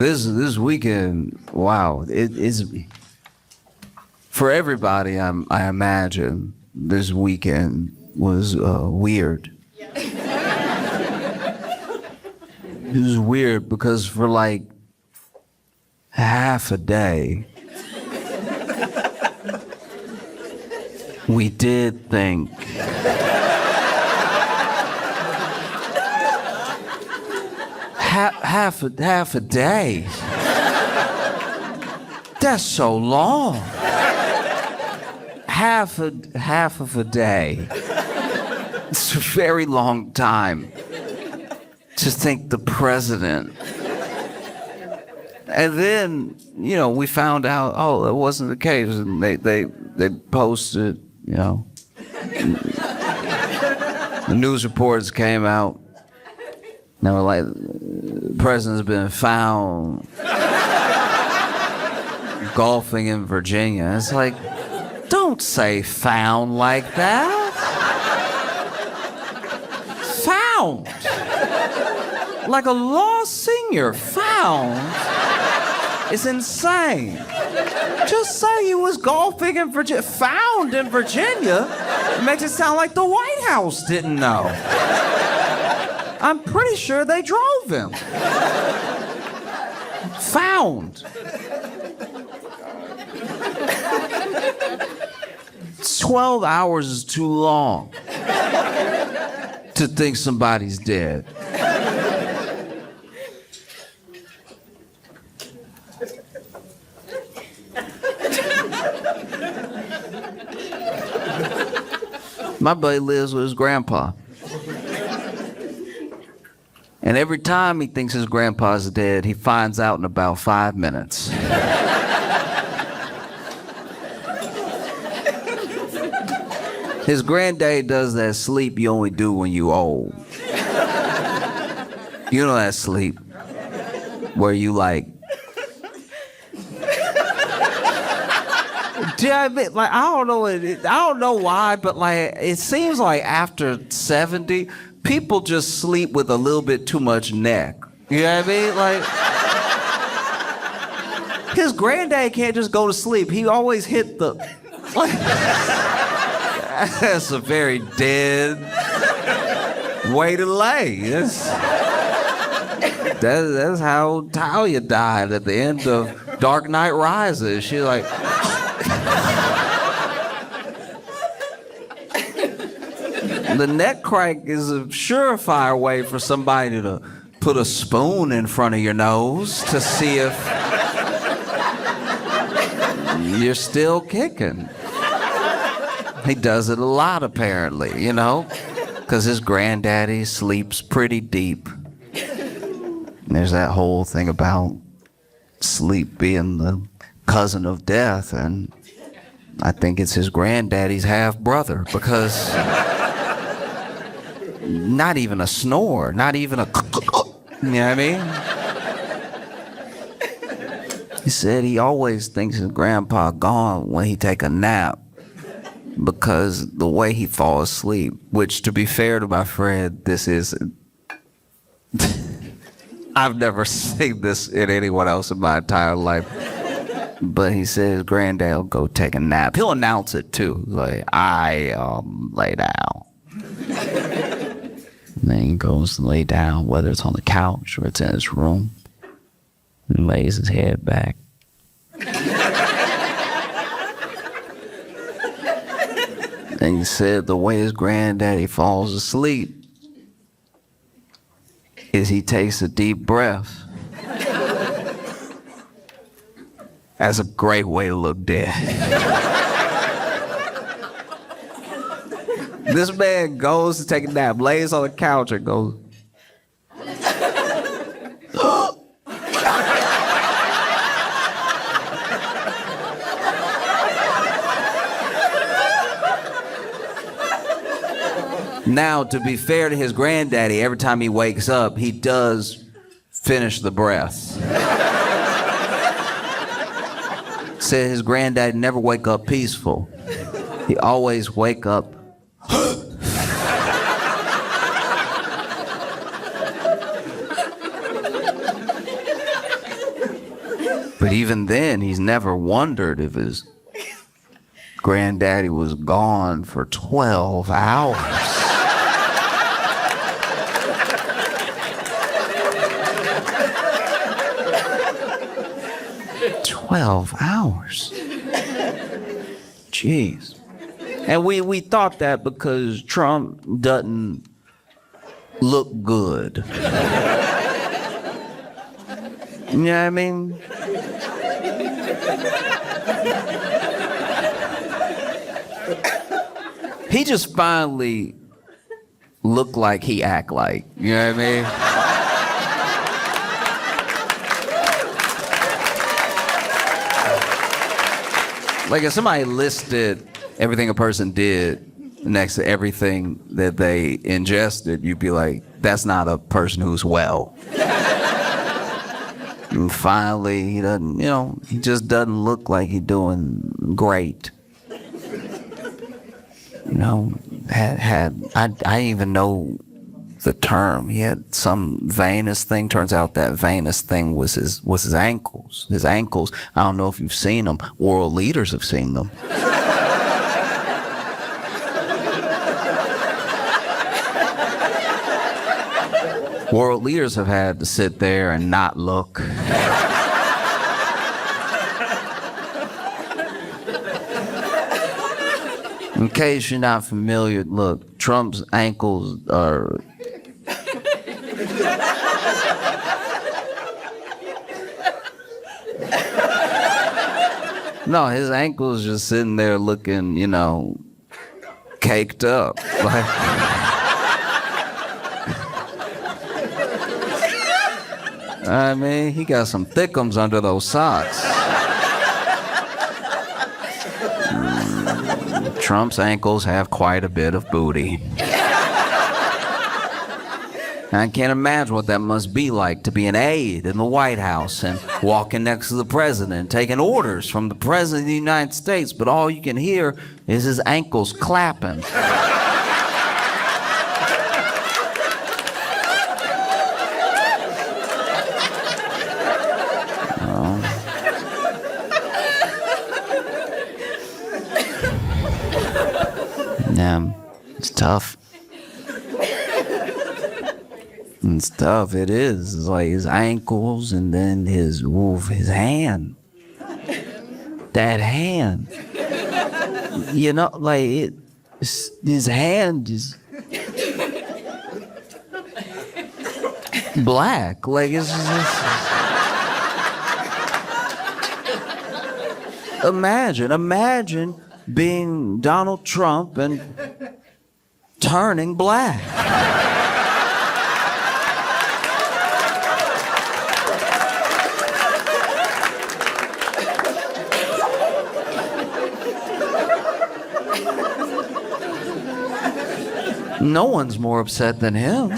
This weekend, wow, it is for everybody. I imagine this weekend was weird. It was weird because for like half a day, we did think half a day. That's so long. Half of a day. It's a very long time to think the president. And then, you know, we found out, oh, that wasn't the case. And they posted, you know, the news reports came out. They were like, the president's been found golfing in Virginia. It's like, don't say found like that. Found. Like a lost singer. Found. It's insane. Just say he was golfing in Virginia. Found in Virginia? It makes it sound like the White House didn't know. I'm pretty sure they drove him. Found. 12 hours is too long to think somebody's dead. My buddy lives with his grandpa. And every time he thinks his grandpa's dead, he finds out in about 5 minutes. His granddaddy does that sleep you only do when you old. You know that sleep where you like... Like, I don't know why, but like, it seems like after 70, people just sleep with a little bit too much neck. You know what I mean? Like, his granddad can't just go to sleep. He always hit the... Like, that's a very dead way to lay. That's how Talia died at the end of Dark Knight Rises. She like... The neck crank is a surefire way for somebody to put a spoon in front of your nose to see if you're still kicking. He does it a lot, apparently, you know, because his granddaddy sleeps pretty deep. And there's that whole thing about sleep being the cousin of death, and I think it's his granddaddy's half-brother, because... Not even a snore, not even a... You know what I mean? He said he always thinks his grandpa gone when he take a nap because the way he falls asleep, which, to be fair to my friend, this is... I've never seen this in anyone else in my entire life. But he said his granddad will go take a nap. He'll announce it too, like, I lay down. And then he goes to lay down, whether it's on the couch or it's in his room, and lays his head back. And he said the way his granddaddy falls asleep is he takes a deep breath. That's a great way to look dead. This man goes to take a nap, lays on the couch and goes... Now, to be fair to his granddaddy, every time he wakes up, he does finish the breath. Said his granddaddy never wake up peaceful. He always wake up But even then, he's never wondered if his granddaddy was gone for 12 hours. 12 hours. Jeez. And we thought that because Trump doesn't look good. You know what I mean? He just finally looked like he act like. You know what I mean? Like if somebody listed everything a person did next to everything that they ingested, you'd be like, that's not a person who's well. And finally, he doesn't, he just doesn't look like he's doing great. I didn't even know the term. He had some venous thing. Turns out that venous thing was his ankles. His ankles, I don't know if you've seen them. World leaders have seen them. World leaders have had to sit there and not look. In case you're not familiar, look, Trump's ankles are... No, his ankles just sitting there looking, caked up. Like... I mean, he got some thickums under those socks. Trump's ankles have quite a bit of booty. I can't imagine what that must be like to be an aide in the White House and walking next to the president, taking orders from the president of the United States, but all you can hear is his ankles clapping. Yeah, it's tough. It's tough, it is. It's like his ankles and then his hand. That hand. His hand is black. Like it's Imagine being Donald Trump and turning black. No one's more upset than him.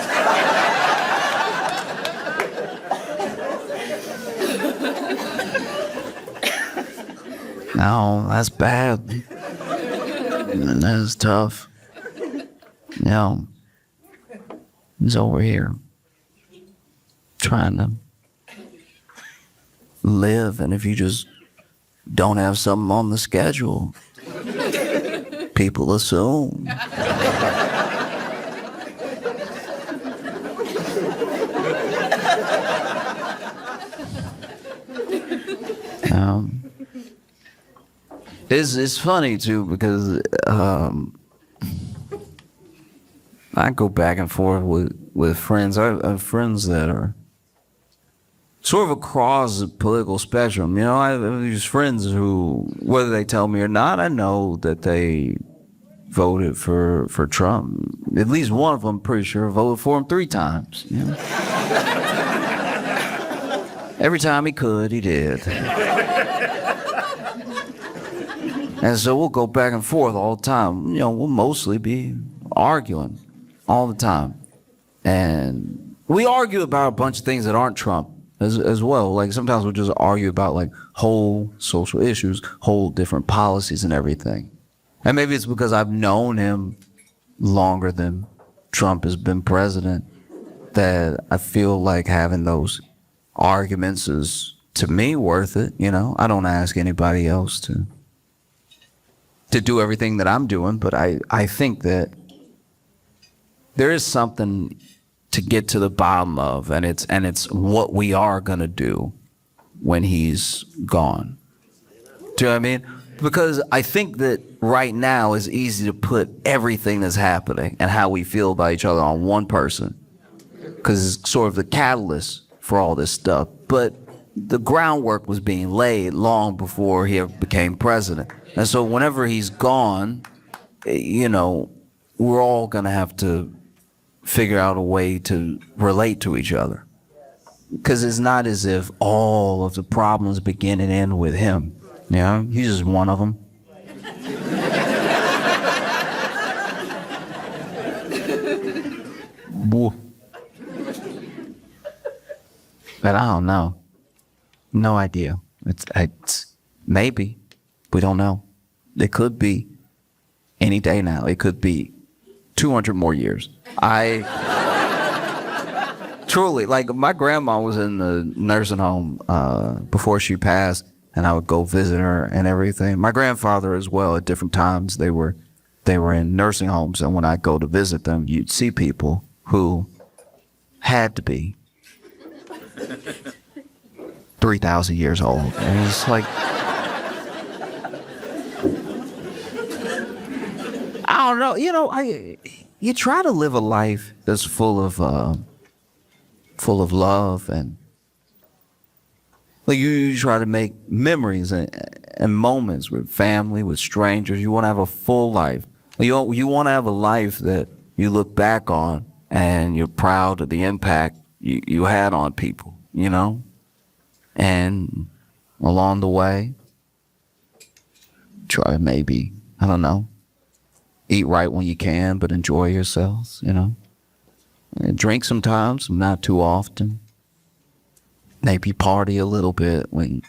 No, that's bad. And that is tough. He's over here trying to live, and if you just don't have something on the schedule, people assume. It's funny too because I go back and forth with friends. I have friends that are sort of across the political spectrum. I have these friends who, whether they tell me or not, I know that they voted for Trump. At least one of them, pretty sure, voted for him 3 times. Every time he could, he did. And so we'll go back and forth all the time. We'll mostly be arguing all the time. And we argue about a bunch of things that aren't Trump as well. Like sometimes we'll just argue about like whole social issues, whole different policies and everything. And maybe it's because I've known him longer than Trump has been president that I feel like having those arguments is to me, worth it. I don't ask anybody else to do everything that I'm doing, but I think that there is something to get to the bottom of, and it's what we are gonna do when he's gone. Do you know what I mean? Because I think that right now it's easy to put everything that's happening and how we feel about each other on one person, because it's sort of the catalyst for all this stuff. But the groundwork was being laid long before he ever became president. And so whenever he's gone, we're all gonna have to figure out a way to relate to each other. Because it's not as if all of the problems begin and end with him. He's just one of them. But I don't know. No idea. It's maybe. We don't know. It could be any day now. It could be 200 more years. Truly, like, my grandma was in the nursing home before she passed, and I would go visit her and everything. My grandfather as well, at different times, they were in nursing homes, and when I go to visit them, you'd see people who had to be 3,000 years old. And it's like, I don't know, you try to live a life that's full of love, and like you try to make memories and moments with family, with strangers. You want to have a full life. You want to have a life that you look back on and you're proud of the impact you had on people, and along the way, try maybe, I don't know, eat right when you can, but enjoy yourselves, And drink sometimes, not too often. Maybe party a little bit when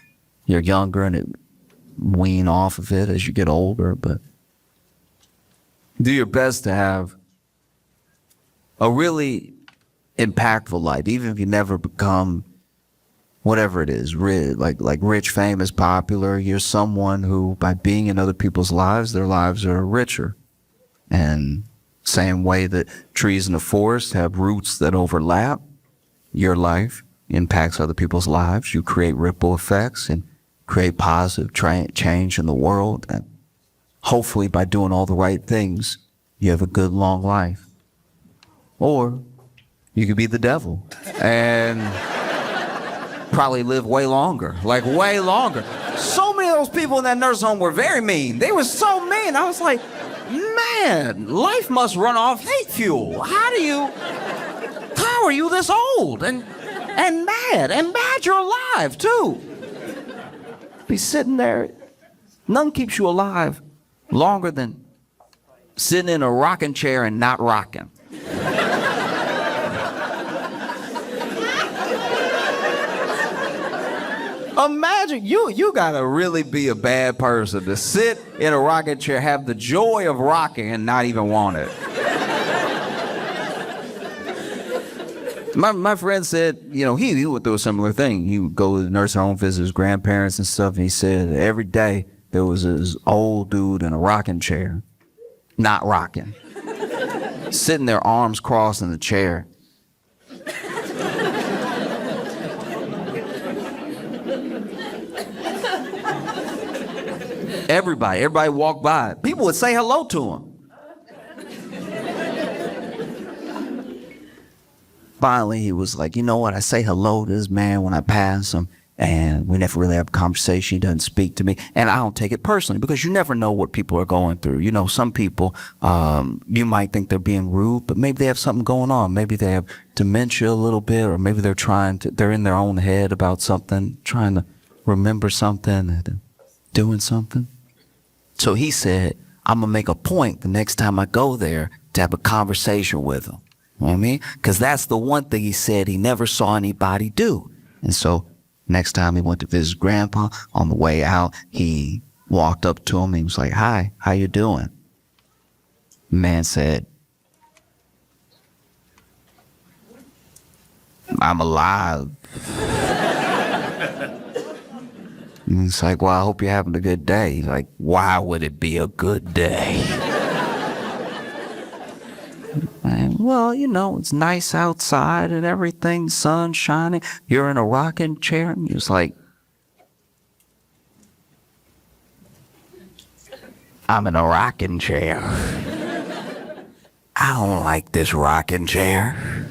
you're younger and wean off of it as you get older, but do your best to have a really impactful life, even if you never become whatever it is, like rich, famous, popular. You're someone who, by being in other people's lives, their lives are richer. And same way that trees in the forest have roots that overlap, your life impacts other people's lives. You create ripple effects and create positive change in the world. And hopefully by doing all the right things, you have a good long life. Or you could be the devil and probably live way longer, like way longer. So many of those people in that nursing home were very mean. They were so mean. I was like, man, life must run off hate fuel. How are you this old and mad you're alive too? Be sitting there, nothing keeps you alive longer than sitting in a rocking chair and not rocking. Imagine, you gotta really be a bad person to sit in a rocking chair, have the joy of rocking and not even want it. My friend said, he went through a similar thing. He would go to the nursing home, visit his grandparents and stuff, and he said every day there was this old dude in a rocking chair, not rocking, sitting there, arms crossed in the chair. Everybody walked by. People would say hello to him. Finally, he was like, you know what? I say hello to this man when I pass him, and we never really have a conversation. He doesn't speak to me, and I don't take it personally because you never know what people are going through. Some people, you might think they're being rude, but maybe they have something going on. Maybe they have dementia a little bit, or maybe they're in their own head about something, trying to remember something and doing something. So he said, I'm going to make a point the next time I go there to have a conversation with him. You know what I mean? Because that's the one thing he said he never saw anybody do. And so next time he went to visit his grandpa, on the way out, he walked up to him and he was like, hi, how you doing? The man said, I'm alive. And it's like, well, I hope you're having a good day. He's like, why would it be a good day? And, well, you know, it's nice outside and everything, sun shining. You're in a rocking chair. And he was like, I'm in a rocking chair. I don't like this rocking chair.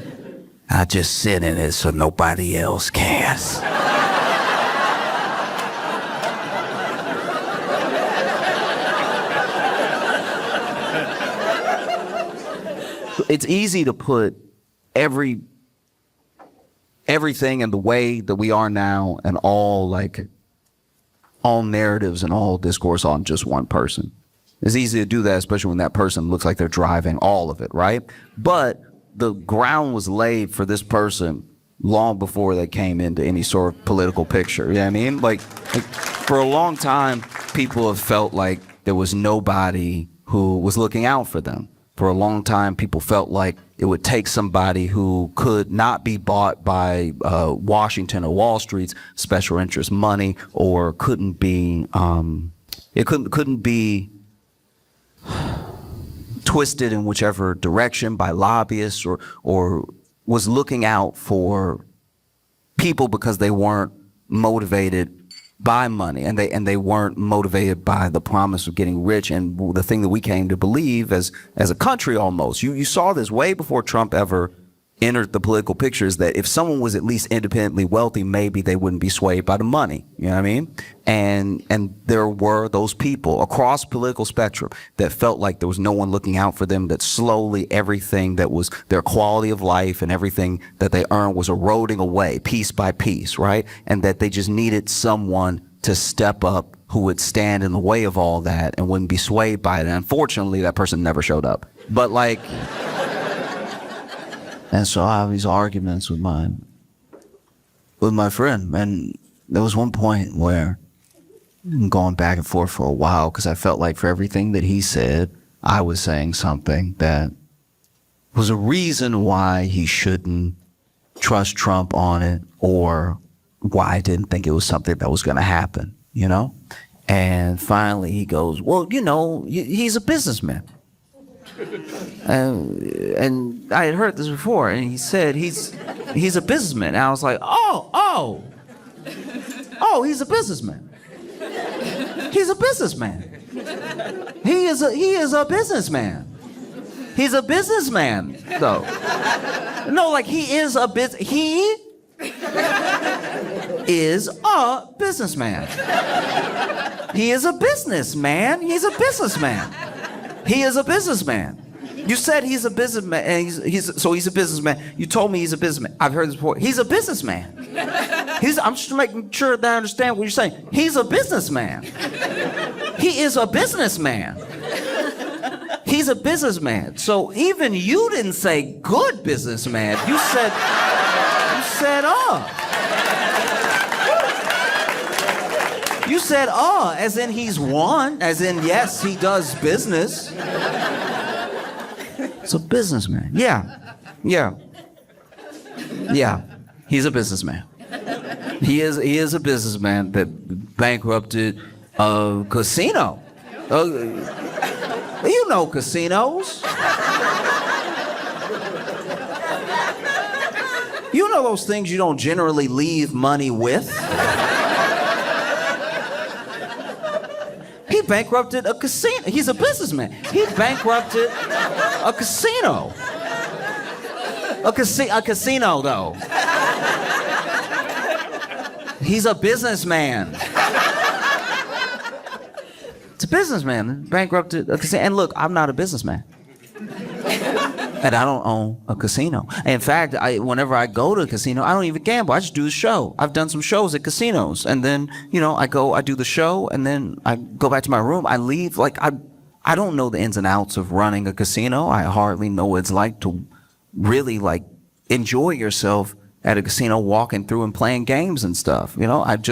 I just sit in it so nobody else cares. It's easy to put everything in the way that we are now and all narratives and all discourse on just one person. It's easy to do that, especially when that person looks like they're driving all of it, right? But the ground was laid for this person long before they came into any sort of political picture. You know what I mean? Like for a long time, people have felt like there was nobody who was looking out for them. For a long time, people felt like it would take somebody who could not be bought by Washington or Wall Street's special interest money, or couldn't be twisted in whichever direction by lobbyists, or was looking out for people because they weren't motivated by money, and they weren't motivated by the promise of getting rich, and the thing that we came to believe as a country almost. You saw this way before Trump ever entered the political picture, is that if someone was at least independently wealthy, maybe they wouldn't be swayed by the money. You know what I mean? And there were those people across political spectrum that felt like there was no one looking out for them, that slowly everything that was their quality of life and everything that they earned was eroding away piece by piece, right? And that they just needed someone to step up who would stand in the way of all that and wouldn't be swayed by it. And unfortunately, that person never showed up. But and so I have these arguments with my friend, and there was one point where going back and forth for a while, because I felt like for everything that he said, I was saying something that was a reason why he shouldn't trust Trump on it, or why I didn't think it was something that was going to happen, you know? And finally he goes, well, you know, he's a businessman. And I had heard this before, and he said he's a businessman. And I was like, oh, he's a businessman. He's a businessman. He is a businessman. He's a businessman, though. No, like he is a businessman. He is a businessman. He is a businessman. He's a businessman. He is a businessman. You said he's a businessman, and he's a businessman. You told me he's a businessman. I've heard this before. He's a businessman. I'm just making sure that I understand what you're saying. He's a businessman. He is a businessman. He's a businessman. So even you didn't say good businessman. You said, You said, as in he's one, as in, yes, he does business. It's a businessman. Yeah. He's a businessman. He is a businessman that bankrupted a casino. You know casinos. You know those things you don't generally leave money with. He bankrupted a casino. He's a businessman. He bankrupted a casino. A casino, though. He's a businessman. It's a businessman. Bankrupted a casino. And look, I'm not a businessman. And I don't own a casino. In fact, whenever I go to a casino, I don't even gamble. I just do the show. I've done some shows at casinos. And then, I do the show, and then I go back to my room. I leave. I don't know the ins and outs of running a casino. I hardly know what it's like to really, enjoy yourself at a casino, walking through and playing games and stuff. I've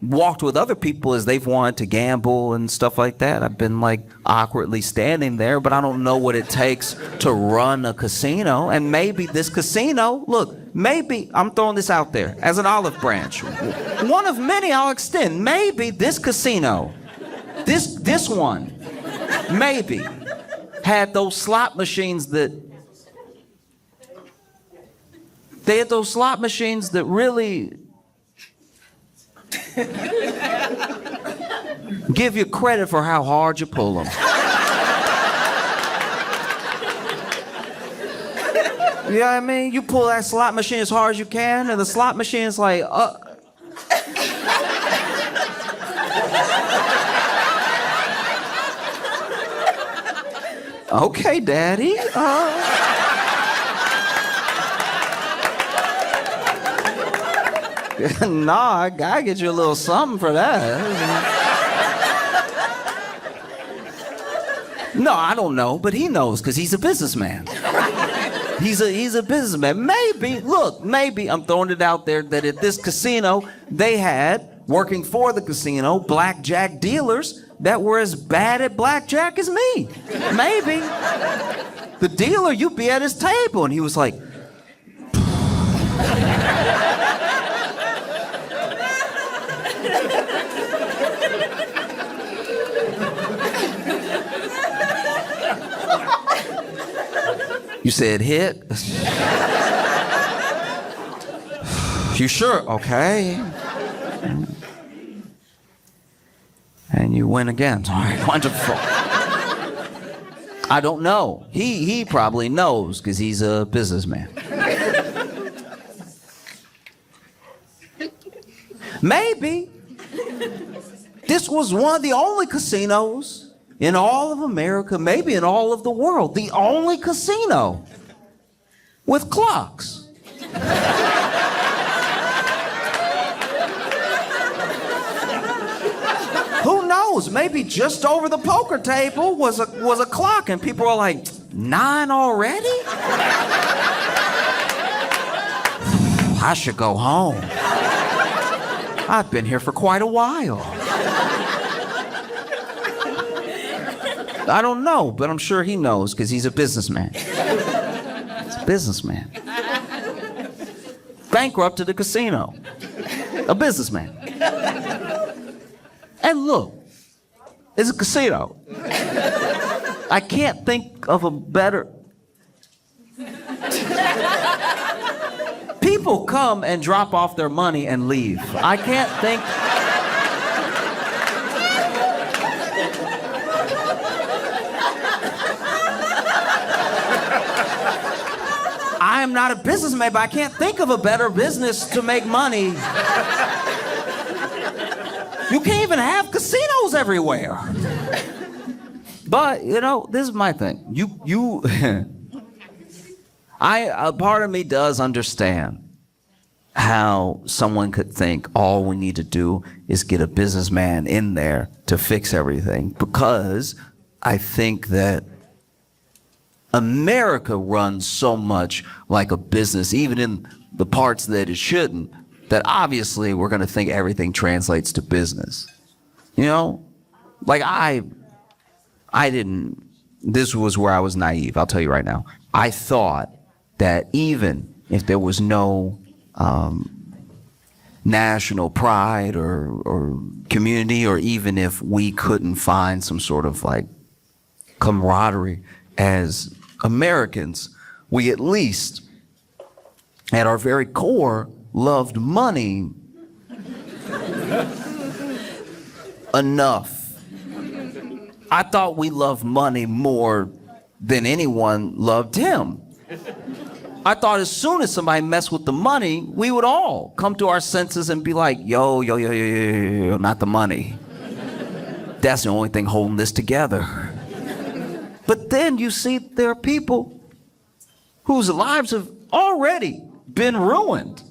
walked with other people as they've wanted to gamble and stuff like that. I've been like awkwardly standing there, but I don't know what it takes to run a casino. And maybe this casino, look, maybe I'm throwing this out there as an olive branch. One of many I'll extend. Maybe this casino, this one, maybe had those slot machines that really give you credit for how hard you pull them. You know what I mean? You pull that slot machine as hard as you can, and the slot machine's like, okay, Daddy. Nah, I gotta get you a little something for that. No, I don't know, but he knows because he's a businessman. He's a businessman. Maybe I'm throwing it out there that at this casino they had, working for the casino, blackjack dealers that were as bad at blackjack as me. Maybe. The dealer, you'd be at his table and he was like, you said hit? You sure? Okay. And you win again. All right, wonderful. I don't know. He probably knows because he's a businessman. Maybe this was one of the only casinos in all of America, maybe in all of the world, the only casino with clocks. Who knows? Maybe just over the poker table was a clock, and people were like, 9 already? I should go home. I've been here for quite a while. I don't know, but I'm sure he knows because he's a businessman. He's a businessman. Bankrupted a casino. A businessman. And look, it's a casino. I can't think of a better... People come and drop off their money and leave. I can't think... I am not a businessman, but I can't think of a better business to make money. You can't even have casinos everywhere. But, you know, this is my thing. A part of me does understand how someone could think all we need to do is get a businessman in there to fix everything, because I think that America runs so much like a business, even in the parts that it shouldn't, that obviously we're going to think everything translates to business. You know? Like I didn't, this was where I was naive, I'll tell you right now. I thought that even if there was no national pride or community, or even if we couldn't find some sort of like camaraderie as Americans, we at least, at our very core, loved money enough. I thought we loved money more than anyone loved him. I thought as soon as somebody messed with the money, we would all come to our senses and be like, yo, not the money. That's the only thing holding this together. But then you see there are people whose lives have already been ruined.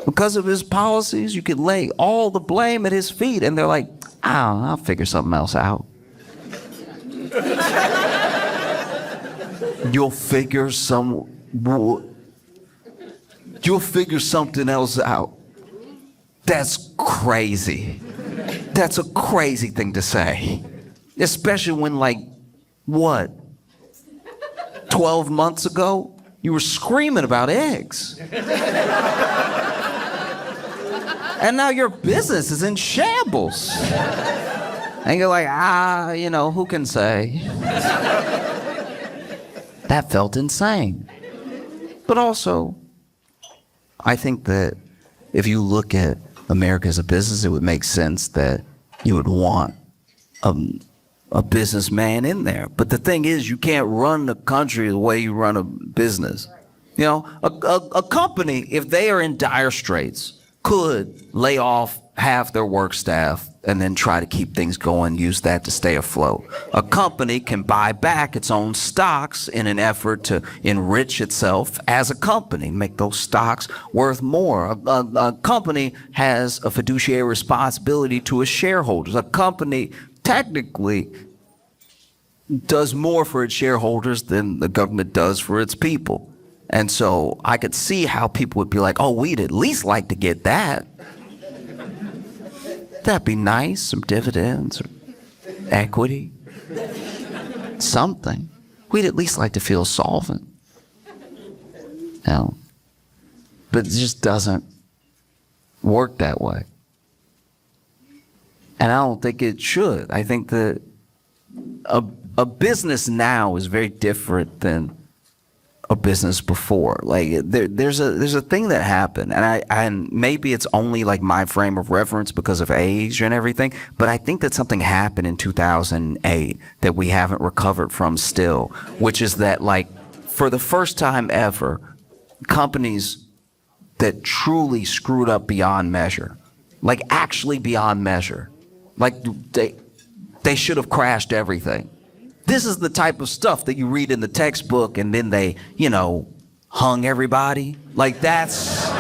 Because of his policies, you could lay all the blame at his feet, and they're like, I'll figure something else out. You'll figure something else out. That's crazy. That's a crazy thing to say. Especially when, like, what? 12 months ago, you were screaming about eggs. And now your business is in shambles. And you're like, who can say? That felt insane. But also, I think that if you look at America as a business, it would make sense that you would want a businessman in there. But the thing is, you can't run the country the way you run a business. You know, a company, if they are in dire straits, could lay off half their work staff and then try to keep things going, use that to stay afloat. A company can buy back its own stocks in an effort to enrich itself as a company, make those stocks worth more. A company has a fiduciary responsibility to its shareholders. A company technically does more for its shareholders than the government does for its people. And so I could see how people would be like, oh, we'd at least like to get that. That'd be nice, some dividends or equity, something. We'd at least like to feel solvent. No. But it just doesn't work that way. And I don't think it should. I think that a business now is very different than a business before. Like there's a thing that happened, and maybe it's only like my frame of reference because of age and everything, but I think that something happened in 2008 that we haven't recovered from still, which is that, like, for the first time ever, companies that truly screwed up beyond measure, like actually beyond measure, like they should have crashed everything. This is the type of stuff that you read in the textbook and then they, hung everybody. Like that's...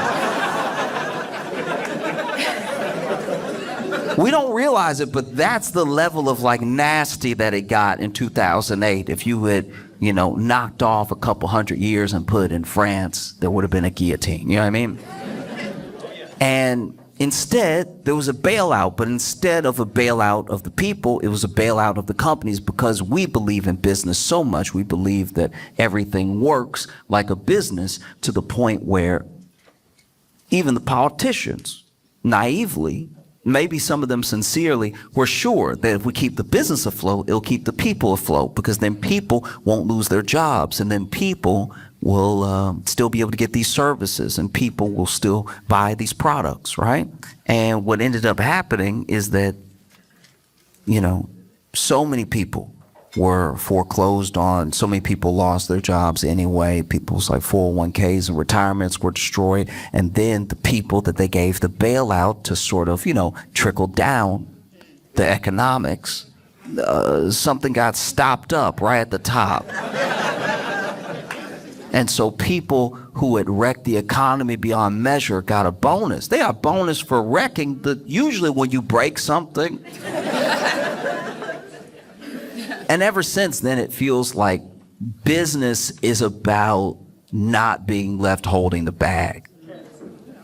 We don't realize it, but that's the level of like nasty that it got in 2008. If you had, knocked off a couple 100 years and put it in France, there would have been a guillotine. You know what I mean? And instead, there was a bailout, but instead of a bailout of the people, it was a bailout of the companies, because we believe in business so much. We believe that everything works like a business, to the point where even the politicians, naively, maybe some of them sincerely, were sure that if we keep the business afloat, it'll keep the people afloat, because then people won't lose their jobs, and then people will still be able to get these services, and people will still buy these products, right? And what ended up happening is that, so many people were foreclosed on, so many people lost their jobs anyway, people's like 401ks and retirements were destroyed, and then the people that they gave the bailout to sort of, trickle down the economics, something got stopped up right at the top. And so people who had wrecked the economy beyond measure got a bonus. They got a bonus for wrecking usually when you break something. And ever since then, it feels like business is about not being left holding the bag.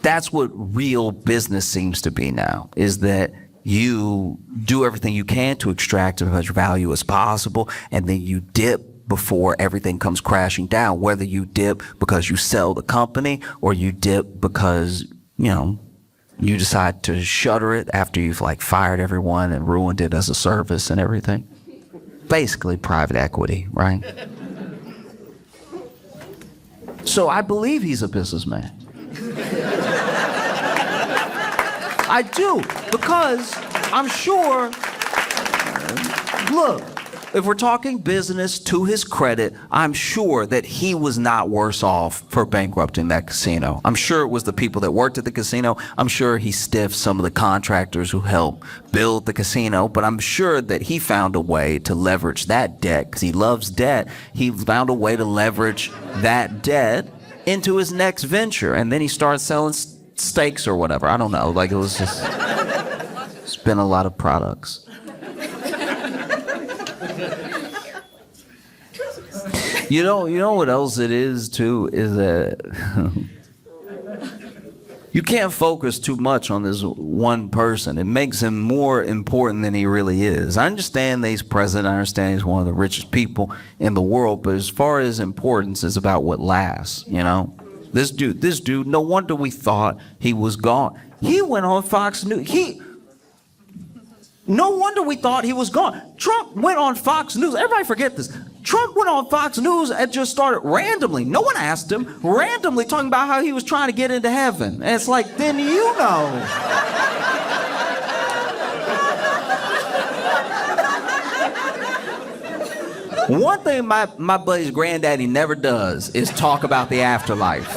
That's what real business seems to be now, is that you do everything you can to extract as much value as possible, and then you dip before everything comes crashing down, whether you dip because you sell the company or you dip because, you decide to shutter it after you've like fired everyone and ruined it as a service and everything. Basically private equity, right? So I believe he's a businessman. I do, because I'm sure, look, if we're talking business, to his credit, I'm sure that he was not worse off for bankrupting that casino. I'm sure it was the people that worked at the casino. I'm sure he stiffed some of the contractors who helped build the casino, but I'm sure that he found a way to leverage that debt, because he loves debt. He found a way to leverage that debt into his next venture, and then he started selling steaks or whatever. I don't know. Like, it was just, it's been a lot of products. You know what else it is too, is that You can't focus too much on this one person. It makes him more important than he really is. I understand that he's president. I understand he's one of the richest people in the world. But as far as importance, it's about what lasts, you know? This dude, no wonder we thought he was gone. He went on Fox News. No wonder we thought he was gone. Trump went on Fox News. Everybody forget this. Trump went on Fox News and just started randomly. No one asked him. Randomly talking about how he was trying to get into heaven. And it's like, then you know. One thing my buddy's granddaddy never does is talk about the afterlife.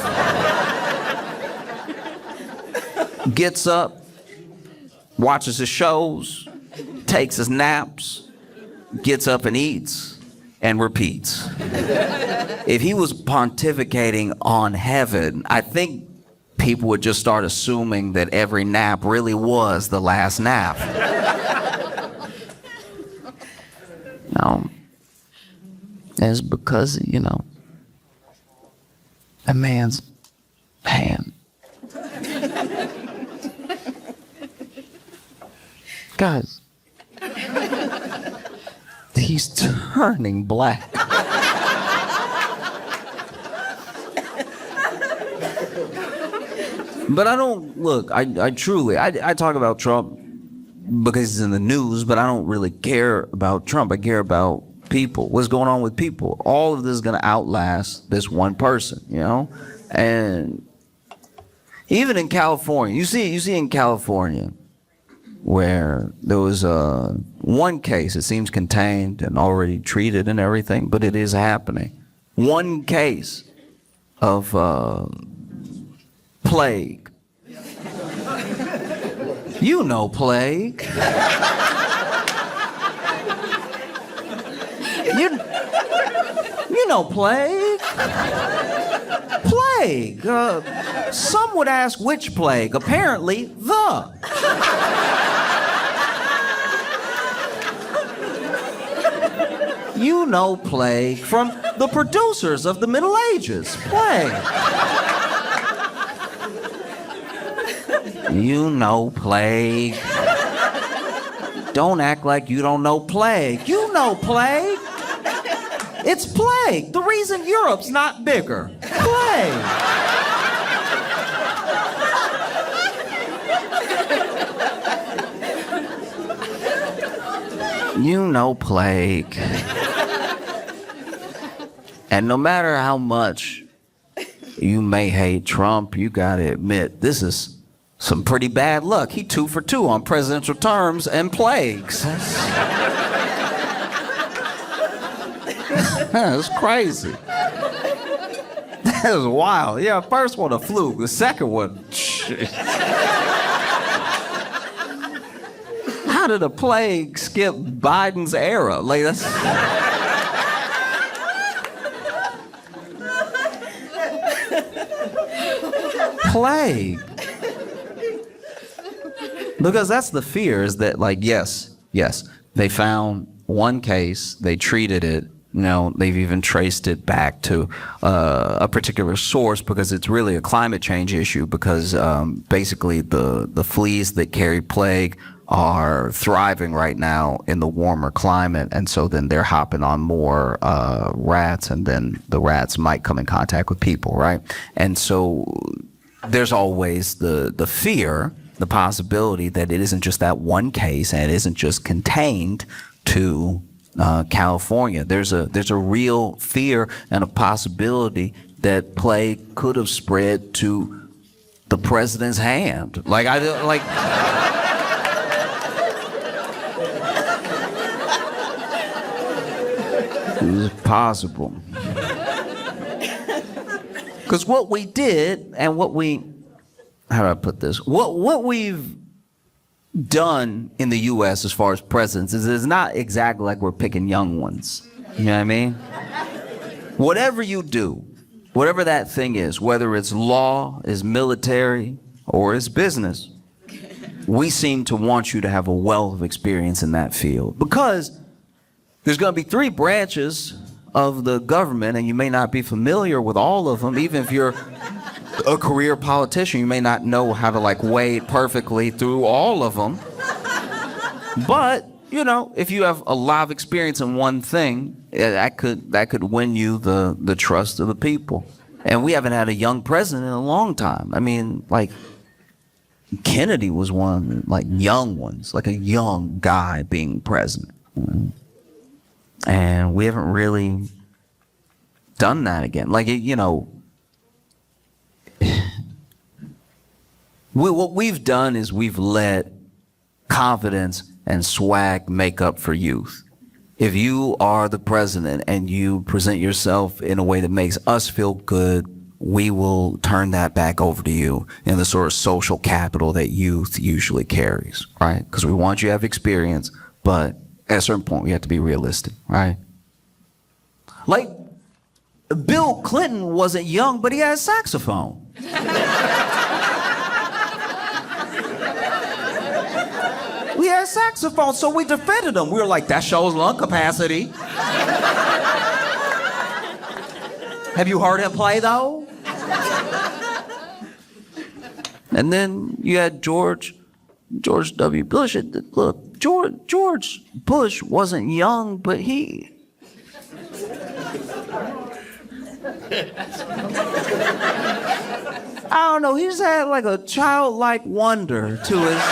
Gets up, watches his shows, takes his naps, gets up and eats, and repeats. If he was pontificating on heaven, I think people would just start assuming that every nap really was the last nap. No. It's because, you know, a man's hand. Guys, he's turning black. But I don't, look, I truly talk about Trump because he's in the news, but I don't really care about Trump. I care about people. What's going on with people? All of this is going to outlast this one person, you know? And even in California, you see in California, where there was one case, it seems contained and already treated and everything, but it is happening. One case of plague. You know plague. You know plague. Plague. Some would ask which plague. Apparently, the. You know plague from the producers of the Middle Ages. Plague. You know plague. Don't act like you don't know plague. You know plague. It's plague. The reason Europe's not bigger. Plague. You know plague. And no matter how much you may hate Trump, you gotta admit, this is some pretty bad luck. He 2 for 2 on presidential terms and plagues. That's crazy. That was wild. Yeah, first one a fluke. The second one, how did a plague skip Biden's era? Like that's. Plague. Because that's the fear, is that, like, yes, they found one case, they treated it, you know, they've even traced it back to a particular source, because it's really a climate change issue, because basically the fleas that carry plague are thriving right now in the warmer climate, and so then they're hopping on more rats, and then the rats might come in contact with people, right? And so there's always the fear, the possibility that it isn't just that one case, and it isn't just contained to California. There's a real fear and a possibility that plague could have spread to the president's hand. Like it's possible. Because what we did, and how do I put this? What we've done in the U.S. as far as presidents is not exactly like we're picking young ones. You know what I mean? Whatever you do, whatever that thing is, whether it's law, is military, or it's business, we seem to want you to have a wealth of experience in that field. Because there's going to be 3 branches of the government, and you may not be familiar with all of them, even if you're a career politician. You may not know how to like wade perfectly through all of them. But, you know, if you have a lot of experience in one thing, that could win you the trust of the people. And we haven't had a young president in a long time. I mean, like, Kennedy was one, like, young ones, like a young guy being president. And we haven't really done that again. Like, you know, what we've done is we've let confidence and swag make up for youth. If you are the president and you present yourself in a way that makes us feel good, we will turn that back over to you in the sort of social capital that youth usually carries, right? Because we want you to have experience, but at a certain point, we have to be realistic, right? Like, Bill Clinton wasn't young, but he had a saxophone. We had a saxophone, so we defended him. We were like, that shows lung capacity. Have you heard him play, though? And then you had George W. Bush. Look, George Bush wasn't young, but he... I don't know, he just had like a childlike wonder to his...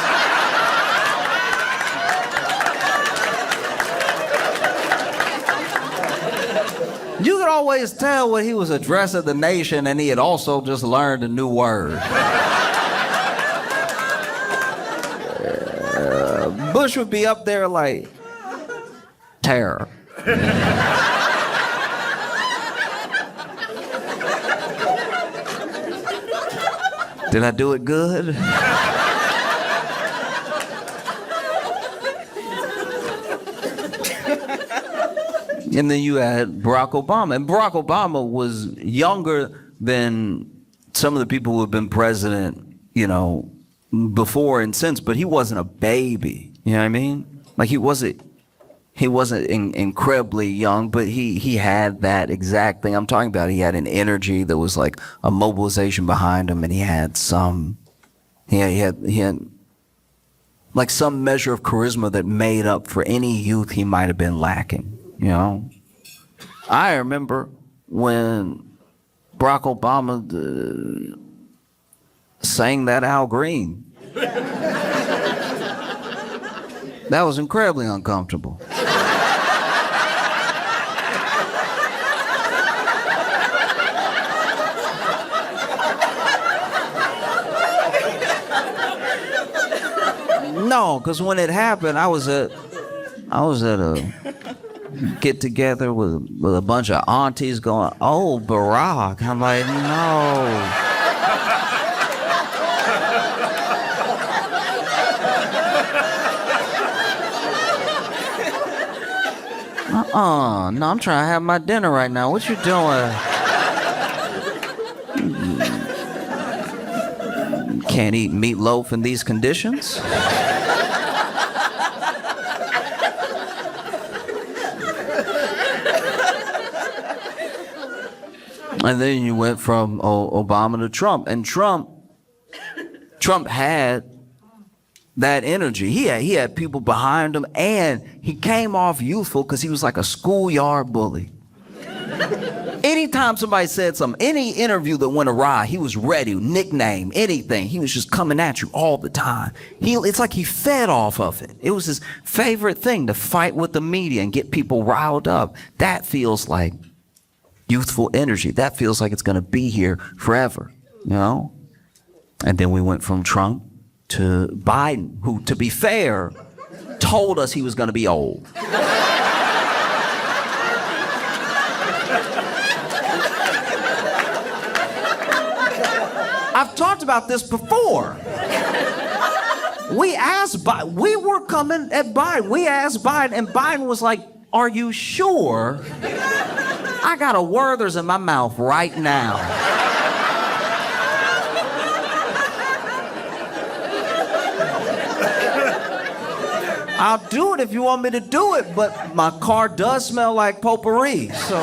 You could always tell when he was addressing the nation and he had also just learned a new word. Bush would be up there like, terror. Did I do it good? And then you had Barack Obama. And Barack Obama was younger than some of the people who have been president, you know, before and since, but he wasn't a baby. You know what I mean? Like, he wasn't incredibly young, but he had that exact thing I'm talking about. He had an energy that was like a mobilization behind him, and he had like some measure of charisma that made up for any youth he might have been lacking. You know, I remember when Barack Obama sang that Al Green. That was incredibly uncomfortable. No, because when it happened, I was at a get together with a bunch of aunties going, "Oh, Barack." I'm like, no. No, I'm trying to have my dinner right now. What you doing? Can't eat meatloaf in these conditions. And then you went from Obama to Trump. And Trump had that energy. He had people behind him, and he came off youthful because he was like a schoolyard bully. Anytime somebody said something, any interview that went awry, he was ready, nickname, anything. He was just coming at you all the time. It's like he fed off of it. It was his favorite thing to fight with the media and get people riled up. That feels like youthful energy. That feels like it's going to be here forever, you know? And then we went from Trump to Biden, who, to be fair, told us he was going to be old. I've talked about this before. We were coming at Biden. We asked Biden, and Biden was like, "Are you sure? I got a Werther's in my mouth right now." I'll do it if you want me to do it, but my car does smell like potpourri, so.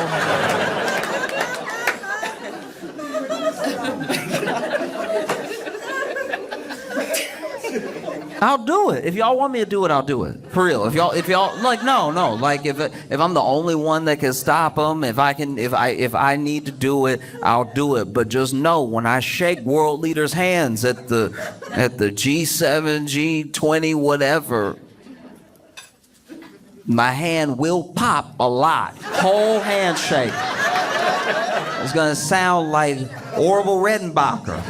I'll do it. If y'all want me to do it, I'll do it. For real. If y'all like, no. Like if I'm the only one that can stop them, if I need to do it, I'll do it. But just know, when I shake world leaders' hands at the G7, G20, whatever, my hand will pop a lot. Whole handshake. It's gonna sound like Orville Redenbacher.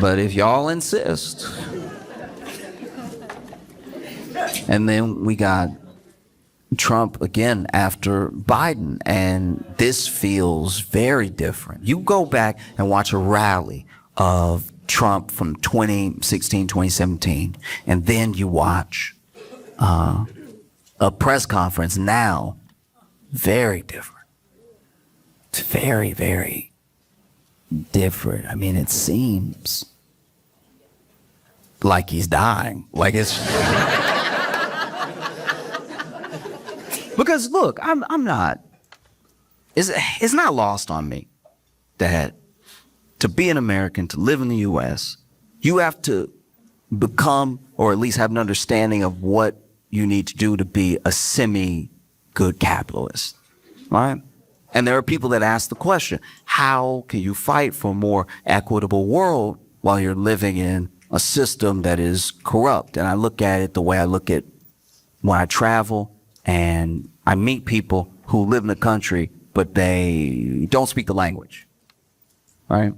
But if y'all insist. And then we got Trump again after Biden, and this feels very different. You go back and watch a rally of Trump from 2016, 2017, and then you watch a press conference now, very different. It's very, very different. I mean, it seems like he's dying. Like it's because look, I'm not. It's not lost on me that to be an American, to live in the U.S., you have to become, or at least have an understanding of what you need to do to be a semi-good capitalist, right? And there are people that ask the question, how can you fight for a more equitable world while you're living in a system that is corrupt? And I look at it the way I look at when I travel and I meet people who live in the country, but they don't speak the language, right?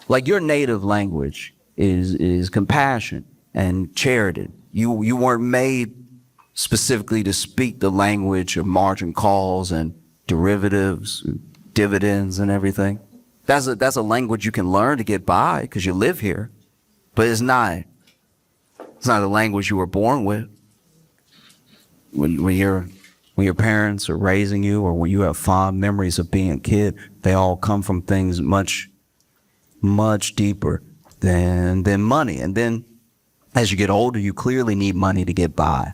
Like, your native language is compassion and charity. You weren't made specifically to speak the language of margin calls and derivatives, dividends and everything. That's a language you can learn to get by because you live here, but it's not a language you were born with. When your parents are raising you, or when you have fond memories of being a kid, they all come from things much, much deeper than money. And then as you get older, you clearly need money to get by.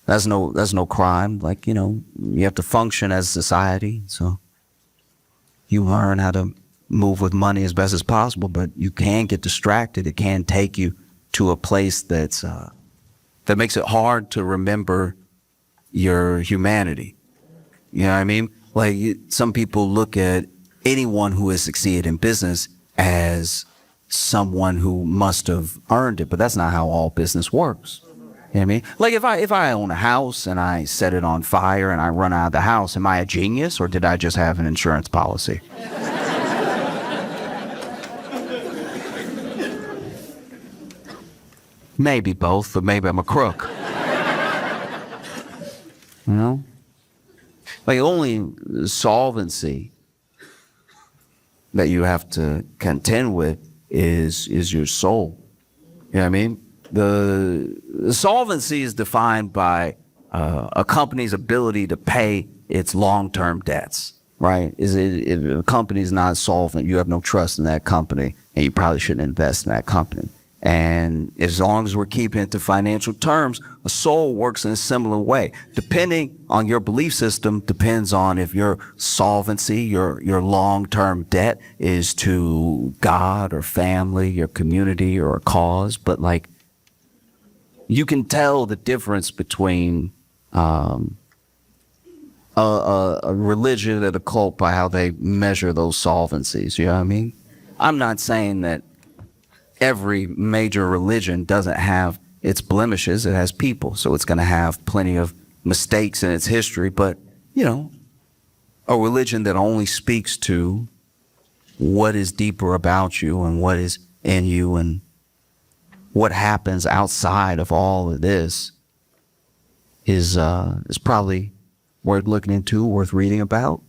That's no crime. Like, you have to function as a society. So you learn how to move with money as best as possible, but you can get distracted. It can take you to a place that makes it hard to remember your humanity. You know what I mean? Like, some people look at anyone who has succeeded in business as someone who must have earned it, but that's not how all business works. You know what I mean? Like, if I own a house and I set it on fire and I run out of the house, am I a genius, or did I just have an insurance policy? Maybe both, but maybe I'm a crook. You know? Like, only solvency that you have to contend with is your soul. You know what I mean? The solvency is defined by a company's ability to pay its long-term debts, right? If a company's not solvent, you have no trust in that company, and you probably shouldn't invest in that company. And as long as we're keeping it to financial terms, a soul works in a similar way. Depending on your belief system, depends on if your solvency, your long-term debt is to God or family, your community, or a cause. But, like, you can tell the difference between a religion and a cult by how they measure those solvencies. You know what I mean? I'm not saying that every major religion doesn't have its blemishes. It has people, so it's going to have plenty of mistakes in its history. But, a religion that only speaks to what is deeper about you and what is in you and what happens outside of all of this is probably worth looking into, worth reading about.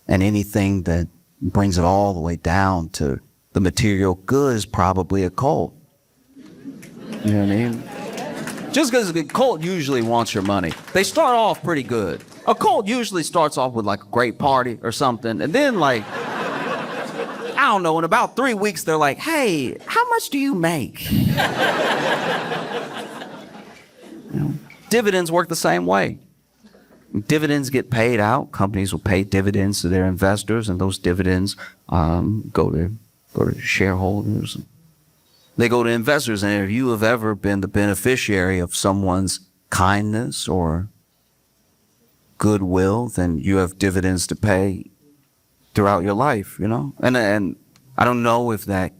And anything that brings it all the way down to the material good is probably a cult. You know what I mean? Just because a cult usually wants your money. They start off pretty good. A cult usually starts off with, like, a great party or something, and then, like, I don't know, in about 3 weeks they're like, hey, how much do you make? Dividends work the same way. Dividends get paid out. Companies will pay dividends to their investors, and those dividends go to shareholders. They go to investors, and if you have ever been the beneficiary of someone's kindness or goodwill, then you have dividends to pay throughout your life, you know? And I don't know if that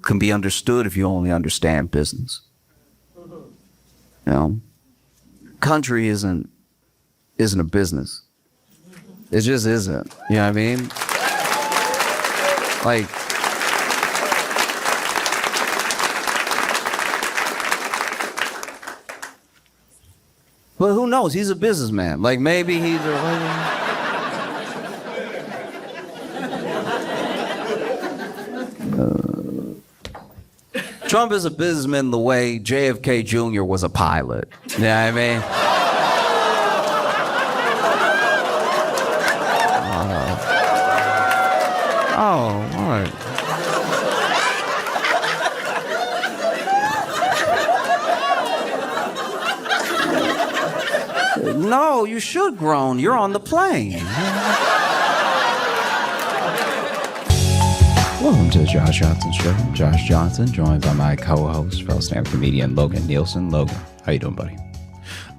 can be understood if you only understand business. You know? Country isn't a business. It just isn't. You know what I mean? Like, but who knows? He's a businessman. Like, maybe he's Trump is a businessman the way JFK Jr. was a pilot. You know what I mean? Oh, all right. No, you should groan. You're on the plane. Welcome to the Josh Johnson Show. Josh Johnson, joined by my co-host, fellow stand-up comedian Logan Nielsen. Logan, how you doing, buddy?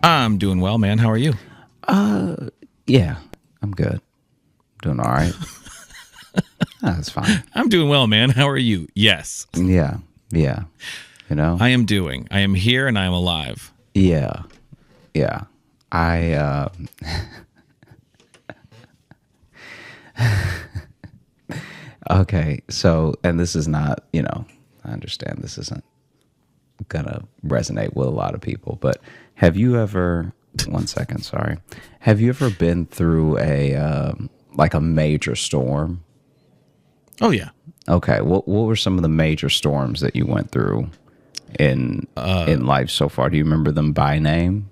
I'm doing well, man. How are you? Yeah, I'm good. Doing all right. That's fine. I'm doing well, man. How are you? Yes. Yeah. You know? I am here and I am alive. Yeah. Okay, so, and this is not, you know, I understand this isn't gonna resonate with a lot of people, but have you ever, one second, sorry. Have you ever been through like a major storm? Oh, yeah. Okay, what were some of the major storms that you went through in life so far? Do you remember them by name?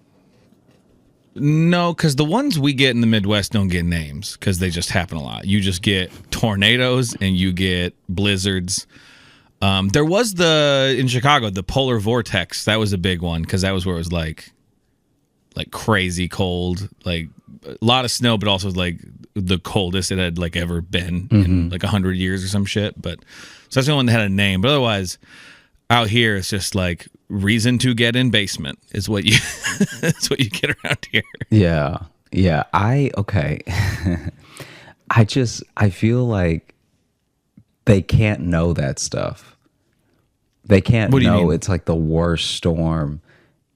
No, because the ones we get in the Midwest don't get names because they just happen a lot. You just get tornadoes and you get blizzards. There was in Chicago, the polar vortex. That was a big one because that was where it was like crazy cold, like a lot of snow, but also like the coldest it had like ever been in like 100 years or some shit. But so that's the only one that had a name. But otherwise, out here it's just like reason to get in basement is what you that's what you get around here. Yeah. Okay. I feel like they can't know that stuff. They can't know it's like the worst storm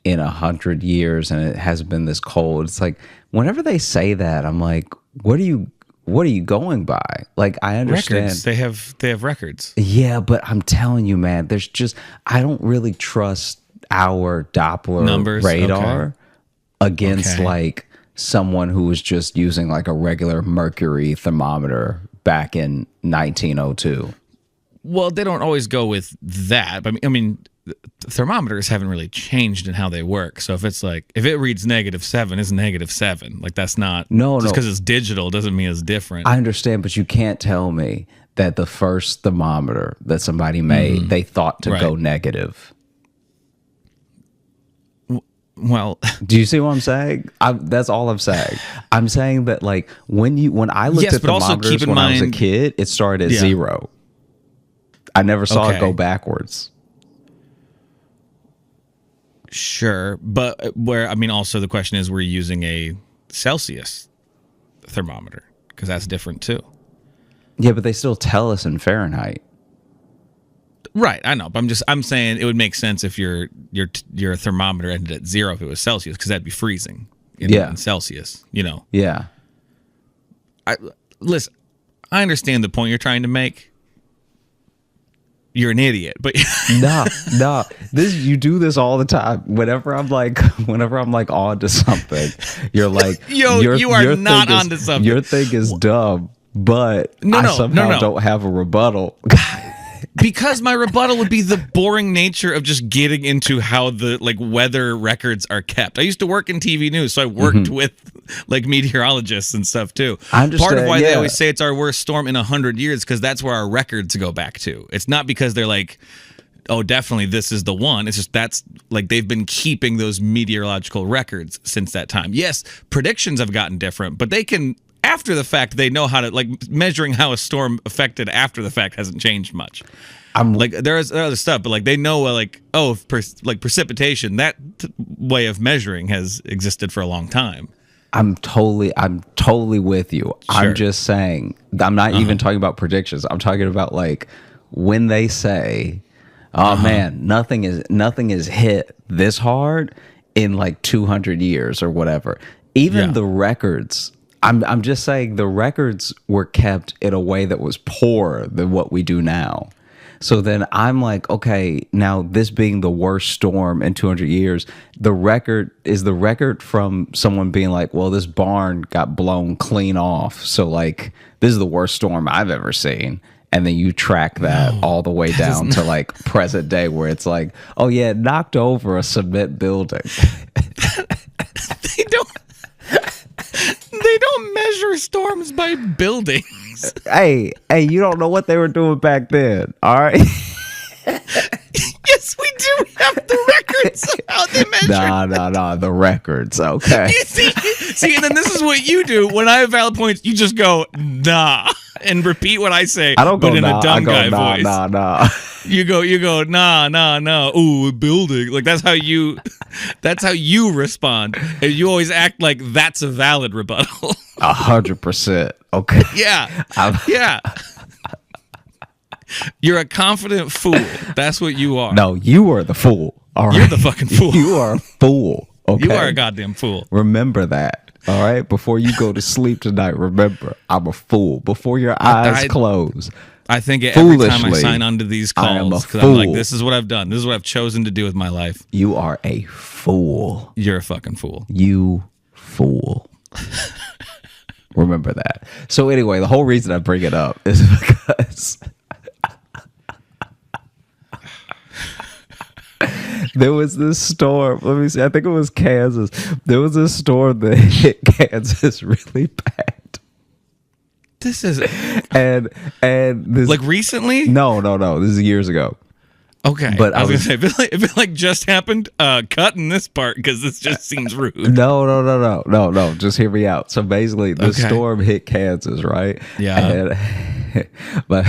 in 100 years and it hasn't been this cold. It's like whenever they say that, I'm like, what are you going by? Like, I understand records. They have records. Yeah, but I'm telling you, man, I don't really trust our Doppler numbers radar against like someone who was just using like a regular mercury thermometer back in 1902. Well, they don't always go with that. But I mean, thermometers haven't really changed in how they work. So if it reads -7, it's -7. Like that's not just because it's digital doesn't mean it's different. I understand, but you can't tell me that the first thermometer that somebody made, they thought to go negative. Well, do you see what I'm saying? That's all I'm saying. I'm saying that like when I looked at thermometers when I was a kid, it started at 0. I never saw it go backwards. Sure, but also the question is, we're using a Celsius thermometer because that's different too. Yeah, but they still tell us in Fahrenheit. Right, I know, but I'm saying it would make sense if your thermometer ended at 0 if it was Celsius, because that'd be freezing in Celsius, you know. Yeah. Listen, I understand the point you're trying to make. You're an idiot, but no. You do this all the time. Whenever I'm like on to something, you're like, you are not onto something. Your thing is dumb, but I somehow don't have a rebuttal. Because my rebuttal would be the boring nature of just getting into how the like weather records are kept. I used to work in TV news, so I worked with like meteorologists and stuff too. I understand. Part of why they always say it's our worst storm in 100 years because that's where our records go back to. It's not because they're like oh, definitely this is the one. It's just that's like they've been keeping those meteorological records since that time. Yes, predictions have gotten different, but they can, after the fact, they know how to, like, measuring how a storm affected after the fact hasn't changed much. Like there's other stuff, but like they know like, oh, like precipitation, that way of measuring has existed for a long time. I'm totally with you. Sure. I'm just saying, I'm not even talking about predictions. I'm talking about like when they say, oh man, nothing is hit this hard in like 200 years or whatever. Even the records, I'm just saying the records were kept in a way that was poorer than what we do now. So then I'm like, okay, now this being the worst storm in 200 years, the record from someone being like, well, this barn got blown clean off. So like, this is the worst storm I've ever seen. And then you track that all the way down to like present day where it's like, oh yeah, it knocked over a cement building. They don't measure storms by buildings. Hey, you don't know what they were doing back then, all right? Yes, we do have the records of how they measure. Nah, the records, okay. See, and then this is what you do. When I have valid points, you just go, nah, and repeat what I say, I don't go, but in nah, a dumb guy voice. Nah. You go, nah. Ooh, building. Like that's how you respond. And you always act like that's a valid rebuttal. 100%. Okay. Yeah. You're a confident fool. That's what you are. No, you are the fool. All right. You're the fucking fool. You are a fool. Okay. You are a goddamn fool. Remember that. All right. Before you go to sleep tonight, remember, I'm a fool. Before your eyes close. I think every time I sign onto these calls, because I'm like, this is what I've done. This is what I've chosen to do with my life. You are a fool. You're a fucking fool. You fool. Remember that. So anyway, the whole reason I bring it up is because there was this storm. Let me see. I think it was Kansas. There was a storm that hit Kansas really bad. This is and this, like recently? No. This is years ago. Okay, but I was gonna say if it like just happened, cut in this part because this just seems rude. No. Just hear me out. So basically, the storm hit Kansas, right? Yeah. But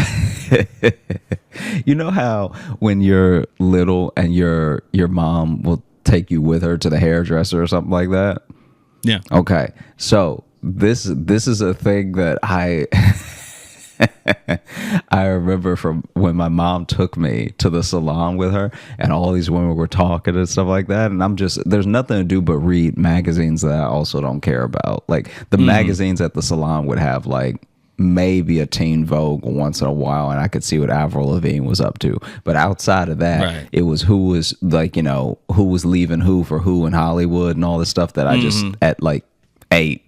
you know how when you're little and your mom will take you with her to the hairdresser or something like that? Yeah. Okay. So this is a thing that I remember from when my mom took me to the salon with her and all these women were talking and stuff like that. And there's nothing to do but read magazines that I also don't care about. Like the magazines at the salon would have like maybe a Teen Vogue once in a while, and I could see what Avril Lavigne was up to. But outside of that, it was who was like, who was leaving who for who in Hollywood and all this stuff that I just at like 8,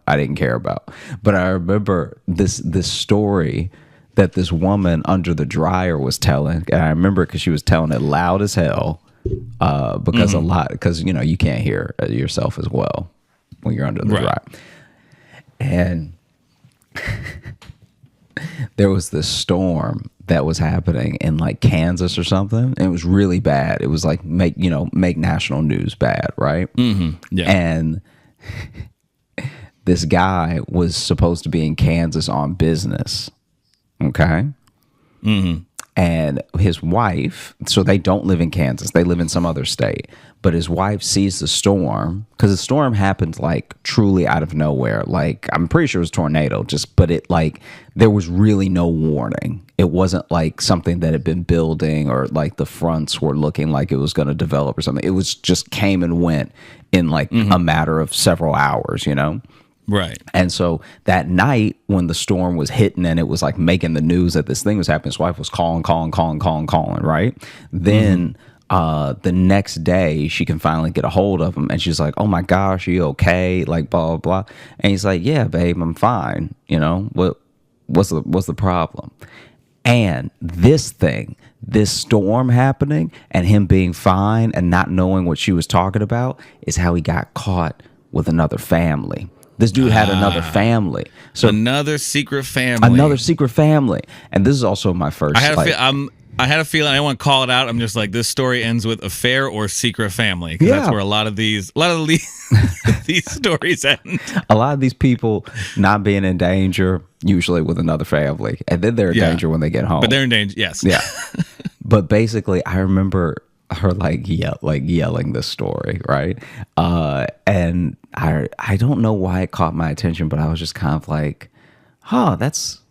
I didn't care about. But I remember this story that this woman under the dryer was telling, and I remember because she was telling it loud as hell, because you can't hear yourself as well when you're under the dryer. And there was this storm that was happening in like Kansas or something, and it was really bad. It was like make national news bad, right? Yeah. And this guy was supposed to be in Kansas on business, okay? And his wife, so they don't live in Kansas, they live in some other state, but his wife sees the storm, because the storm happened like truly out of nowhere. Like I'm pretty sure it was a tornado, but it like there was really no warning. It wasn't like something that had been building or like the fronts were looking like it was going to develop or something. It was just came and went in like a matter of several hours, Right. And so that night when the storm was hitting and it was like making the news that this thing was happening, his wife was calling, right? Then the next day she can finally get a hold of him and she's like, oh my gosh, are you okay? Like blah, blah, blah. And he's like, yeah, babe, I'm fine. What's the problem? And this storm happening and him being fine and not knowing what she was talking about is how he got caught with another family. This dude had another family. So another secret family. And this is also my first. I had a feeling I didn't want to call it out. I'm just like, this story ends with affair or secret family, because that's where a lot of these these stories end. A lot of these people not being in danger, usually with another family, and then they're in danger when they get home. But they're in danger, yes. Yeah. But basically, I remember her yelling this story, right? And I don't know why it caught my attention, but I was just kind of like, that's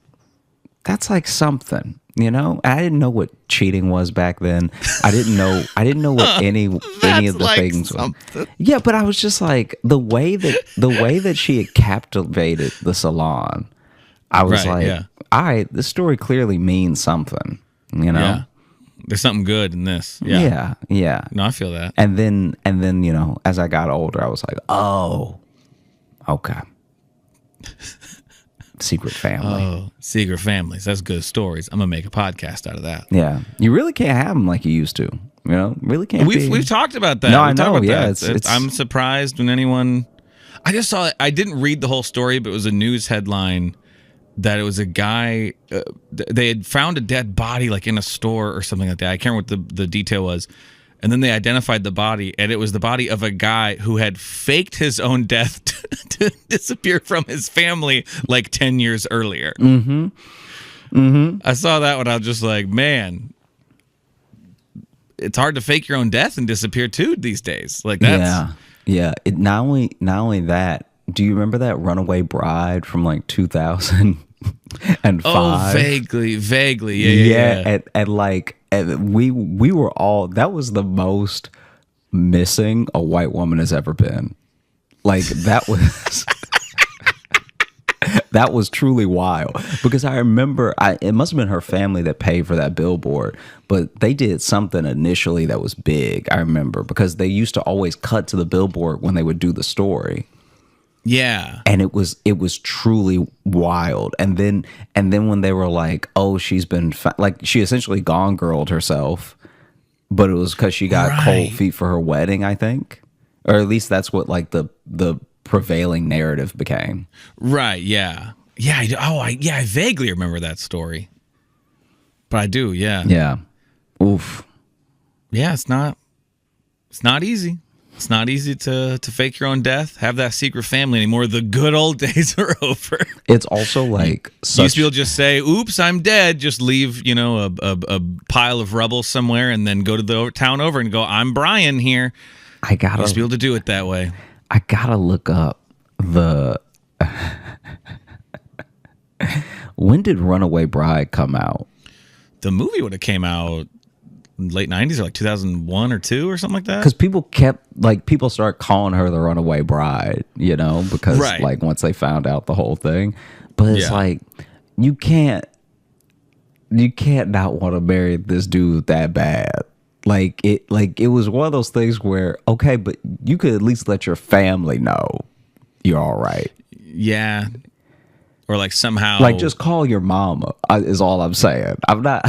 like something. You know, I didn't know what cheating was back then. I didn't know what any of the like things something. were. Yeah, but I was just like the way that she had captivated the salon. I was all right, this story clearly means something. You know, Yeah. There's something good in this. Yeah. Yeah. No, I feel that. And then you know, as I got older, I was like, oh, okay. Secret family. Oh, secret families. That's good stories. I'm gonna make a podcast out of that. Yeah, you really can't have them like you used to. You know, really can't. We've talked about that. No, We've I know. talked about Yeah, that. I'm surprised when anyone. I just saw it. I didn't read the whole story, but it was a news headline that it was a guy. They had found a dead body like in a store or something like that. I can't remember what the detail was. And then they identified the body, and it was the body of a guy who had faked his own death to disappear from his family like 10 years earlier. Mm-hmm. Mm-hmm. I saw that when I was just like, man, it's hard to fake your own death and disappear too these days. Like that's yeah. Not only that. Do you remember that Runaway Bride from like 2005? Oh, vaguely. Yeah. And we were all, that was the most missing a white woman has ever been. Like that was that was truly wild, because I remember it must have been her family that paid for that billboard, but they did something initially that was big. I remember because they used to always cut to the billboard when they would do the story. Yeah. And it was truly wild. And then when they were like, oh, she's been like, she essentially gone girled herself, but it was because she got cold feet for her wedding, I think, or at least that's what like the prevailing narrative became. Right. Yeah. Yeah. I vaguely remember that story, but I do. Yeah. Yeah. Oof. Yeah. It's not easy. It's not easy to fake your own death, have that secret family anymore. The good old days are over. It's also like used to be able to just say, "Oops, I'm dead." Just leave, a pile of rubble somewhere, and then go to the town over and go, "I'm Brian here." Used to be able to do it that way. I gotta look up when did Runaway Bride come out? The movie would have came out late 90s or like 2001 or 2 or something like that. Because people started calling her the Runaway Bride, because like once they found out the whole thing. But it's like you can't not want to marry this dude that bad. It was one of those things where, okay, but you could at least let your family know you're all right. Yeah. Or like somehow, like just call your mama is all I'm saying. I'm not.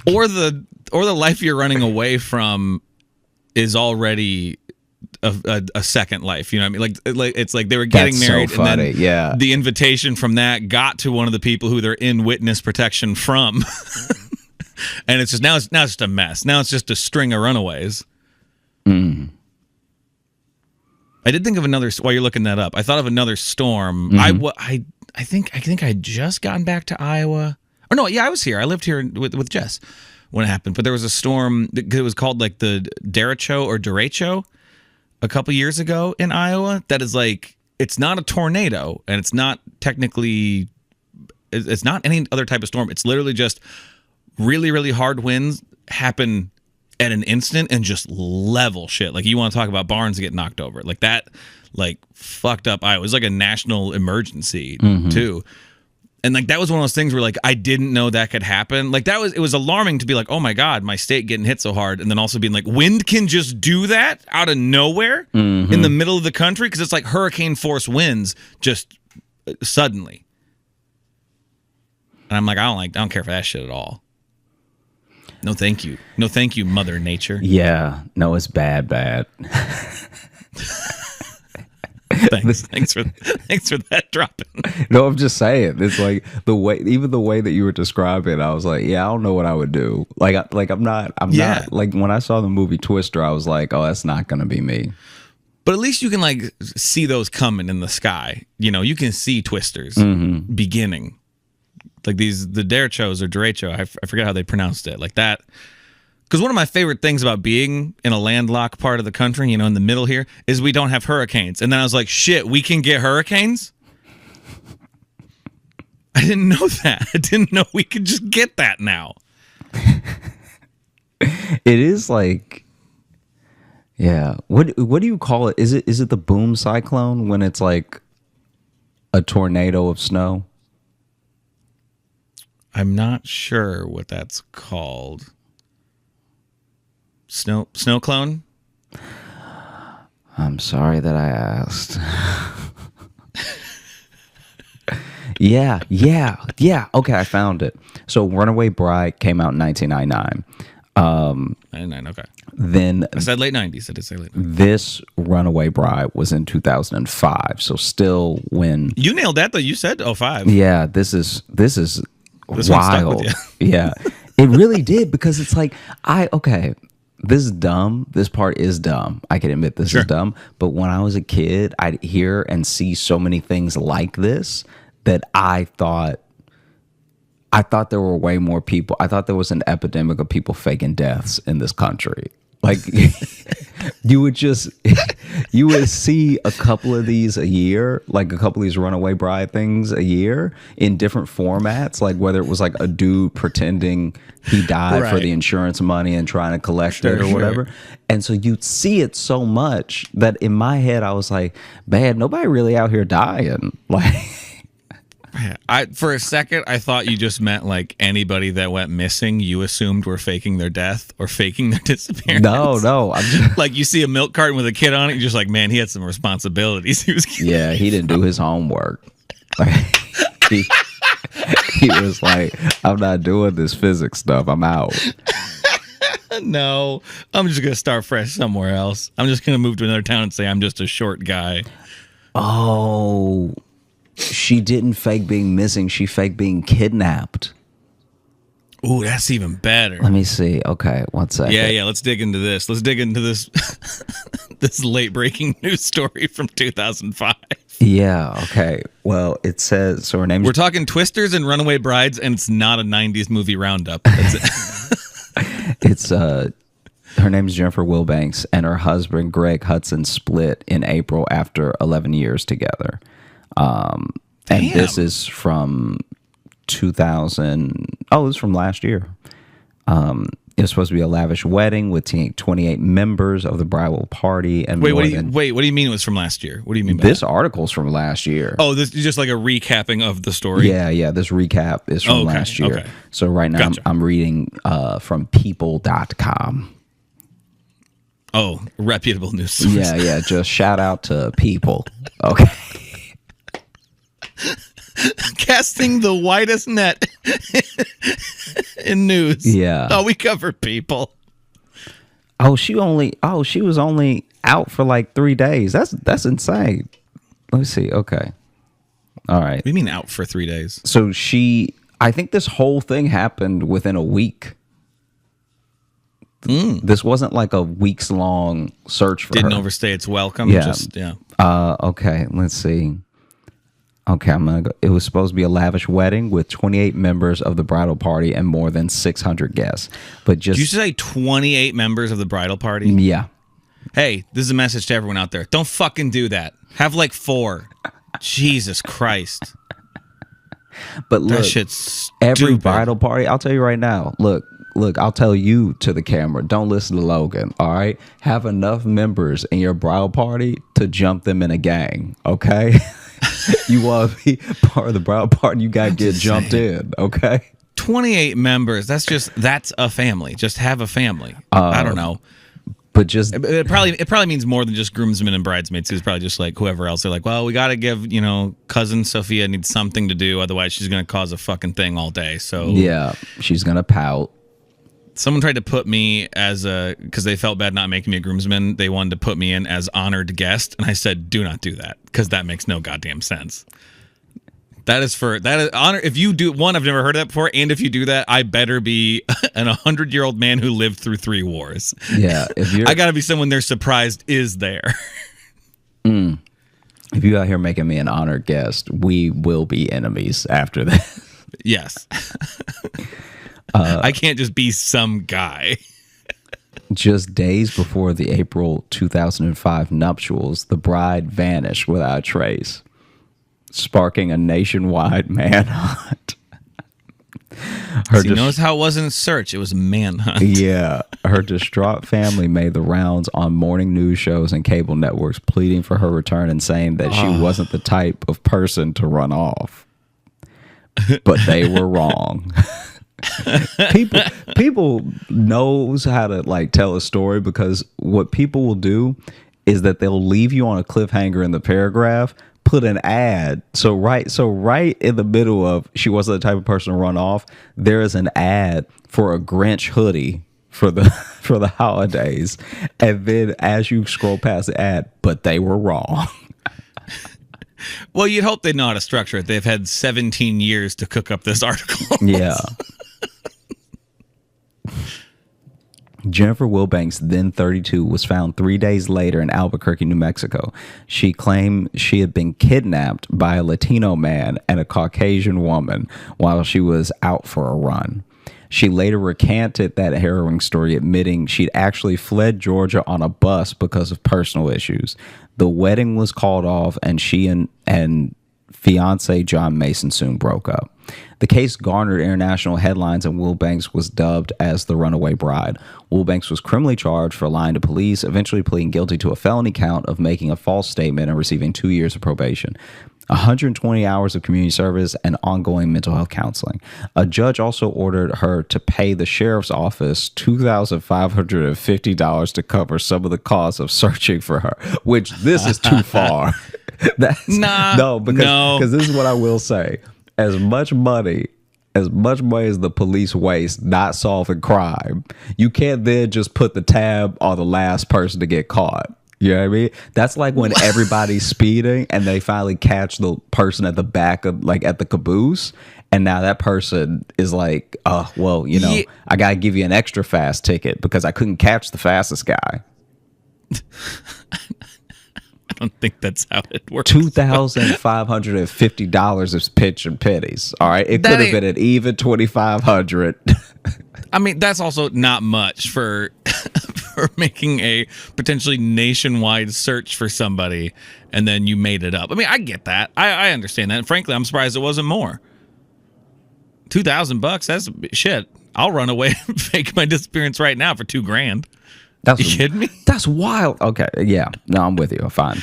Or the life you're running away from is already a second life. You know what I mean? Like it's like they were getting married, so funny. And then the invitation from that got to one of the people who they're in witness protection from, and it's just now it's just a mess. Now it's just a string of runaways. Mm. I did think of another while you're looking that up. I thought of another storm. Mm-hmm. I think I just gotten back to Iowa. Oh no, yeah, I was here. I lived here with Jess when it happened. But there was a storm. It was called like the derecho or derecho a couple years ago in Iowa. That is like, it's not a tornado, and it's not technically, it's not any other type of storm. It's literally just really, really hard winds happen at an instant and just level shit. Like, you want to talk about barns get knocked over like that, like fucked up Iowa. It was like a national emergency too. And like that was one of those things where like I didn't know that could happen. Like it was alarming to be like, oh my God, my state getting hit so hard, and then also being like, wind can just do that out of nowhere in the middle of the country, because it's like hurricane force winds just suddenly. And I'm like, I don't care for that shit at all. No, thank you. No, thank you, Mother Nature. Yeah, no, it's bad. Thanks for that dropping. No, I'm just saying. It's like even the way that you were describing, I was like, yeah, I don't know what I would do. I'm not like when I saw the movie Twister, I was like, oh, that's not gonna be me. But at least you can like see those coming in the sky. You know, you can see twisters beginning. Like the derechos or derecho, I forget how they pronounced it. Like that. Because one of my favorite things about being in a landlocked part of the country, you know, in the middle here, is we don't have hurricanes. And then I was like, shit, we can get hurricanes? I didn't know that. I didn't know we could just get that now. It is like, yeah. What do you call it? Is it the boom cyclone when it's like a tornado of snow? I'm not sure what that's called. Snow clone? I'm sorry that I asked. Yeah. Okay, I found it. So Runaway Bride came out in 1999. 99, okay. Then I said late 90s. I did say late 90s. This Runaway Bride was in 2005. So still when... You nailed that, though. You said 05. Yeah, this is This one stuck wild. with Yeah, it really did, because it's like, this is dumb. This part is dumb. I can admit this is dumb. But when I was a kid, I'd hear and see so many things like this that I thought there were way more people. I thought there was an epidemic of people faking deaths in this country. Like you would see a couple of these a year, like a couple of these Runaway Bride things a year in different formats, like whether it was like a dude pretending he died for the insurance money and trying to collect it or whatever. And so you'd see it so much that in my head I was like, man, nobody really out here dying. Like For a second, I thought you just meant like anybody that went missing, you assumed were faking their death or faking their disappearance. No. I'm just... Like you see a milk carton with a kid on it, you're just like, man, he had some responsibilities. He didn't do his homework. Like, he was like, I'm not doing this physics stuff. I'm out. No, I'm just going to start fresh somewhere else. I'm just going to move to another town and say I'm just a short guy. Oh, she didn't fake being missing. She faked being kidnapped. Ooh, that's even better. Let me see. Okay, 1 second. Yeah. Let's dig into this. This late breaking news story from 2005. Yeah. Okay. Well, it says so. Her name. We're talking Twisters and Runaway Brides, and it's not a '90s movie roundup. That's it. It's her name is Jennifer Wilbanks, and her husband Greg Hudson split in April after 11 years together. And this is from 2000. Oh, it's from last year. It was supposed to be a lavish wedding with 28 members of the bridal party. And what do you mean it was from last year? What do you mean by this that? article's from last year? Oh, this is just like a recapping of the story? Yeah. This recap is from last year. Okay. So right now I'm reading from people.com. Oh, reputable news source. Yeah. Just shout out to People. Okay. Casting the widest net in news. Yeah. Oh, we cover People. She was only out for like 3 days. That's insane. Let me see. Okay. All right. What do you mean out for 3 days? So I think this whole thing happened within a week. This wasn't like a weeks long search for her. Didn't overstay its welcome. Yeah. Okay. Let's see. Okay, I'm gonna go. It was supposed to be a lavish wedding with 28 members of the bridal party and more than 600 guests. But just did you say 28 members of the bridal party? Yeah. Hey, this is a message to everyone out there. Don't fucking do that. Have like 4. Jesus Christ. But look, that shit's every stupid. bridal party. I'll tell you right now. Look. I'll tell you to the camera. Don't listen to Logan. All right. Have enough members in your bridal party to jump them in a gang. Okay. You want to be part of the bridal party, you got to get jumped in, okay? 28 members, that's a family. Just have a family. I don't know. But just it probably means more than just groomsmen and bridesmaids. It's probably just like whoever else. They're like, well, we got to give, cousin Sophia needs something to do, otherwise she's going to cause a fucking thing all day. So yeah, she's going to pout. Someone tried to put me as because they felt bad not making me a groomsman. They wanted to put me in as honored guest, and I said, "Do not do that, because that makes no goddamn sense." That is honor. If you do one, I've never heard of that before, and if you do that, I better be an 100-year-old man who lived through 3 wars. Yeah, I gotta be someone they're surprised is there. If you out here making me an honored guest, we will be enemies after that. Yes. I can't just be some guy. Just days before the April 2005 nuptials, the bride vanished without a trace, sparking a nationwide manhunt. Notice how it wasn't a search, it was a manhunt. Yeah. Her distraught family made the rounds on morning news shows and cable networks, pleading for her return and saying that she wasn't the type of person to run off. But they were wrong. people knows how to like tell a story, because what people will do is that they'll leave you on a cliffhanger in the paragraph, put an ad. So right in the middle of she wasn't the type of person to run off, there is an ad for a Grinch hoodie for the holidays. And then as you scroll past the ad, but they were wrong. Well, you'd hope they know how to structure it. They've had 17 years to cook up this article. Yeah. Jennifer Wilbanks, then 32, was found 3 days later in Albuquerque, New Mexico. She claimed she had been kidnapped by a Latino man and a Caucasian woman while she was out for a run. She later recanted that harrowing story, admitting she'd actually fled Georgia on a bus because of personal issues. The wedding was called off, and she and fiance John Mason soon broke up. The case garnered international headlines, and Wilbanks was dubbed as the Runaway Bride. Wilbanks was criminally charged for lying to police, eventually pleading guilty to a felony count of making a false statement and receiving 2 years of probation, 120 hours of community service, and ongoing mental health counseling. A judge also ordered her to pay the sheriff's office $2,550 to cover some of the costs of searching for her, which this is too far. Because this is what I will say. As much money as the police waste not solving crime, you can't then just put the tab on the last person to get caught. You know what I mean? That's like when everybody's speeding and they finally catch the person at the back of, like, at the caboose. And now that person is like, oh, well, I got to give you an extra fast ticket because I couldn't catch the fastest guy. I don't think that's how it works. $2,550 is pitch and pennies. All right. It could have been an even $2,500. I mean, that's also not much for making a potentially nationwide search for somebody, and then you made it up. I mean, I get that. I understand that. And frankly, I'm surprised it wasn't more. $2,000, that's shit. I'll run away and fake my disappearance right now for $2,000. You kidding me? That's wild. Okay, yeah. No, I'm with you. Fine.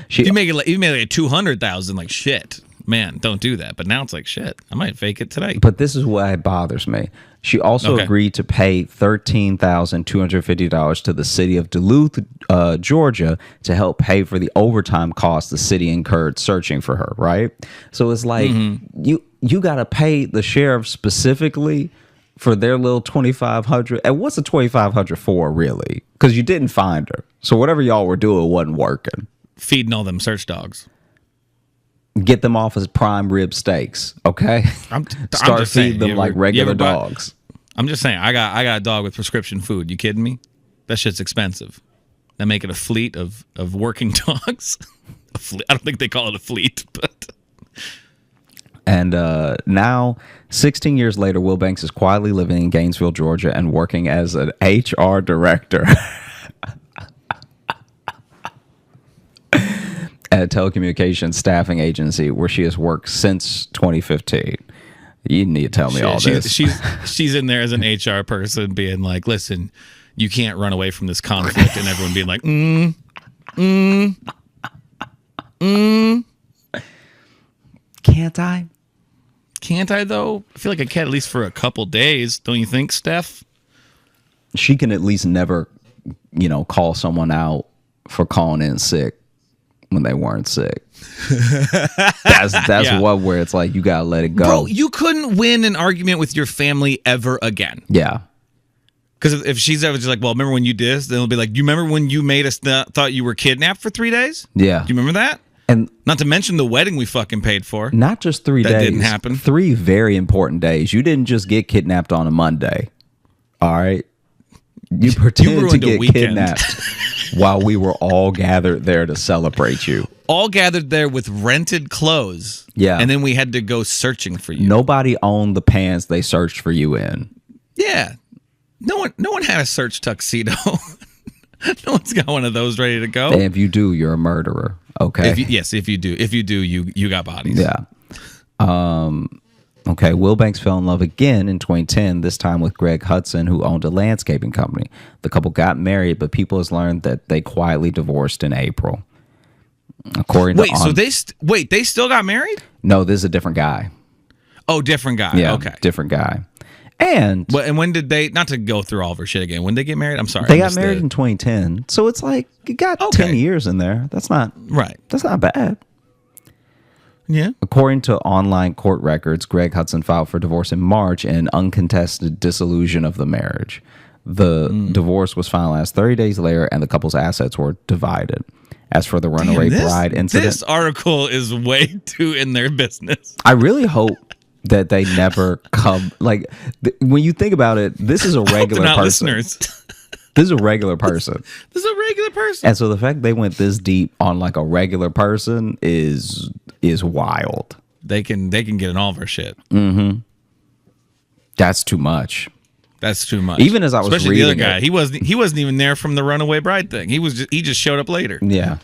You made it like 200,000, like shit. Man, don't do that. But now it's like shit. I might fake it today. But this is why it bothers me. She also agreed to pay $13,250 to the city of Duluth, Georgia, to help pay for the overtime costs the city incurred searching for her. Right. So it's like you got to pay the sheriff specifically for their little $2,500. And what's the $2,500 for, really? Because you didn't find her. So whatever y'all were doing wasn't working. Feeding all them search dogs. Get them off as prime rib steaks, okay? Start feeding them like regular dogs. I'm just saying, I got a dog with prescription food. You kidding me? That shit's expensive. They make it a fleet of working dogs. I don't think they call it a fleet, but... And now, 16 years later, Wilbanks is quietly living in Gainesville, Georgia, and working as an HR director at a telecommunications staffing agency where she has worked since 2015. You need to tell me all this. She's in there as an HR person being like, listen, you can't run away from this conflict, and everyone being like, Can't I? Can't I, though? I feel like I can at least for a couple days. Don't you think, Steph? She can at least never, call someone out for calling in sick when they weren't sick. That's one where it's like, you got to let it go. Bro, you couldn't win an argument with your family ever again. Yeah. Because if she's ever just like, well, remember when you did this? Then it'll be like, do you remember when you made us thought you were kidnapped for 3 days? Yeah. Do you remember that? And not to mention the wedding we fucking paid for. Not just 3 days. That didn't happen. 3 very important days. You didn't just get kidnapped on a Monday. All right. You pretended to get kidnapped while we were all gathered there to celebrate you. All gathered there with rented clothes. Yeah. And then we had to go searching for you. Nobody owned the pants they searched for you in. Yeah. No one had a search tuxedo. No one's got one of those ready to go. And if you do, you're a murderer. Okay. If you do, you got bodies. Yeah. Okay. Will Banks fell in love again in 2010, this time with Greg Hudson, who owned a landscaping company. The couple got married, but people has learned that they quietly divorced in April. According to they still got married? No, this is a different guy. Oh, different guy. Yeah, okay. Different guy. And when did they, not to go through all of her shit again, when did they get married? I'm sorry. They got married in 2010. So it's like, you got 10 years in there. That's not bad. Yeah. According to online court records, Greg Hudson filed for divorce in March and uncontested dissolution of the marriage. The divorce was finalized 30 days later, and the couple's assets were divided. As for the Runaway Bride incident, this article is way too in their business. I really hope that they never come. Like, when you think about it, this is a regular person. Listeners. This is a regular person. This is a regular person. And so the fact they went this deep on like a regular person is wild. They can get in all of our shit. Mm-hmm. That's too much. That's too much. Even as I was especially reading the other guy, he wasn't even there from the Runaway Bride thing. He just showed up later. Yeah.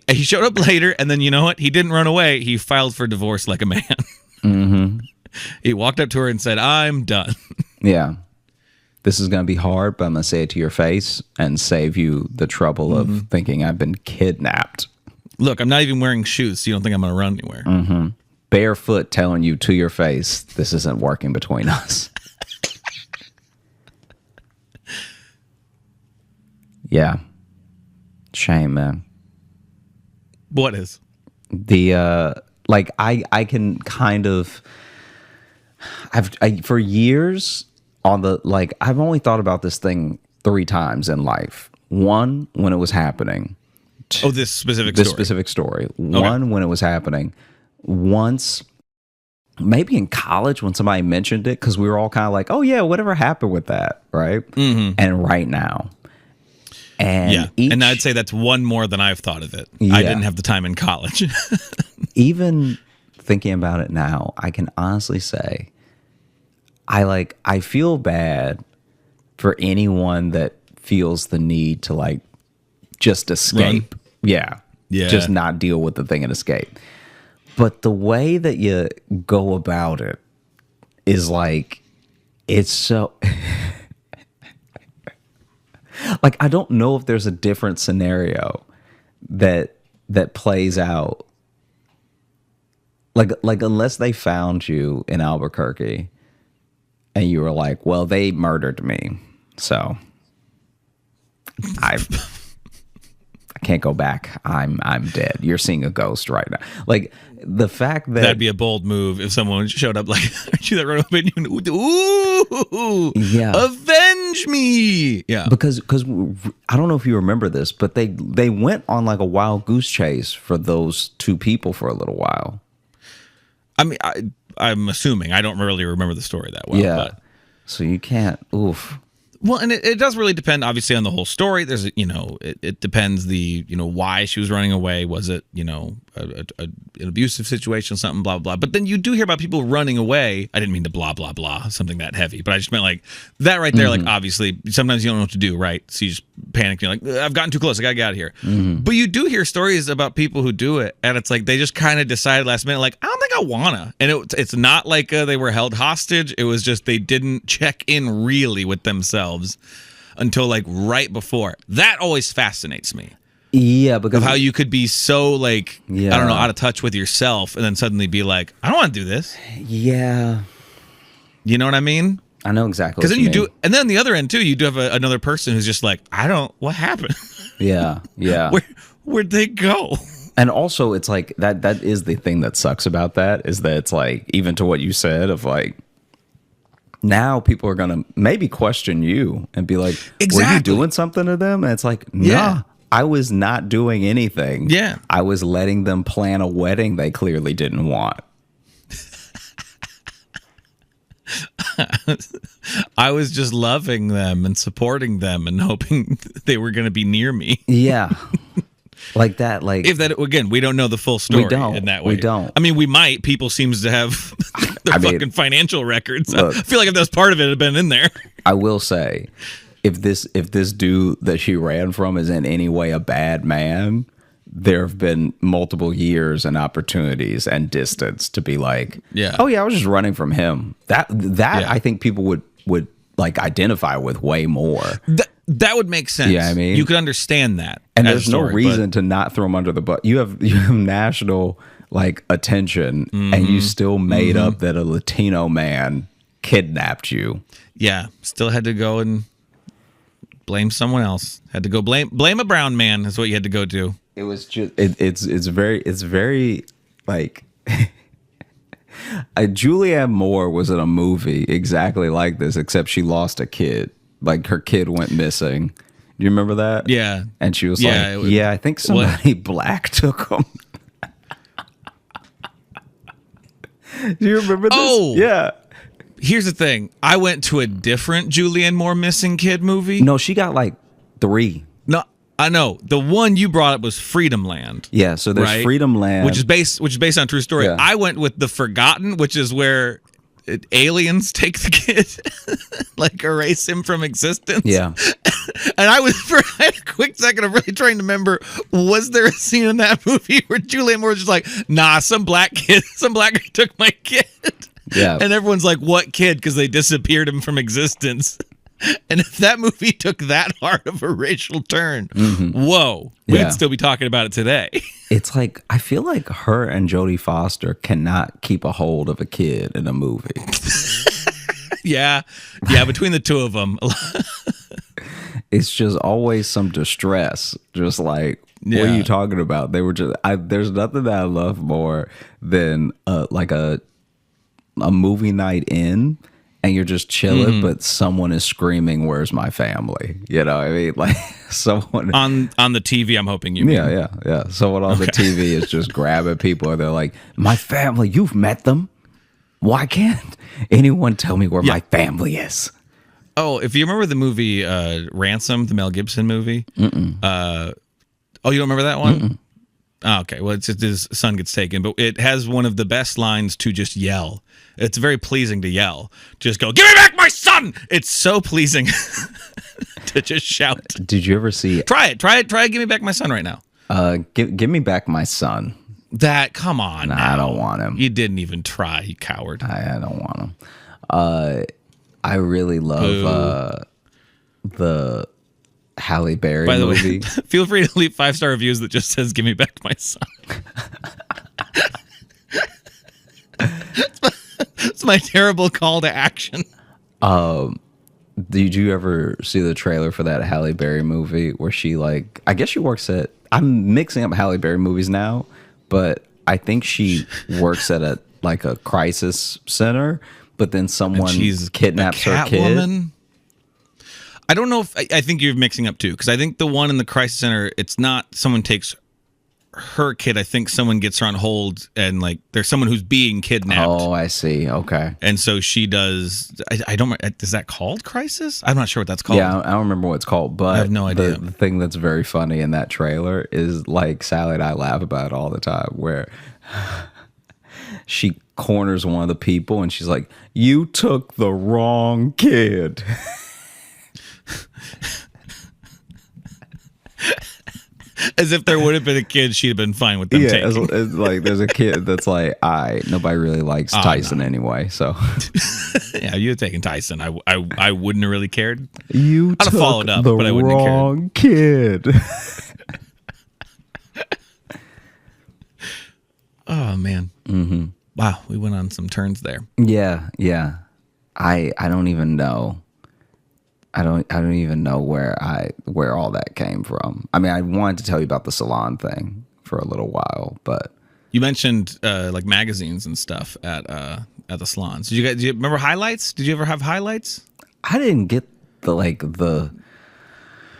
He showed up later, and then you know what? He didn't run away. He filed for divorce like a man. Mm-hmm. He walked up to her and said, "I'm done." Yeah. This is going to be hard, but I'm going to say it to your face and save you the trouble of thinking I've been kidnapped. Look, I'm not even wearing shoes, so you don't think I'm going to run anywhere. Mm-hmm. Barefoot telling you to your face, this isn't working between us. Yeah. Shame, man. What is? Like, I can kind of, for years on the, like, I've only thought about this thing 3 times in life. One, when it was happening. This specific story. One, when it was happening. Once, maybe in college when somebody mentioned it, because we were all kind of like, oh yeah, whatever happened with that, right? Mm-hmm. And right now. And and I'd say that's one more than I've thought of it. Yeah. I didn't have the time in college. Even thinking about it now, I can honestly say, I feel bad for anyone that feels the need to like just escape. Yeah. Just not deal with the thing and escape. But the way that you go about it is like, it's so like, I don't know if there's a different scenario that plays out. Like unless they found you in Albuquerque and you were like, well, they murdered me, so I can't go back. I'm dead. You're seeing a ghost right now. Like, the fact that that'd be a bold move if someone showed up like, aren't you that run up and ooh, yeah, avenge me. Yeah, because I don't know if you remember this, but they went on like a wild goose chase for those 2 people for a little while. I mean, I'm assuming. I don't really remember the story that well. Yeah. But. So you can't. Oof. Well, and it does really depend, obviously, on the whole story. There's, it depends why she was running away. Was it, an abusive situation, something, blah, blah. But then you do hear about people running away. I didn't mean to blah, blah, blah, something that heavy. But I just meant like that right there. Like, obviously, sometimes you don't know what to do, right? So you just panic. You're like, I've gotten too close. I got to get out of here. Mm-hmm. But you do hear stories about people who do it. And it's like they just kind of decided last minute, like, I don't think I want to. And it's not like they were held hostage. It was just they didn't check in really with themselves until like right before. That always fascinates me. Yeah, because of how you could be so like, I don't know, out of touch with yourself and then suddenly be like, I don't want to do this. Yeah. You know what I mean? I know exactly. Because then you do, and then on the other end too, you do have another person who's just like, what happened? Yeah. Yeah. Where'd they go? And also it's like that is the thing that sucks about that, is that it's like, even to what you said of like, now people are gonna maybe question you and be like, "Were you Exactly. doing something to them?" And it's like, "Nah, Yeah. I was not doing anything. Yeah. I was letting them plan a wedding they clearly didn't want." I was just loving them and supporting them and hoping they were going to be near me. Yeah, like that. Like If that again, we don't know the full story don't. in that way. We don't. I mean, we might. People seems to have their fucking financial records. Look, I feel like if that was part of it, it'd been in there. I will say, if this dude that she ran from is in any way a bad man, there have been multiple years and opportunities and distance to be like, Yeah. oh yeah, I was just running from him. That Yeah. I think people would like identify with way more. That would make sense. Yeah, I mean- you could understand that. And as there's a no story, reason to not throw him under the bus. You have national like attention, and you still made up that a Latino man kidnapped you. Yeah, still had to go and blame someone else. Had to go blame a brown man is what you had to go do. It was just it's very like Julianne Moore was in a movie exactly like this, except she lost a kid. Like her kid went missing. Do you remember that? Yeah. And she was Yeah, like, "Yeah, I think somebody black took him." Do you remember this? Oh! Yeah. Here's the thing. I went to a different Julianne Moore missing kid movie. No, she got like 3. No, I know. The one you brought up was Freedom Land. Yeah, so there's right? Freedom Land, which is based on a true story. Yeah. I went with The Forgotten, which is where aliens take the kid, like erase him from existence. Yeah. And I had a quick second of really trying to remember, was there a scene in that movie where Julianne Moore was just like, nah, some black guy took my kid. Yeah. And everyone's like, what kid? Because they disappeared him from existence. And if that movie took that hard of a racial turn, whoa, Yeah. we'd still be talking about it today. It's like I feel like her and Jodie Foster cannot keep a hold of a kid in a movie. Yeah, between the two of them. It's just always some distress. Just like, what are Yeah. you talking about? They were just. There's nothing that I love more than like a movie night in, and you're just chilling, but someone is screaming, "Where's my family?" You know what I mean? Like someone on the TV, I'm hoping you mean. Yeah. Someone on the TV is just grabbing people, and they're like, "My family, you've met them. Why can't anyone tell me where my family is?" Oh, if you remember the movie Ransom, the Mel Gibson movie. Oh, you don't remember that one? Oh, okay. Well, it's just his son gets taken, but it has one of the best lines to just yell. It's very pleasing to yell. Just go, "Give me back my son!" It's so pleasing to just shout. Did you ever see? Try it. Give me back my son right now. Give me back my son. Come on. Nah, now. I don't want him. You didn't even try, you coward. I don't want him. I really love the Halle Berry By the movie. way, feel free to leave 5-star reviews that just says, "Give me back my son." It's my terrible call to action. Did you ever see the trailer for that Halle Berry movie where she like? I guess she works at. I'm mixing up Halle Berry movies now, but I think she works at a crisis center. But then someone kidnaps her kid. Woman. I don't know if I think you're mixing up too, because I think the one in the crisis center, it's not someone takes her kid. I think someone gets her on hold, and like there's someone who's being kidnapped. Oh, I see. Okay. And so she does. I don't. Is that called Crisis? I'm not sure what that's called. Yeah, I don't remember what it's called, but I have no idea. The thing that's very funny in that trailer is like Sally and I laugh about it all the time, where she corners one of the people and she's like, "You took the wrong kid." As if there would have been a kid, she'd have been fine with them taking. It's like there's a kid that's like, nobody really likes Tyson anyway, so Yeah, you had taken Tyson. I wouldn't have really cared. you I'd have took followed up, the but I wouldn't have cared. wrong kid. Oh man. Mm-hmm. Wow, we went on some turns there. Yeah. I don't even know. I don't even know where all that came from. I mean, I wanted to tell you about the salon thing for a little while, but You mentioned like magazines and stuff at at the salons. Do you remember highlights? Did you ever have highlights? I didn't get the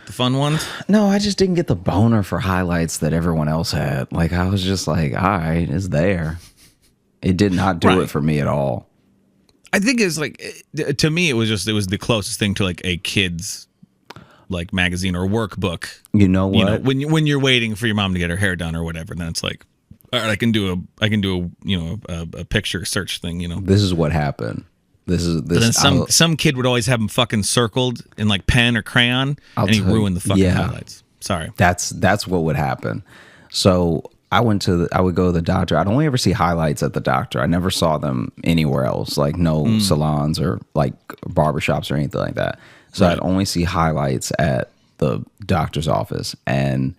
fun ones? No, I just didn't get the boner for highlights that everyone else had. Like, I was just like, all right, it's there. It did not do it for me at all. I think it's like, to me, it was the closest thing to like a kid's like magazine or workbook. You know what? You know, when you're waiting for your mom to get her hair done or whatever, then it's like, all right, I can do a picture search thing. You know, this is what happened. This. But then some kid would always have them fucking circled in like pen or crayon, and he ruined the fucking highlights. Sorry. That's what would happen. So I would go to the doctor. I'd only ever see highlights at the doctor. I never saw them anywhere else, like no salons or like barbershops or anything like that. So I'd only see highlights at the doctor's office. And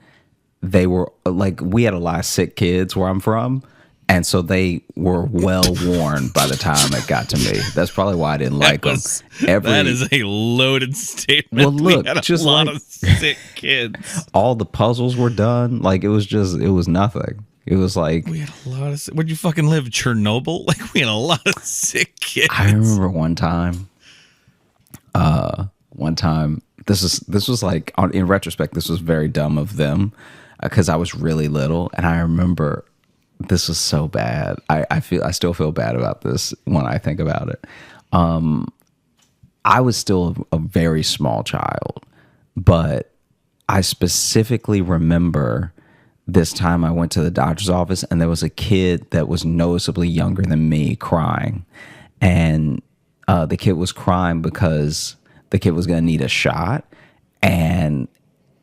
they were like, we had a lot of sick kids where I'm from. And so they were well worn by the time it got to me. That's probably why I didn't like them. That is a loaded statement. Well, look, we had just a lot of sick kids. All the puzzles were done. Like, it was nothing. It was like, we had a lot of. Where'd you fucking live? Chernobyl? Like, we had a lot of sick kids. I remember one time. This was like, in retrospect, this was very dumb of them because I was really little, and I remember. This was so bad. I still feel bad about this when I think about it. I was still a very small child, but I specifically remember this time I went to the doctor's office and there was a kid that was noticeably younger than me crying. And the kid was crying because the kid was going to need a shot. And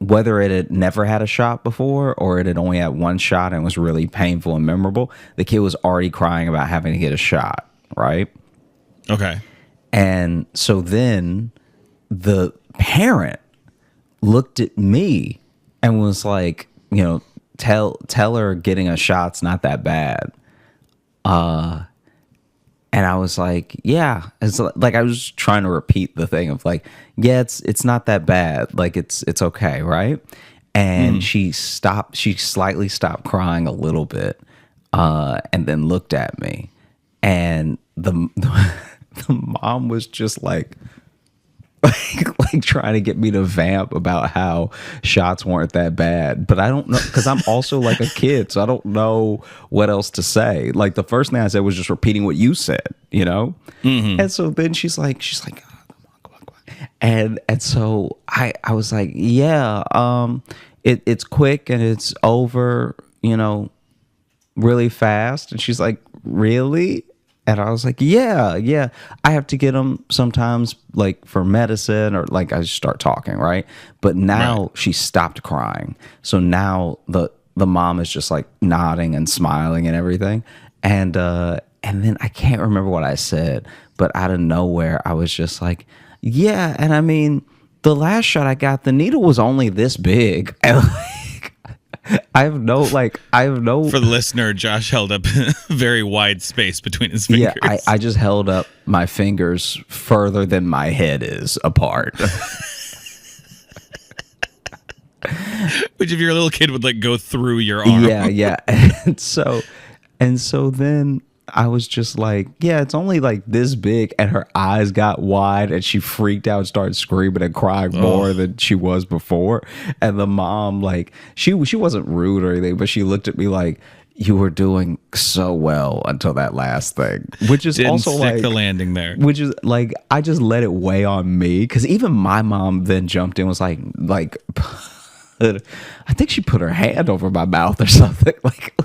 whether it had never had a shot before or it had only had one shot and was really painful and memorable, the kid was already crying about having to get a shot, right? Okay. And so then the parent looked at me and was like, you know, tell her getting a shot's not that bad. And I was like, yeah. It's like I was trying to repeat the thing of like, yeah, it's not that bad. Like it's okay, right? And she slightly stopped crying a little bit, and then looked at me. And the mom was just like trying to get me to vamp about how shots weren't that bad. But I don't know, because I'm also like a kid, so I don't know what else to say. Like the first thing I said was just repeating what you said, you know? And so then she's like, oh, come on. And so I was like, yeah, it's quick and it's over, you know, really fast. And she's like, really? And I was like, yeah. I have to get them sometimes, like for medicine, or like I just start talking, right? But now she stopped crying. So now the mom is just like nodding and smiling and everything. And then I can't remember what I said, but out of nowhere, I was just like, yeah. And I mean, the last shot I got, the needle was only this big. And I have no. For the listener, Josh held up a very wide space between his fingers. Yeah, I just held up my fingers further than my head is apart. Which, if you're a little kid, would like go through your arm. Yeah. And so then I was just like, yeah, it's only like this big, and her eyes got wide and she freaked out and started screaming and crying more than she was before. And the mom, like, she wasn't rude or anything, but she looked at me like, you were doing so well until that last thing, which is Didn't also stick like the landing there. Which is like, I just let it weigh on me, because even my mom then jumped in, was like I think she put her hand over my mouth or something. Like,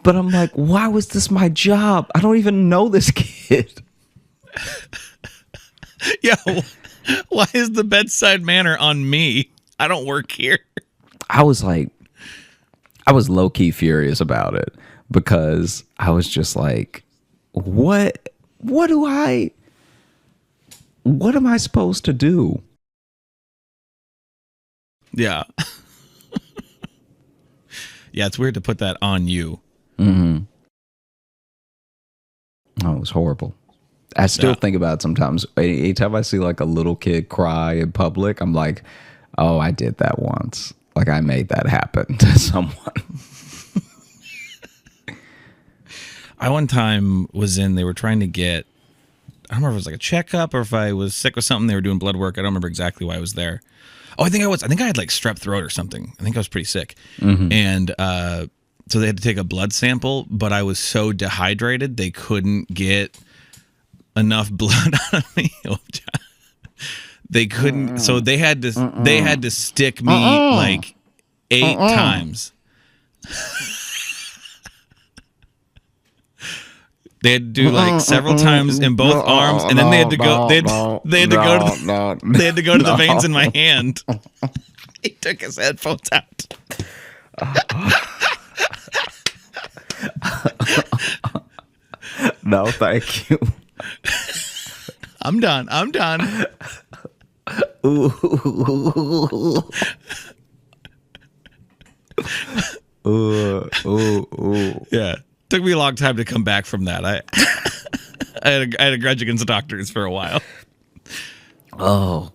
but I'm like, why was this my job? I don't even know this kid. Yeah, why is the bedside manner on me? I don't work here. I was low-key furious about it, because I was just like, what am I supposed to do? Yeah. Yeah, it's weird to put that on you. Mm-hmm. Oh, it was horrible. I still think about it sometimes. Anytime I see like a little kid cry in public, I'm like, oh, I did that once. Like I made that happen to someone. I one time was in, they were trying to get, I don't remember if it was like a checkup or if I was sick with something. They were doing blood work. I don't remember exactly why I was there. Oh, I think I had like strep throat or something. I think I was pretty sick. And so they had to take a blood sample, but I was so dehydrated they couldn't get enough blood out of me. They couldn't, so they had to stick me like 8 times. They had to do like several times in both arms, and then they had to go. They had to go to the veins in my hand. He took his headphones out. No, thank you. I'm done. Ooh. Yeah. Took me a long time to come back from that. I had a grudge against doctors for a while. Oh.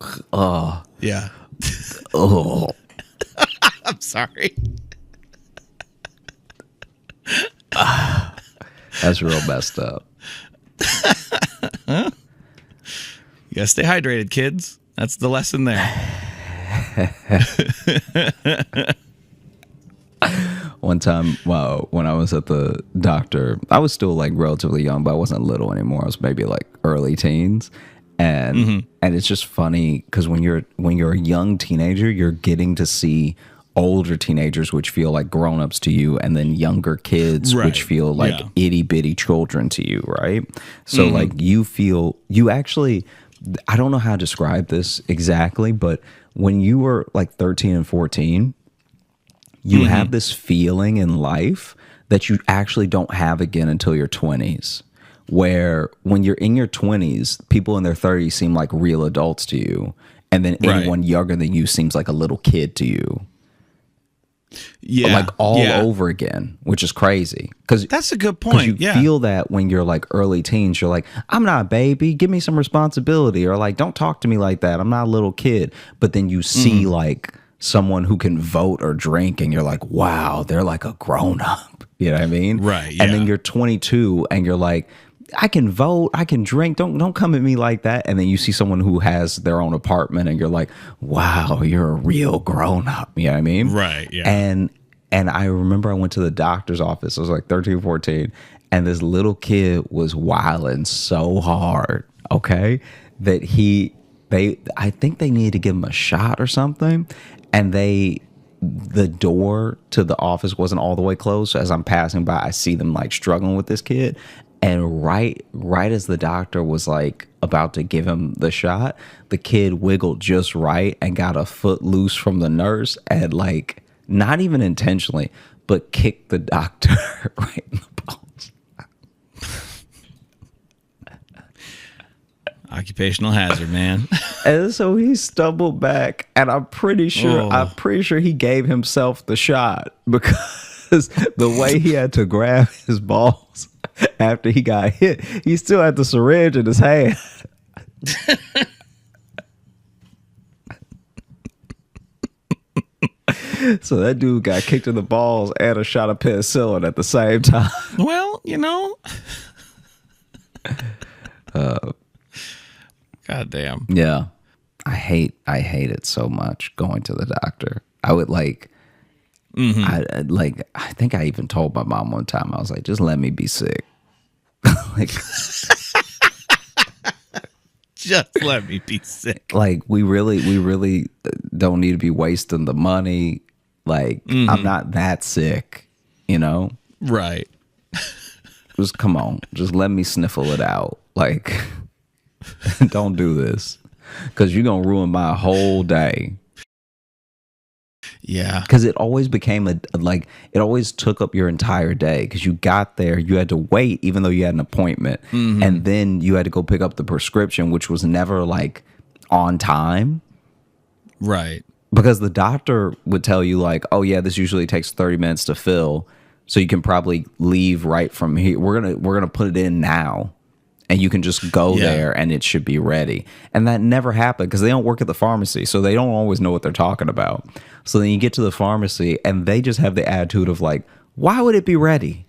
Yeah. Oh. I'm sorry. That's real messed up. You gotta stay hydrated, kids. That's the lesson there. One time, when I was at the doctor, I was still like relatively young, but I wasn't little anymore. I was maybe like early teens, and it's just funny because when you're a young teenager, you're getting to see older teenagers which feel like grown-ups to you, and then younger kids which feel like itty bitty children to you, right? So like you actually, I don't know how to describe this exactly, but when you were like 13 and 14, you have this feeling in life that you actually don't have again until your 20s, where when you're in your 20s, people in their 30s seem like real adults to you, and then anyone younger than you seems like a little kid to you. Yeah, like all over again, which is crazy. Because that's a good point. You feel that when you're like early teens, you're like, I'm not a baby, give me some responsibility, or like, don't talk to me like that, I'm not a little kid. But then you see like someone who can vote or drink, and you're like, wow, they're like a grown up. You know what I mean? Right. Yeah. And then you're 22, and you're like, I can vote, I can drink. Don't come at me like that. And then you see someone who has their own apartment, and you're like, wow, you're a real grown up. You know what I mean? Right. Yeah. And I remember I went to the doctor's office. I was like 13, 14, and this little kid was wilding so hard. Okay, that I think they needed to give him a shot or something, and the door to the office wasn't all the way closed. So as I'm passing by, I see them like struggling with this kid. And right as the doctor was like about to give him the shot, the kid wiggled just right and got a foot loose from the nurse, and like not even intentionally, but kicked the doctor right in the balls. Occupational hazard, man. And so he stumbled back, and I'm pretty sure he gave himself the shot, because the way he had to grab his balls after he got hit, he still had the syringe in his hand. So that dude got kicked in the balls and a shot of penicillin at the same time. Well, you know. God damn. Yeah. I hate it so much going to the doctor. I would like, I think I even told my mom one time, I was like, just let me be sick. Like, just let me be sick. Like we really don't need to be wasting the money. Like I'm not that sick, you know? Right. Just come on, just let me sniffle it out. Like, don't do this, because you're gonna ruin my whole day. Yeah, because it always became it always took up your entire day, because you got there, you had to wait even though you had an appointment, and then you had to go pick up the prescription, which was never like on time. Right. Because the doctor would tell you like, oh yeah, this usually takes 30 minutes to fill, so you can probably leave right from here. We're gonna put it in now, and you can just go there and it should be ready. And that never happened, because they don't work at the pharmacy, so they don't always know what they're talking about. So then you get to the pharmacy and they just have the attitude of like, why would it be ready?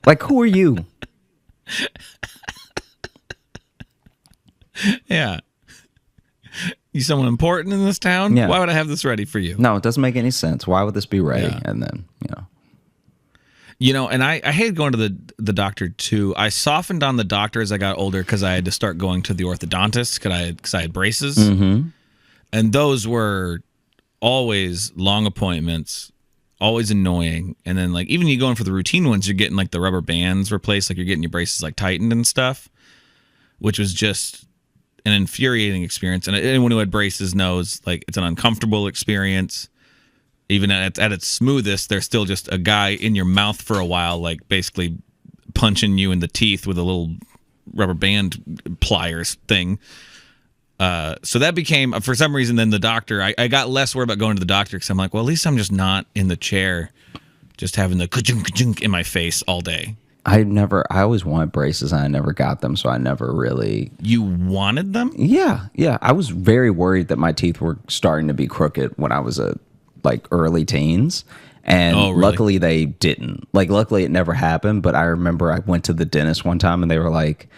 Like, who are you? Yeah. You someone important in this town? Yeah. Why would I have this ready for you? No, it doesn't make any sense. Why would this be ready? Yeah. And then, And I hated going to the doctor too. I softened on the doctor as I got older because I had to start going to the orthodontist because I had braces. Mm-hmm. And those were always long appointments, always annoying. And then like even you going for the routine ones, you're getting like the rubber bands replaced, like you're getting your braces like tightened and stuff, which was just an infuriating experience. And anyone who had braces knows like it's an uncomfortable experience. Even at its smoothest, there's still just a guy in your mouth for a while, like basically punching you in the teeth with a little rubber band pliers thing. So that became, for some reason, then the doctor, I got less worried about going to the doctor because I'm like, well, at least I'm just not in the chair, just having the ka-chunk in my face all day. I always wanted braces and I never got them. So I never really. You wanted them? Yeah. I was very worried that my teeth were starting to be crooked when I was early teens. And Oh, really? luckily they didn't. Like, luckily it never happened. But I remember I went to the dentist one time and they were like,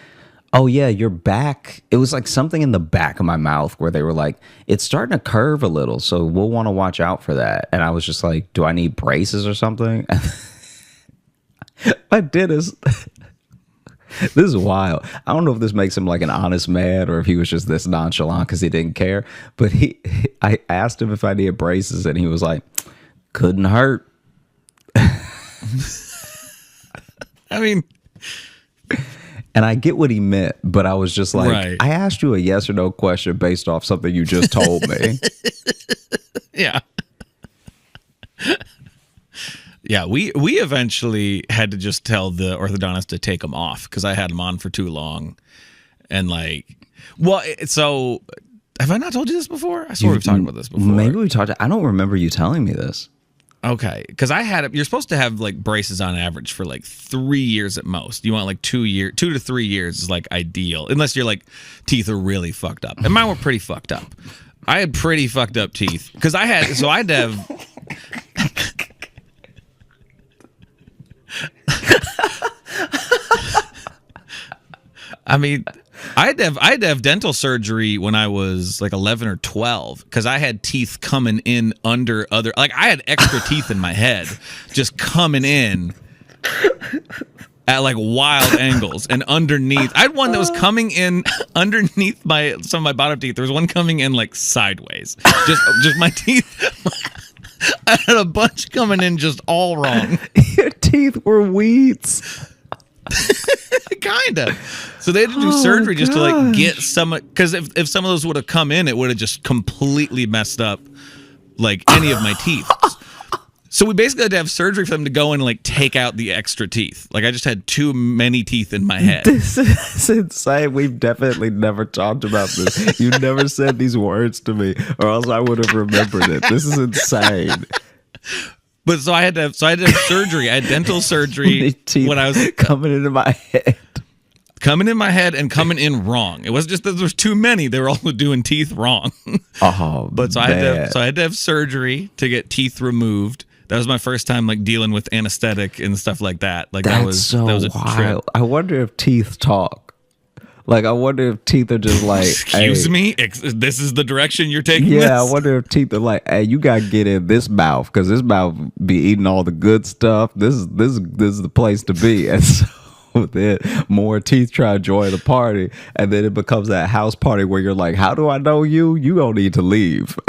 oh, yeah, your back. It was like something in the back of my mouth where they were like, it's starting to curve a little. So we'll want to watch out for that. And I was just like, do I need braces or something? My dentist. This is wild. I don't know if this makes him like an honest man or if he was just this nonchalant because he didn't care. But I asked him if I needed braces and he was like, couldn't hurt. I mean, and I get what he meant, but I was just like, right. I asked you a yes or no question based off something you just told me. yeah. Yeah, we eventually had to just tell the orthodontist to take them off because I had them on for too long. And so have I not told you this before? I swear we've talked about this before. Maybe we talked. I don't remember you telling me this. Okay, because you're supposed to have like braces on average for like 3 years at most. You want like 2 to 3 years is like ideal, unless your like teeth are really fucked up. And mine were pretty fucked up. I had pretty fucked up teeth because I had to have. I mean, I had to have dental surgery when I was like 11 or 12 because I had teeth coming in under other, like I had extra teeth in my head just coming in at like wild angles and underneath. I had one that was coming in underneath some of my bottom teeth. There was one coming in like sideways. Just my teeth. I had a bunch coming in just all wrong. Your teeth were weeds. Kind of. So they had to do surgery just to like get some, because if some of those would have come in, it would have just completely messed up like any of my teeth. So we basically had to have surgery for them to go in and like take out the extra teeth. Like I just had too many teeth in my head. This is insane. We've definitely never talked about this. You never said these words to me, or else I would have remembered it. This is insane. But so I had to have surgery. I had dental surgery when I was coming into my head. Coming in my head and coming in wrong. It wasn't just that there was too many. They were all doing teeth wrong. Oh, but so I had to have surgery to get teeth removed. That was my first time like dealing with anesthetic and stuff like that. Like that was a wild. trip. I wonder if teeth talk. Like I wonder if teeth are just like, excuse me, this is the direction you're taking. Yeah, this? I wonder if teeth are like, hey, you gotta get in this mouth because this mouth be eating all the good stuff. This is the place to be. And so then more teeth try to join the party, and then it becomes that house party where you're like, how do I know you? You don't need to leave.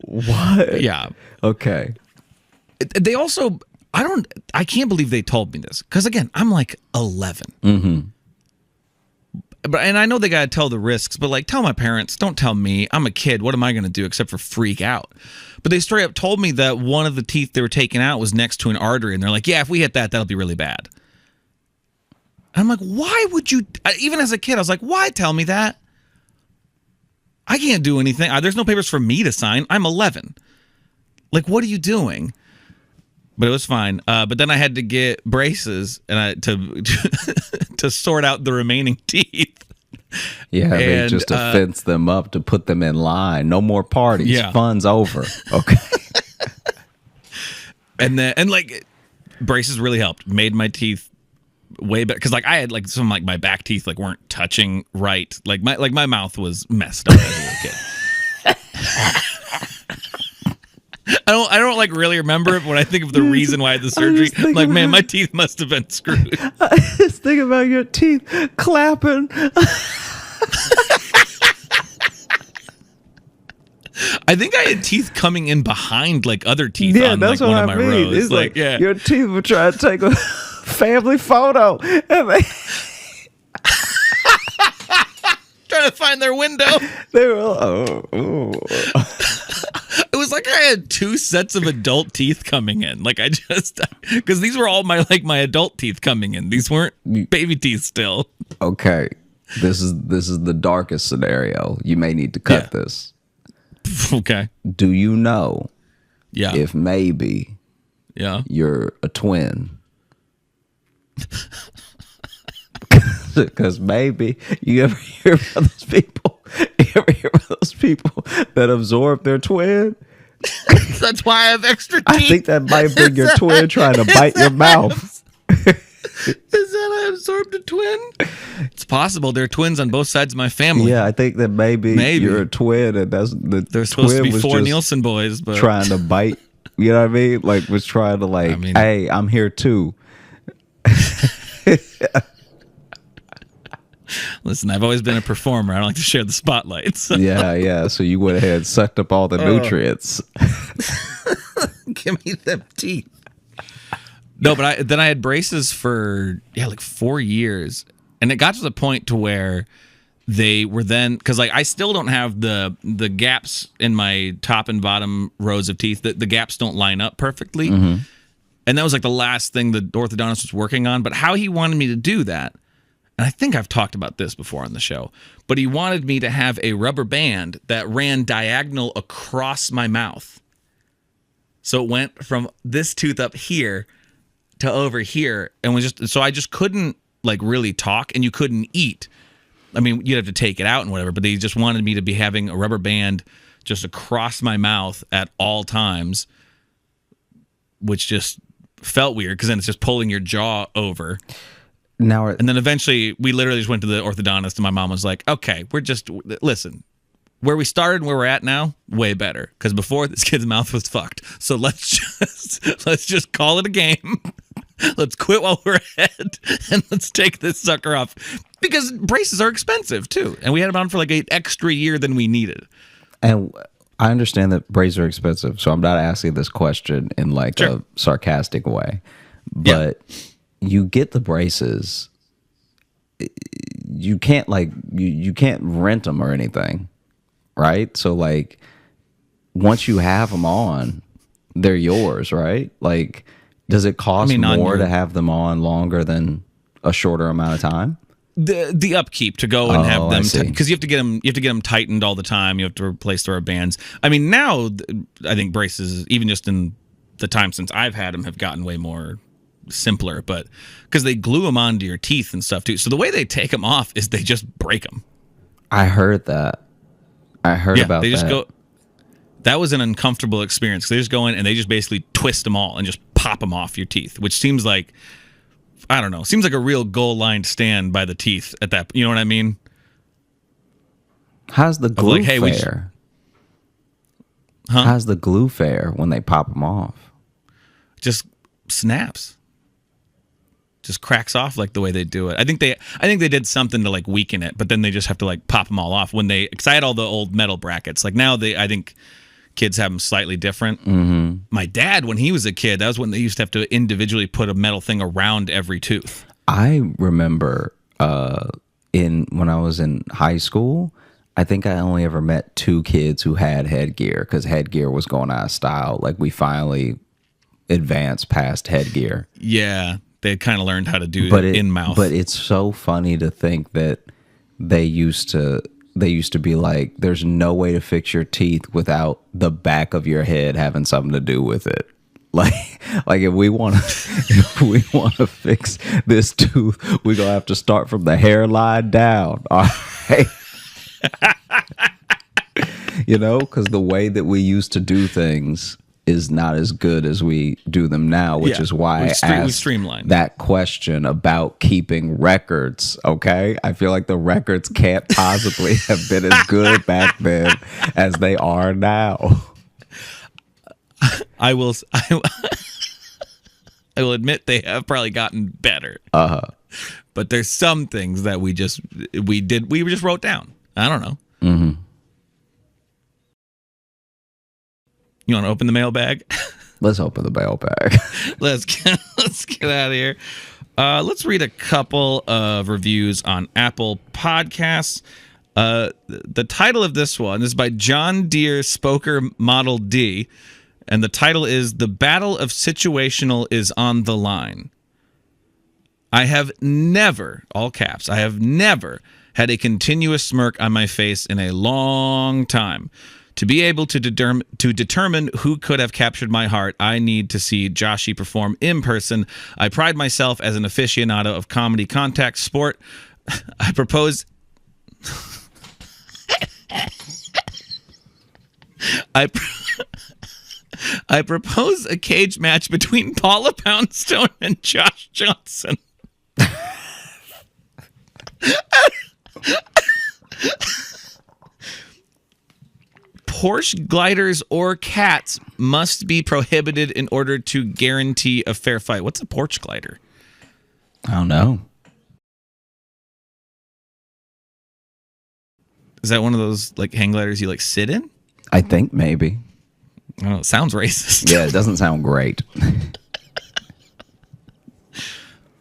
What? Yeah. Okay. They also, I can't believe they told me this because again, I'm like 11. Mm-hmm. And I know they got to tell the risks, but like tell my parents, don't tell me. I'm a kid. What am I going to do except for freak out? But they straight up told me that one of the teeth they were taking out was next to an artery. And they're like, yeah, if we hit that, that'll be really bad. And I'm like, why would you, even as a kid, I was like, why tell me that? I can't do anything. There's no papers for me to sign. I'm 11. Like, what are you doing? But it was fine. But then I had to get braces and to sort out the remaining teeth. Yeah, they And, just to fence them up to put them in line. No more parties. Yeah. Fun's over. Okay. and like braces really helped. Made my teeth way better because like I had like some like my back teeth like weren't touching right. Like my mouth was messed up as a little kid. I don't like really remember it, but when I think of the reason why I had the surgery, I'm like, man, my teeth must have been screwed. I just think about your teeth clapping. I think I had teeth coming in behind like other teeth Yeah, on that's like what one I of my mean. rows. It's like yeah. your teeth were trying to take a family photo. And Trying to find their window. they were oh. It was like I had two sets of adult teeth coming in. Like I just because these were all my adult teeth coming in. These weren't baby teeth still. Okay. This is the darkest scenario. You may need to cut this. Okay. Do you know Yeah. if maybe Yeah. you're a twin? Because maybe you ever hear about those people? You ever hear about those people that absorb their twin? That's why I have extra teeth. I think that might be your twin trying to bite your mouth. Is that I absorbed a twin? It's possible. There are twins on both sides of my family. Yeah, I think that maybe you're a twin, and that's the They're supposed to twin be was four just Nielsen boys, but trying to bite. You know what I mean? Like was trying to like, hey, I'm here too. Listen, I've always been a performer. I don't like to share the spotlight. So. Yeah. So you went ahead and sucked up all the nutrients. Give me them teeth. No, but then I had braces for like 4 years, and it got to the point to where they were then because like I still don't have the gaps in my top and bottom rows of teeth. The gaps don't line up perfectly, and that was like the last thing the orthodontist was working on. But how he wanted me to do that. And I think I've talked about this before on the show, but he wanted me to have a rubber band that ran diagonal across my mouth. So it went from this tooth up here to over here, and I just couldn't like really talk, and you couldn't eat. I mean, you'd have to take it out and whatever, but they just wanted me to be having a rubber band just across my mouth at all times, which just felt weird because then it's just pulling your jaw over. And then eventually we literally just went to the orthodontist and my mom was like, okay, listen, where we started and where we're at now, way better. Because before this kid's mouth was fucked. So let's just call it a game. Let's quit while we're ahead and let's take this sucker off. Because braces are expensive too. And we had them on for like an extra year than we needed. And I understand that braces are expensive. So I'm not asking this question in like a sarcastic way. But you get the braces, you can't like you can't rent them or anything, right? So like once you have them on, they're yours, right? Like does it cost more to have them on longer than a shorter amount of time? The upkeep to go and have them because you have to get them tightened all the time. You have to replace the rubber bands. I mean, now I think braces, even just in the time since I've had them, have gotten way more simpler, but because they glue them onto your teeth and stuff too. So the way they take them off is they just break them. I heard that. I heard about they just that. go. That was an uncomfortable experience. They just go in and they just basically twist them all and just pop them off your teeth, which seems like, I don't know, seems like a real goal line stand by the teeth at that. You know what I mean? How's the glue like, hey, fare? How's the glue fare when they pop them off? Just snaps. Just cracks off like the way they do it. I think they did something to like weaken it, but then they just have to like pop them all off because I had all the old metal brackets. Like now I think kids have them slightly different. Mm-hmm. My dad, when he was a kid, that was when they used to have to individually put a metal thing around every tooth. I remember when I was in high school, I think I only ever met 2 kids who had headgear because headgear was going out of style. Like we finally advanced past headgear. Yeah. They kind of learned how to do it in mouth. But it's so funny to think that they used to be like, there's no way to fix your teeth without the back of your head having something to do with it. Like if we want to fix this tooth, we're gonna have to start from the hairline down. All right. Because the way that we used to do things is not as good as we do them now, which is why I asked streamlined that question about keeping records. Okay, I feel like the records can't possibly have been as good back then as they are now. I will admit they have probably gotten better. But there's some things that we just wrote down. I don't know. Mm-hmm. You want to open the mailbag? Let's open the mailbag. Let's get out of here. Let's read a couple of reviews on Apple Podcasts. The title of this one is by John Deere Spoker Model D, and the title is "The Battle of Situational is on the Line." I have never, all caps, I have never had a continuous smirk on my face in a long time. To be able to determine who could have captured my heart, I need to see Joshy perform in person. I pride myself as an aficionado of comedy contact sport. I propose... I propose a cage match between Paula Poundstone and Josh Johnson. Porsche gliders or cats must be prohibited in order to guarantee a fair fight. What's a Porsche glider? I don't know. Is that one of those like hang gliders you like sit in? I think maybe. I don't know, it sounds racist. Yeah, it doesn't sound great.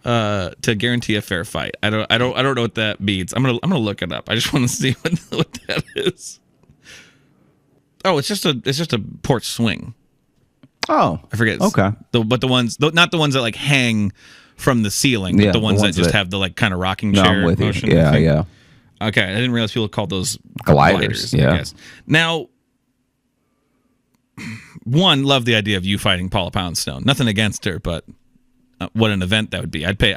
To guarantee a fair fight. I don't know what that means. I'm gonna look it up. I just want to see what that is. Oh, it's just a porch swing. Oh, I forget. Okay, but not the ones that like hang from the ceiling, but the ones that just have the like kind of rocking chair I'm with motion. You. Yeah. Okay, I didn't realize people called those gliders. Yeah. I guess. Now, one, love the idea of you fighting Paula Poundstone. Nothing against her, but what an event that would be. I'd pay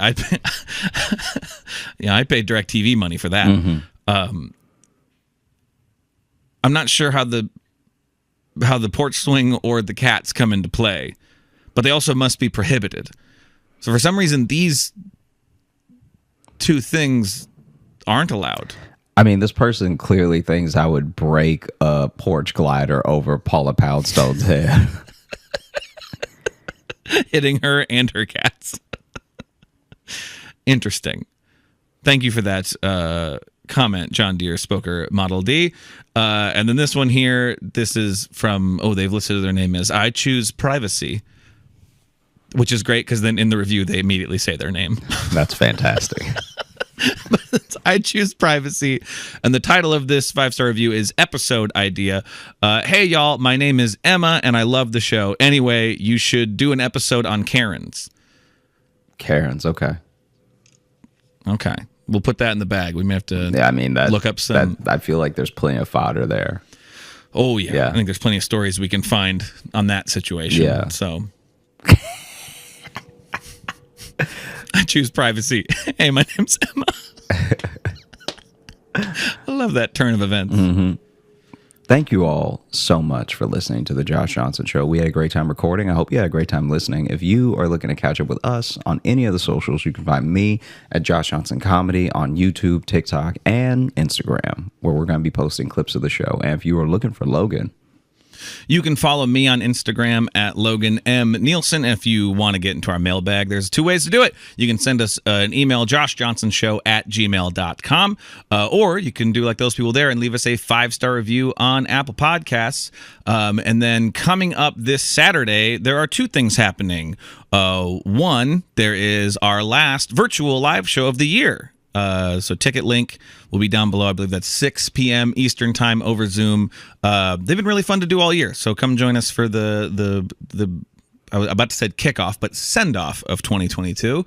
DirecTV money for that. Mm-hmm. I'm not sure how the porch swing or the cats come into play, but they also must be prohibited. So for some reason, these two things aren't allowed. I mean, this person clearly thinks I would break a porch glider over Paula Poundstone's head. Hitting her and her cats. Interesting. Thank you for that comment, John Deere Spoker Model D. And then this one here, this is from, they've listed their name as I Choose Privacy, which is great because then in the review, they immediately say their name. That's fantastic. I Choose Privacy. And the title of this 5-star review is Episode Idea. Hey, y'all, my name is Emma, and I love the show. Anyway, you should do an episode on Karens. Karens, okay. Okay. We'll put that in the bag. We may have to look up some. I feel like there's plenty of fodder there. Oh, yeah. I think there's plenty of stories we can find on that situation. Yeah. So I choose privacy. Hey, my name's Emma. I love that turn of events. Mm-hmm. Thank you all so much for listening to the Josh Johnson Show. We had a great time recording. I hope you had a great time listening. If you are looking to catch up with us on any of the socials, you can find me at Josh Johnson Comedy on YouTube, TikTok, and Instagram, where we're going to be posting clips of the show. And if you are looking for Logan, you can follow me on Instagram at Logan M. Nielsen. If you want to get into our mailbag, there's 2 ways to do it. You can send us an email, joshjohnsonshow@gmail.com, or you can do like those people there and leave us a 5-star review on Apple Podcasts. And then coming up this Saturday, there are 2 things happening. One, there is our last virtual live show of the year. So ticket link will be down below. I believe that's 6 p.m. Eastern time over Zoom. They've been really fun to do all year. So come join us for the I was about to say kickoff, but send off of 2022.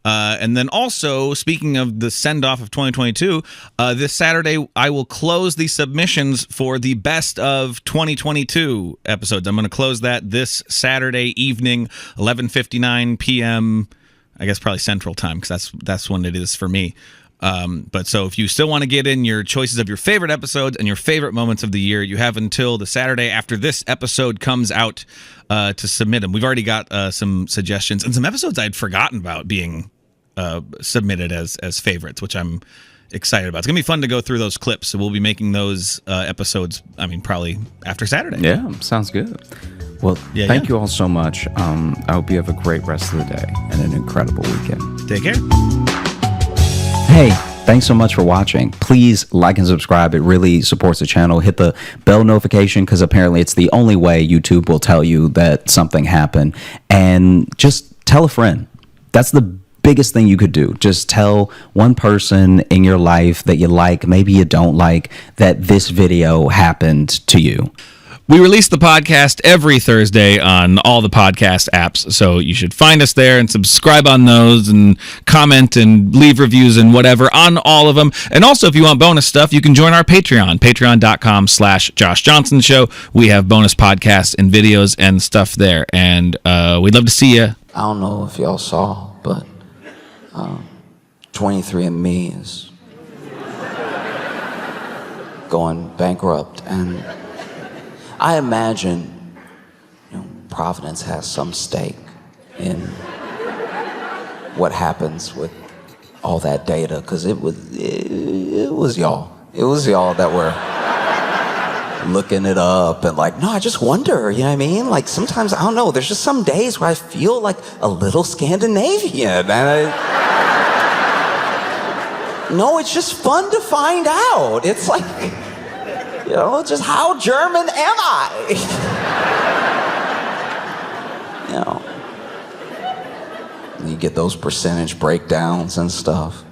And then also, speaking of the send-off of 2022, this Saturday, I will close the submissions for the best of 2022 episodes. I'm going to close that this Saturday evening, 11:59 p.m., I guess probably Central Time, because that's when it is for me. But so if you still want to get in your choices of your favorite episodes and your favorite moments of the year, you have until the Saturday after this episode comes out to submit them. We've already got some suggestions and some episodes I'd forgotten about being submitted as favorites, which I'm excited about. It's gonna be fun to go through those clips. So we'll be making those episodes, probably after Saturday. Yeah, sounds good. Well, thank you all so much. I hope you have a great rest of the day and an incredible weekend. Take care. Hey, thanks so much for watching. Please like and subscribe. It really supports the channel. Hit the bell notification, because apparently it's the only way YouTube will tell you that something happened. And just tell a friend. That's the biggest thing you could do. Just tell one person in your life that you like, maybe you don't like, that this video happened to you. We release the podcast every Thursday on all the podcast apps, so you should find us there and subscribe on those and comment and leave reviews and whatever on all of them. And also, if you want bonus stuff, you can join our Patreon, patreon.com/Josh Johnson Show. We have bonus podcasts and videos and stuff there, and we'd love to see you. I don't know if y'all saw, but 23andMe is going bankrupt, and I imagine Providence has some stake in what happens with all that data, because it was y'all. It was y'all that were looking it up and like, no, I just wonder, you know what I mean? Like sometimes, I don't know, there's just some days where I feel like a little Scandinavian, and no, it's just fun to find out. It's like, just how German am I? And you get those percentage breakdowns and stuff.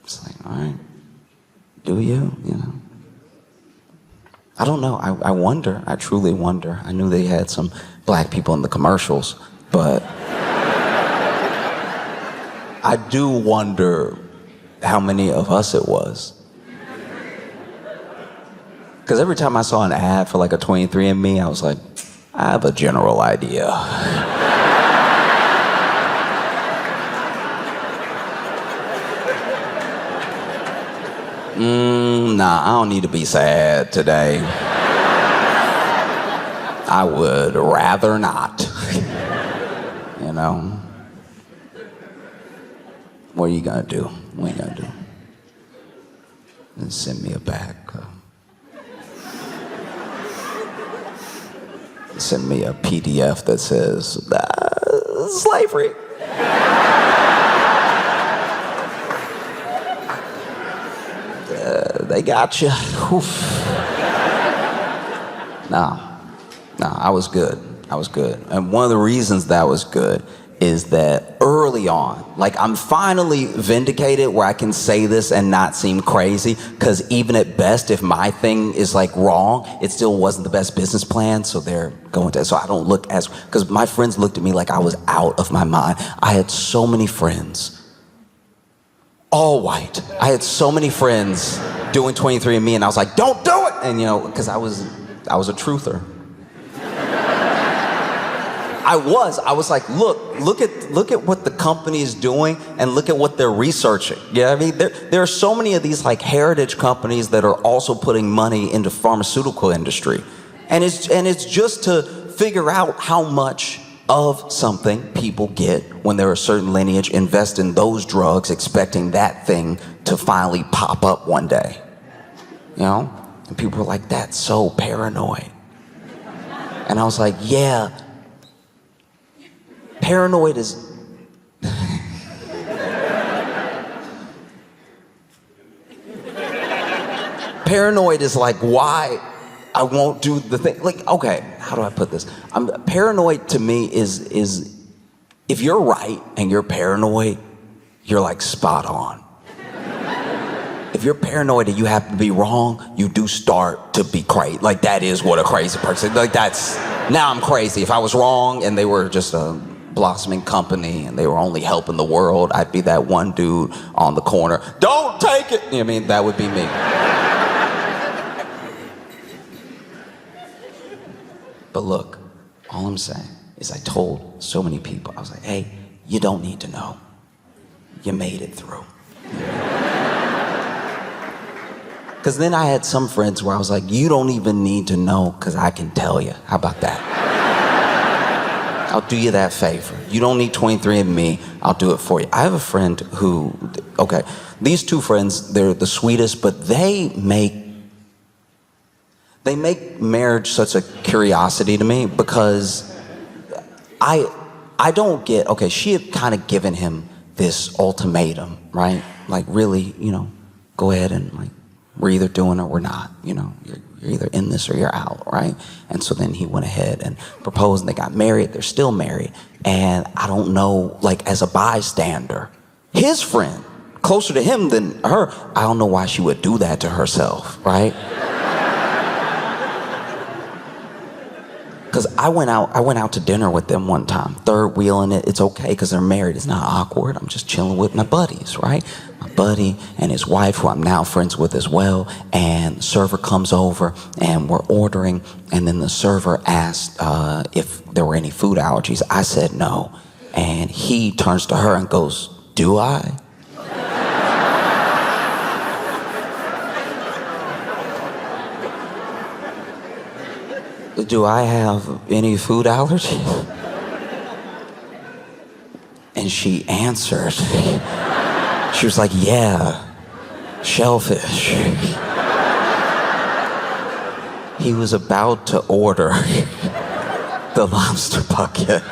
It's like, all right, do you? I don't know. I wonder. I truly wonder. I knew they had some black people in the commercials, but I do wonder how many of us it was. Because every time I saw an ad for like a 23andMe, I was like, I have a general idea. Nah, I don't need to be sad today. I would rather not. What are you gonna do? What are you gonna do? And send me a back. Send me a PDF that says, slavery. They got you. No, I was good. And one of the reasons that was good is that early on, like I'm finally vindicated where I can say this and not seem crazy, because even at best, if my thing is like wrong, it still wasn't the best business plan, so they're going to, so I don't look as, because my friends looked at me like I was out of my mind. I had so many friends, all white. I had so many friends doing 23andMe, and I was like, don't do it! And because I was a truther. I was like, look at what the company is doing, and look at what they're researching. Yeah, there are so many of these like heritage companies that are also putting money into pharmaceutical industry, and it's just to figure out how much of something people get when they're a certain lineage, invest in those drugs, expecting that thing to finally pop up one day. And people were like, that's so paranoid. And I was like, yeah. Paranoid is like why I won't do the thing. Like, okay, how do I put this? Paranoid to me is if you're right and you're paranoid, you're like spot on. If you're paranoid and you happen to be wrong, you do start to be crazy. Like that is what a crazy person, like that's Now I'm crazy. If I was wrong and they were just a blossoming company and they were only helping the world, I'd be that one dude on the corner. Don't take it. You know what I mean? That would be me. But look, all I'm saying is I told so many people, I was like, hey, you don't need to know. You made it through. Because then I had some friends where I was like, you don't even need to know because I can tell you. How about that? I'll do you that favor. You don't need 23andMe. I'll do it for you. I have a friend who, okay, these two friends, they're the sweetest, but they make marriage such a curiosity to me because I don't get, okay, she had kind of given him this ultimatum, right? Like really, go ahead and like, we're either doing it or we're not, you're either in this or you're out, right? And so then he went ahead and proposed and they got married. They're still married. And I don't know, like as a bystander, his friend, closer to him than her, I don't know why she would do that to herself, right? Because I went out to dinner with them one time, third wheeling it. It's okay because they're married. It's not awkward. I'm just chilling with my buddies, right? My buddy and his wife, who I'm now friends with as well. And the server comes over and we're ordering. And then the server asked if there were any food allergies. I said no. And he turns to her and goes, do I? Do I have any food allergies? And she answered. She was like, yeah, shellfish. He was about to order the lobster bucket.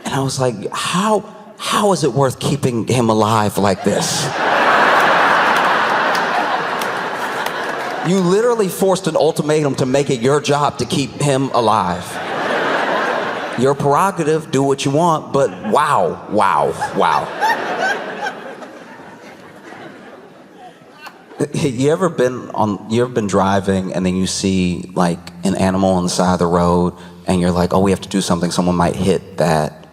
And I was like, how is it worth keeping him alive like this? You literally forced an ultimatum to make it your job to keep him alive. Your prerogative, do what you want, but wow. You ever been driving and then you see like an animal on the side of the road and you're like, oh, we have to do something. Someone might hit that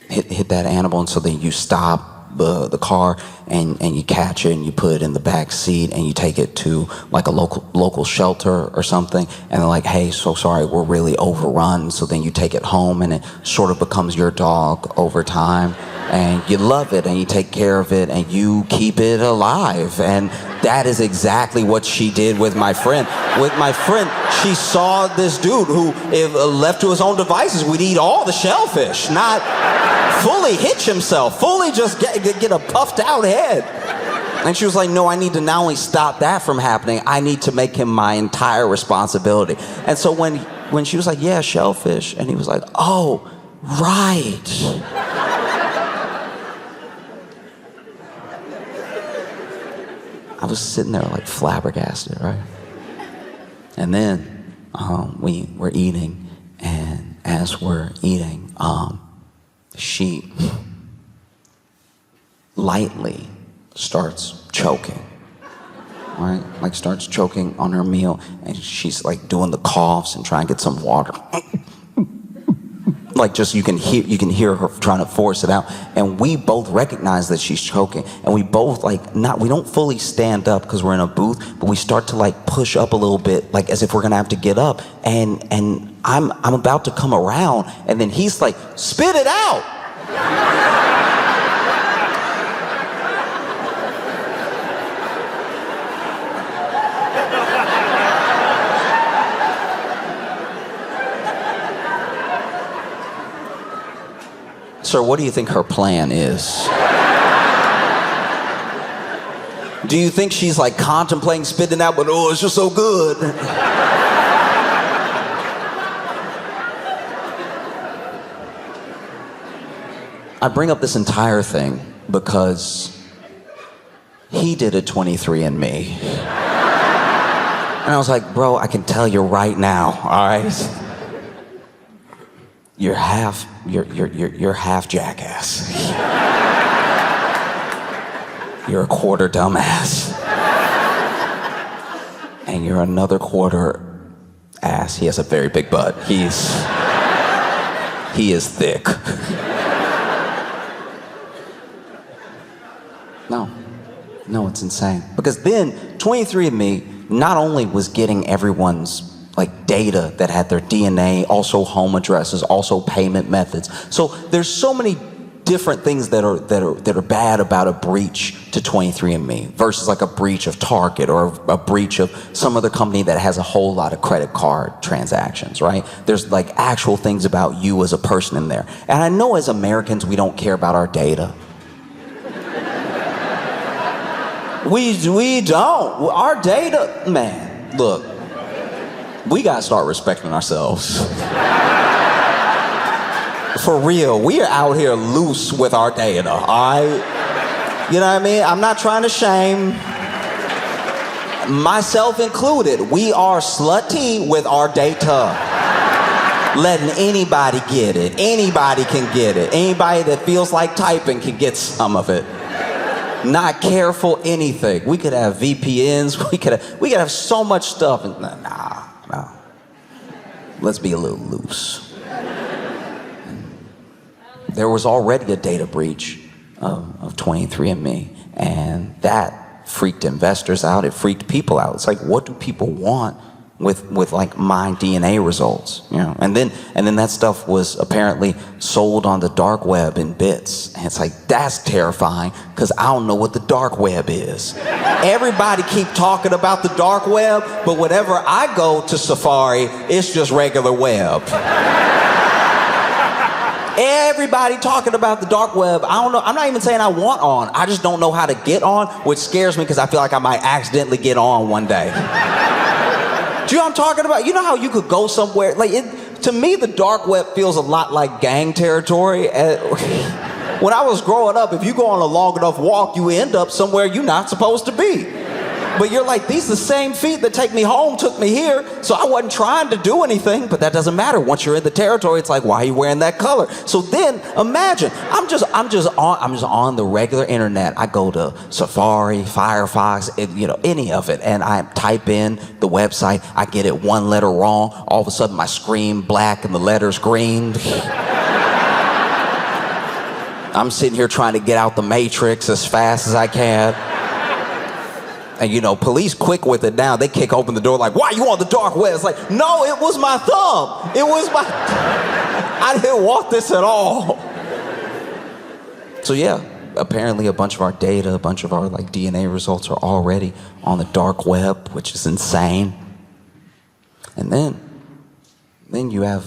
animal, and so then you stop the car and you catch it and you put it in the back seat and you take it to like a local shelter or something, and they're like, hey, so sorry, we're really overrun. So then you take it home and it sort of becomes your dog over time, and you love it and you take care of it and you keep it alive. And that is exactly what she did with my friend. With my friend, she saw this dude who, if left to his own devices, would eat all the shellfish, not fully hitch himself, fully just get a puffed out head. And she was like, no, I need to not only stop that from happening, I need to make him my entire responsibility. And so when she was like, yeah, shellfish, and he was like, oh, right. I was sitting there like flabbergasted, right? And then we were eating, and as we're eating, she lightly starts choking, right? Like starts choking on her meal, and she's like doing the coughs and trying to get some water. Like just you can hear her trying to force it out, and we both recognize that she's choking, and we both we don't fully stand up because we're in a booth, but we start to like push up a little bit, like as if we're gonna have to get up, and I'm about to come around, and then he's like, spit it out. Sir, what do you think her plan is? Do you think she's like contemplating spitting out, but oh, it's just so good? I bring up this entire thing because he did a 23andMe. And I was like, bro, I can tell you right now, all right? You're half jackass. You're a quarter dumbass. And you're another quarter ass. He has a very big butt. He is thick. No, it's insane. Because then 23andMe not only was getting everyone's like data that had their DNA, also home addresses, also payment methods. So there's so many different things that are bad about a breach to 23andMe versus like a breach of Target or a breach of some other company that has a whole lot of credit card transactions, right? There's like actual things about you as a person in there. And I know as Americans, we don't care about our data. We don't. Our data, man, look, we gotta start respecting ourselves. For real, we are out here loose with our data, all right? You know what I mean? I'm not trying to shame, myself included. We are slutty with our data. Letting anybody get it. Anybody can get it. Anybody that feels like typing can get some of it. Not careful, anything. We could have VPNs. We could have so much stuff. Nah. Let's be a little loose. There was already a data breach of 23andMe, and that freaked investors out. It freaked people out. It's like, what do people want with like my DNA results? You know, and then that stuff was apparently sold on the dark web in bits. And it's like, that's terrifying, because I don't know what the dark web is. Everybody keep talking about the dark web, but whenever I go to Safari, it's just regular web. Everybody talking about the dark web. I don't know. I'm not even saying I want on. I just don't know how to get on, which scares me because I feel like I might accidentally get on one day. Do you know what I'm talking about? You know how you could go somewhere? Like, to me, the dark web feels a lot like gang territory. When I was growing up, if you go on a long enough walk, you end up somewhere you're not supposed to be. But you're like, these the same feet that take me home took me here, so I wasn't trying to do anything, but that doesn't matter. Once you're in the territory, it's like, why are you wearing that color? So then imagine, I'm just on the regular internet. I go to Safari, Firefox, any of it, and I type in the website. I get it one letter wrong. All of a sudden my screen black and the letters green. I'm sitting here trying to get out the matrix as fast as I can. And police quick with it now. They kick open the door like, why you on the dark web? It's like, no, it was my thumb. I didn't want this at all. So yeah, apparently a bunch of our data, a bunch of our like DNA results are already on the dark web, which is insane. And then you have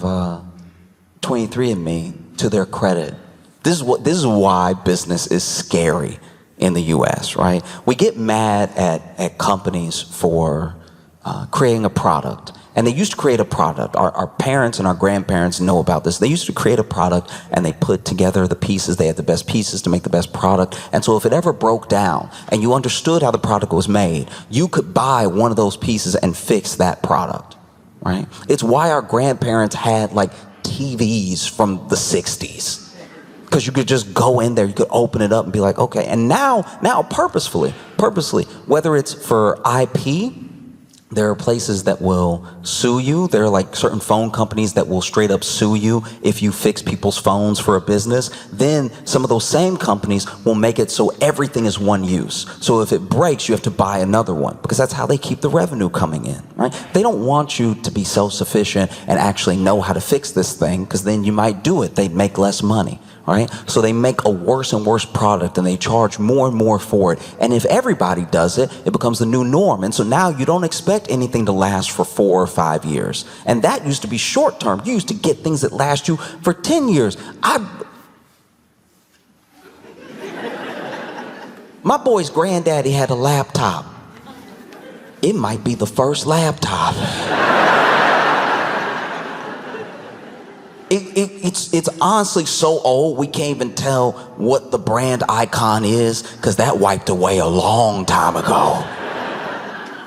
23andMe, to their credit. This is why business is scary in the US, right? We get mad at companies for creating a product. And they used to create a product. Our parents and our grandparents know about this. They used to create a product and they put together the pieces. They had the best pieces to make the best product. And so if it ever broke down and you understood how the product was made, you could buy one of those pieces and fix that product, right? It's why our grandparents had like TVs from the 60s. Because you could just go in there, you could open it up and be like, okay. And now purposefully, whether it's for IP, there are places that will sue you. There are like certain phone companies that will straight up sue you if you fix people's phones for a business. Then some of those same companies will make it so everything is one use. So if it breaks, you have to buy another one, because that's how they keep the revenue coming in, right? They don't want you to be self-sufficient and actually know how to fix this thing, because then you might do it. They'd make less money. Right? So they make a worse and worse product and they charge more and more for it. And if everybody does it, it becomes the new norm. And so now you don't expect anything to last for 4 or 5 years. And that used to be short term. You used to get things that last you for 10 years. My boy's granddaddy had a laptop. It might be the first laptop. It's honestly so old we can't even tell what the brand icon is, because that wiped away a long time ago.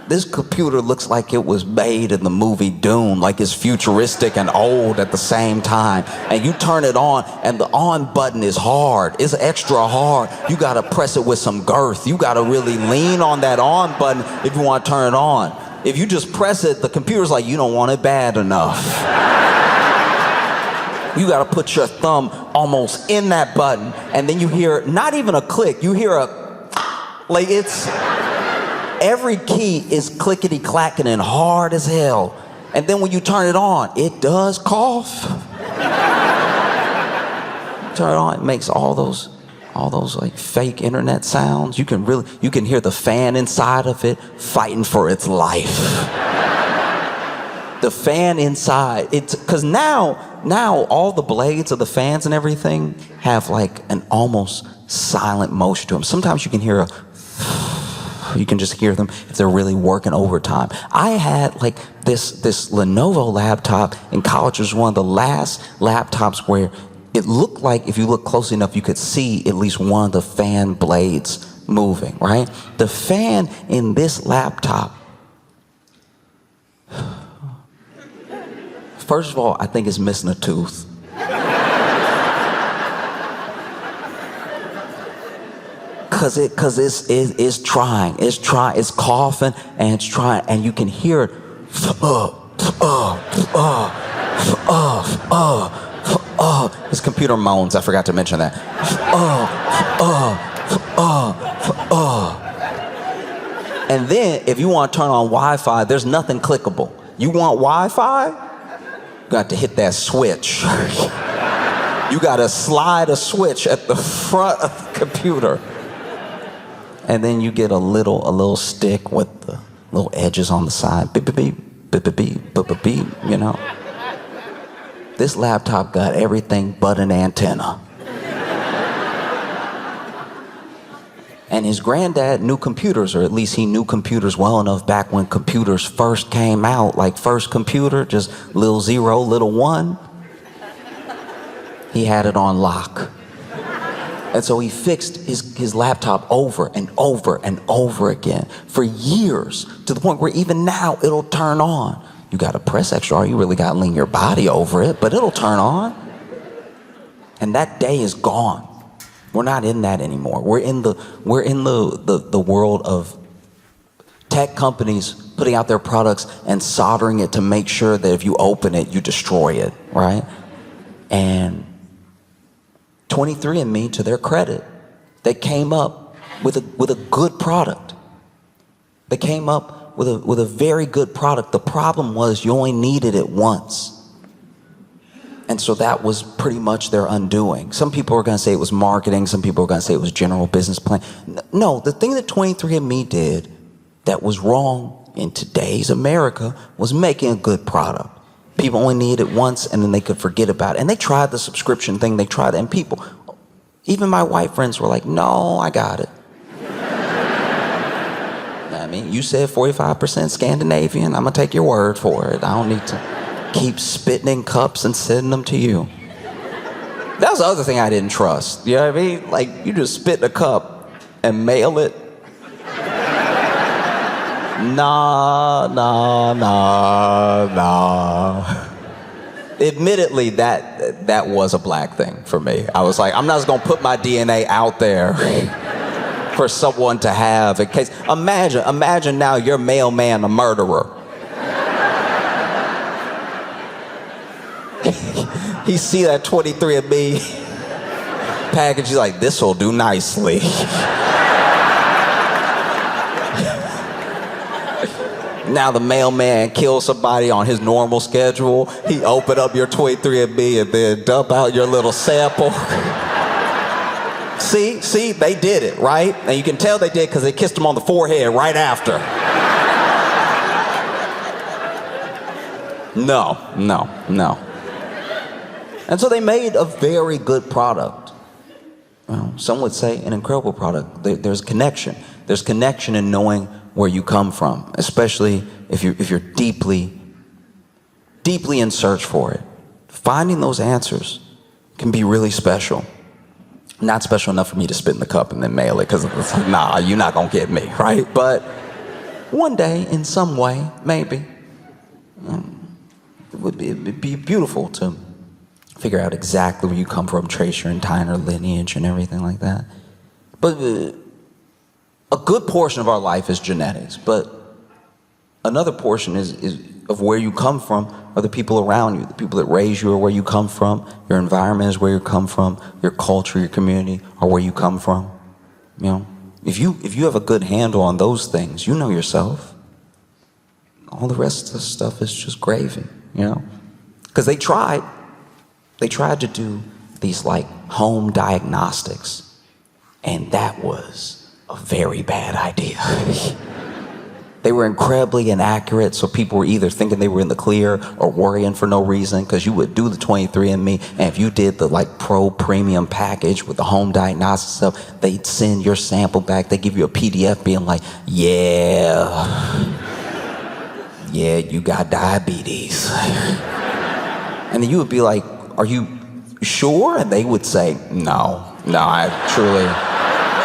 This computer looks like it was made in the movie Dune, like it's futuristic and old at the same time. And you turn it on and the on button is hard. It's extra hard. You gotta press it with some girth. You gotta really lean on that on button if you want to turn it on. If you just press it, the computer's like, you don't want it bad enough. You gotta put your thumb almost in that button, and then you hear not even a click, you hear a, like it's, every key is clickety clacking and hard as hell. And then when you turn it on, it does cough. Turn it on, it makes all those like fake internet sounds. You can hear the fan inside of it fighting for its life. The fan inside, it's because now all the blades of the fans and everything have like an almost silent motion to them. Sometimes you can hear you can just hear them if they're really working overtime. I had like this Lenovo laptop in college. It was one of the last laptops where it looked like if you look close enough, you could see at least one of the fan blades moving, right? The fan in this laptop, first of all, I think it's missing a tooth. Cause it's trying, it's coughing and it's trying, and you can hear it. His computer moans. I forgot to mention that. And then if you want to turn on Wi-Fi, there's nothing clickable. You want Wi-Fi? You got to hit that switch. You got to slide a switch at the front of the computer. And then you get a little stick with the little edges on the side. Beep, beep, beep, beep, beep, beep, beep, beep, beep, you know. This laptop got everything but an antenna. And his granddad knew computers, or at least he knew computers well enough back when computers first came out, like first computer, just little 0, little 1. He had it on lock. And so he fixed his laptop over and over and over again for years, to the point where even now it'll turn on. You gotta press extra hard, you really gotta lean your body over it, but it'll turn on. And that day is gone. We're not in that anymore. We're in the world of tech companies putting out their products and soldering it to make sure that if you open it, you destroy it, right? And 23andMe, to their credit, they came up with a good product. They came up with a very good product. The problem was you only needed it once. And so that was pretty much their undoing. Some people are gonna say it was marketing, some people are gonna say it was general business plan. No, the thing that 23andMe did that was wrong in today's America was making a good product. People only needed it once and then they could forget about it. And they tried the subscription thing, they tried it, and people, even my white friends were like, no, I got it. I mean, you said 45% Scandinavian, I'm gonna take your word for it. I don't need to keep spitting in cups and sending them to you. That was the other thing I didn't trust. You know what I mean? Like, you just spit in a cup and mail it. Nah. Admittedly, that was a black thing for me. I was like, I'm not just gonna put my DNA out there for someone to have in case. Imagine now your mailman a murderer. He see that 23andMe package, he's like, this'll do nicely. Now the mailman kills somebody on his normal schedule. He open up your 23andMe and then dump out your little sample. See, they did it, right? And you can tell they did because they kissed him on the forehead right after. No. And so they made a very good product. Well, some would say an incredible product. There's connection. There's connection in knowing where you come from, especially if you're deeply in search for it. Finding those answers can be really special. Not special enough for me to spit in the cup and then mail it, because it's like, nah, you're not gonna get me, right? But one day, in some way, maybe, it'd be beautiful to figure out exactly where you come from, trace your entire lineage and everything like that. But a good portion of our life is genetics, but another portion is of where you come from are the people around you. The people that raise you are where you come from. Your environment is where you come from. Your culture, your community are where you come from. You know, if you have a good handle on those things, you know yourself. All the rest of the stuff is just gravy, you know? Because they tried to do these like home diagnostics, and that was a very bad idea. They were incredibly inaccurate, so people were either thinking they were in the clear or worrying for no reason, because you would do the 23andMe, and if you did the like pro premium package with the home diagnostic stuff, they'd send your sample back. They give you a PDF being like, yeah, you got diabetes. And then you would be like, are you sure? And they would say, no, I truly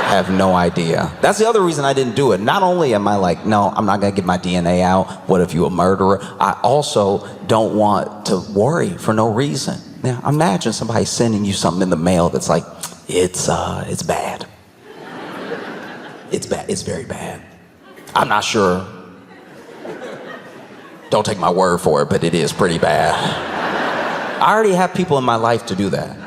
have no idea. That's the other reason I didn't do it. Not only am I like, no, I'm not gonna get my DNA out. What if you're a murderer? I also don't want to worry for no reason. Now, imagine somebody sending you something in the mail that's like, it's bad. It's bad, it's very bad. I'm not sure. Don't take my word for it, but it is pretty bad. I already have people in my life to do that.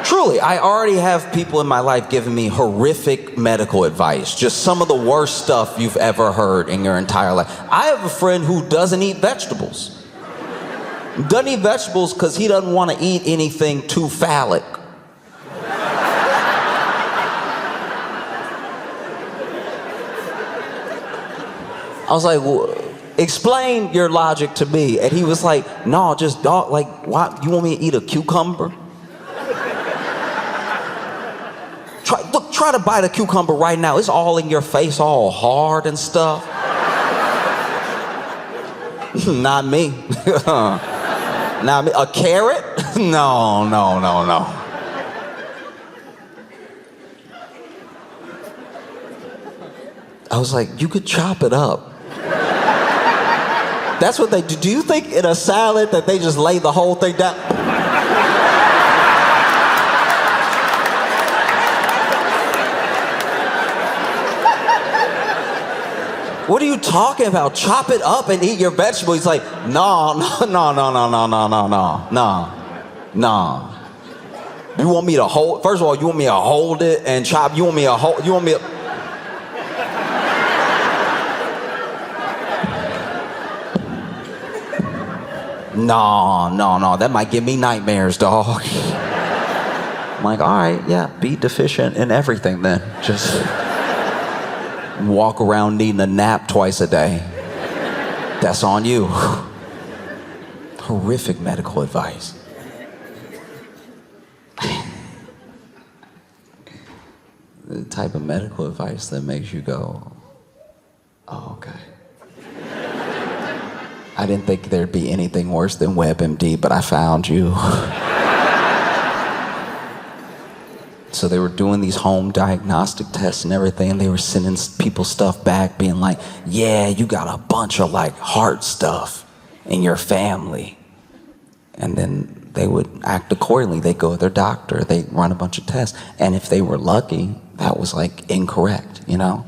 Truly, I already have people in my life giving me horrific medical advice. Just some of the worst stuff you've ever heard in your entire life. I have a friend who doesn't eat vegetables. Doesn't eat vegetables because he doesn't want to eat anything too phallic. I was like, well, explain your logic to me. And he was like, no, just dog, like, why, you want me to eat a cucumber? Try to bite a cucumber right now. It's all in your face, all hard and stuff. Not me. Not me. A carrot? No. I was like, you could chop it up. That's what they do. Do you think in a salad that they just lay the whole thing down? What are you talking about? Chop it up and eat your vegetable. He's like, no. You want me to hold? First of all, you want me to hold it and chop? You want me to hold? You want me to? No. That might give me nightmares, dog. I'm like, all right, yeah, be deficient in everything then. Just walk around needing a nap twice a day. That's on you. Horrific medical advice. The type of medical advice that makes you go, oh, okay. I didn't think there'd be anything worse than WebMD, but I found you. So they were doing these home diagnostic tests and everything, and they were sending people stuff back being like, yeah, you got a bunch of like heart stuff in your family. And then they would act accordingly. They'd go to their doctor, they'd run a bunch of tests. And if they were lucky, that was like incorrect, you know?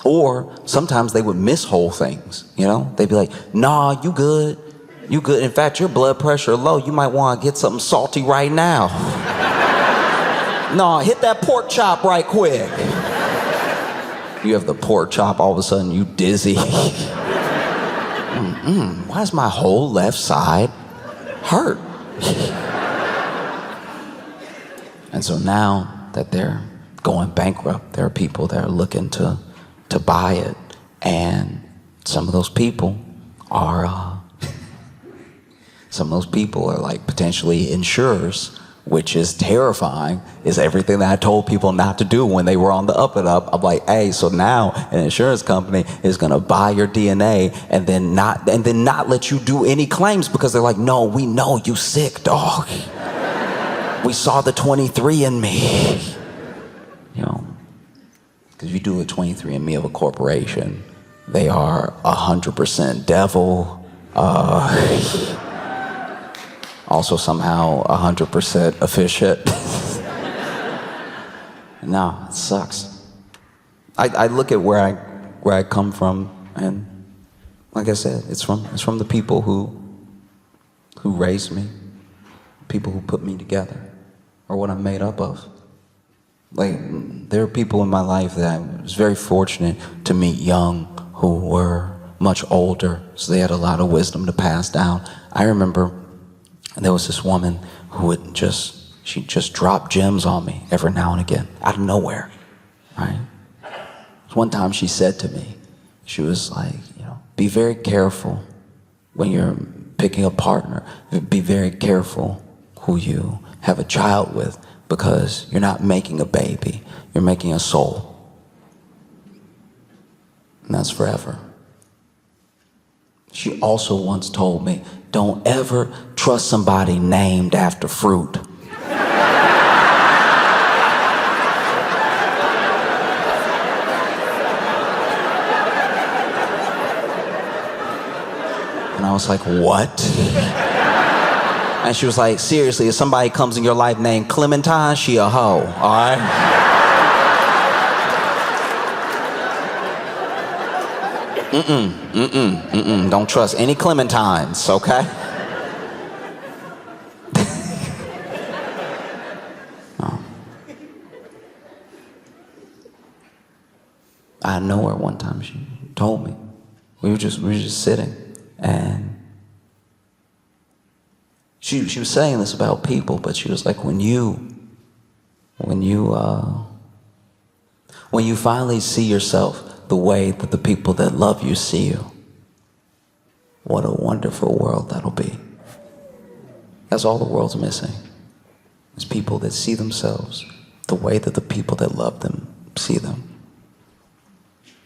Or sometimes they would miss whole things, you know? They'd be like, nah, you good. You good. In fact, your blood pressure low. You might want to get something salty right now. No, hit that pork chop right quick. You have the pork chop, all of a sudden you dizzy. Why is my whole left side hurt? And so now that they're going bankrupt, there are people that are looking to buy it. And some of those people are like potentially insurers, which is terrifying. Is everything that I told people not to do when they were on the up and up. I'm like, hey, so now an insurance company is gonna buy your DNA and then not let you do any claims, because they're like, no, we know you sick, dog. We saw the 23andMe. You know, because you do a 23andMe of a corporation, they are 100% devil. Also somehow 100% efficient. No, it sucks. I look at where I come from And like I said, it's from the people who raised me, people who put me together, or what I'm made up of. Like, there are people in my life that I was very fortunate to meet young who were much older, so they had a lot of wisdom to pass down. I remember there was this woman who would she'd just drop gems on me every now and again, out of nowhere, right? One time she said to me, she was like, be very careful when you're picking a partner. Be very careful who you have a child with, because you're not making a baby, you're making a soul. And that's forever. She also once told me, don't ever trust somebody named after fruit. And I was like, what? And she was like, seriously, if somebody comes in your life named Clementine, she a hoe, all right? Don't trust any Clementines, okay? Oh. Out of nowhere one time she told me. We were just sitting, and she was saying this about people, but she was like, when you finally see yourself the way that the people that love you see you, what a wonderful world that'll be. That's all the world's missing. It's people that see themselves the way that the people that love them see them.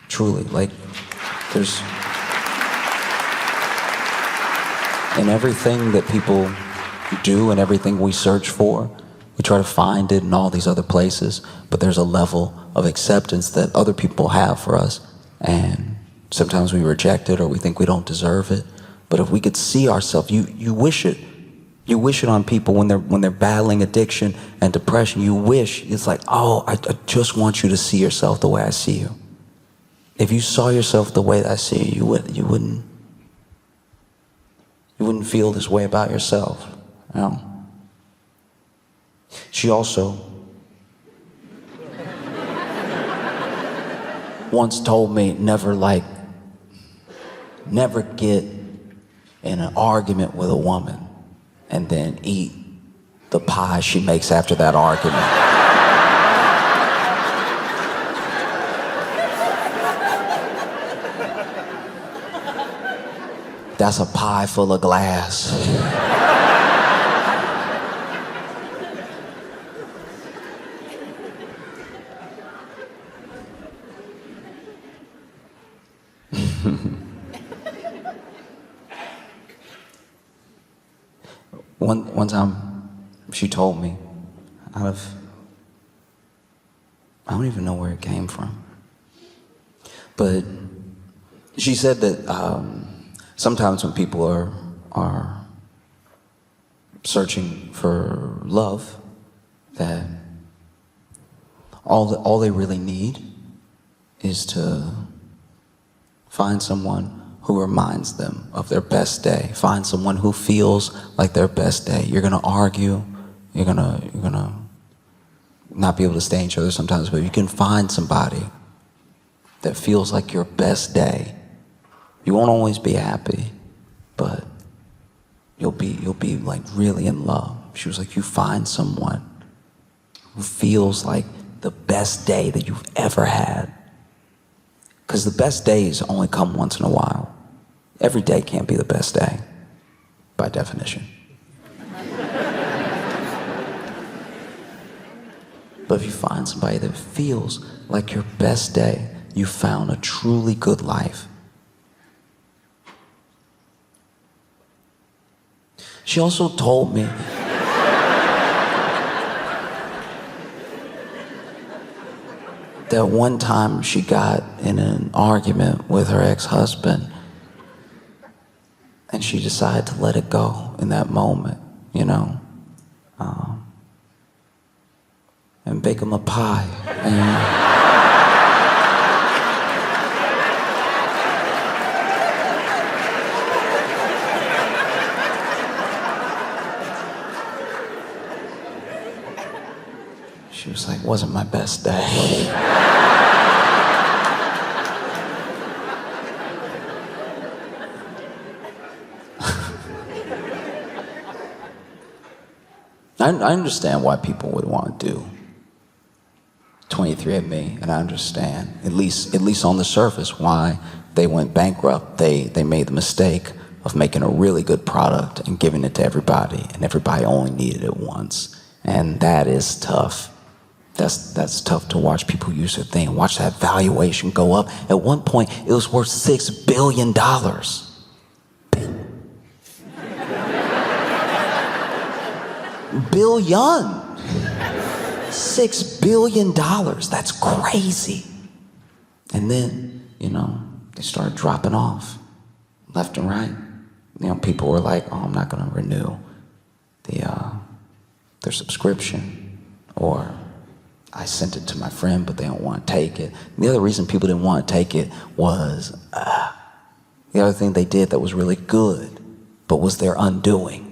Truly, like, there's, in everything that people do and everything we search for, we try to find it in all these other places, but there's a level of acceptance that other people have for us, and sometimes we reject it or we think we don't deserve it. But if we could see ourselves, you wish it. You wish it on people when they're battling addiction and depression. You wish, it's like, oh, I just want you to see yourself the way I see you. If you saw yourself the way that I see you, you wouldn't feel this way about yourself. You know? She also once told me never get in an argument with a woman and then eat the pie she makes after that argument. That's a pie full of glass. One time she told me, I don't even know where it came from, but she said that sometimes when people are searching for love, that all they really need is to find someone who reminds them of their best day. Find someone who feels like their best day. You're gonna argue, you're gonna not be able to stay each other sometimes, but you can find somebody that feels like your best day. You won't always be happy, but you'll be like really in love. She was like, you find someone who feels like the best day that you've ever had. Because the best days only come once in a while. Every day can't be the best day, by definition. But if you find somebody that feels like your best day, you found a truly good life. She also told me that one time she got in an argument with her ex-husband, and she decided to let it go in that moment, you know, and bake him a pie. And wasn't my best day. I understand why people would want to do 23andMe, and I understand, at least on the surface, why they went bankrupt. They made the mistake of making a really good product and giving it to everybody, and everybody only needed it once. And that is tough. That's tough to watch people use their thing, watch that valuation go up. At one point, it was worth $6 billion. Billion. $6 billion. That's crazy. And then, they started dropping off left and right. People were like, oh, I'm not going to renew their subscription. Or I sent it to my friend, but they don't want to take it. And the other reason people didn't want to take it was the other thing they did that was really good, but was their undoing,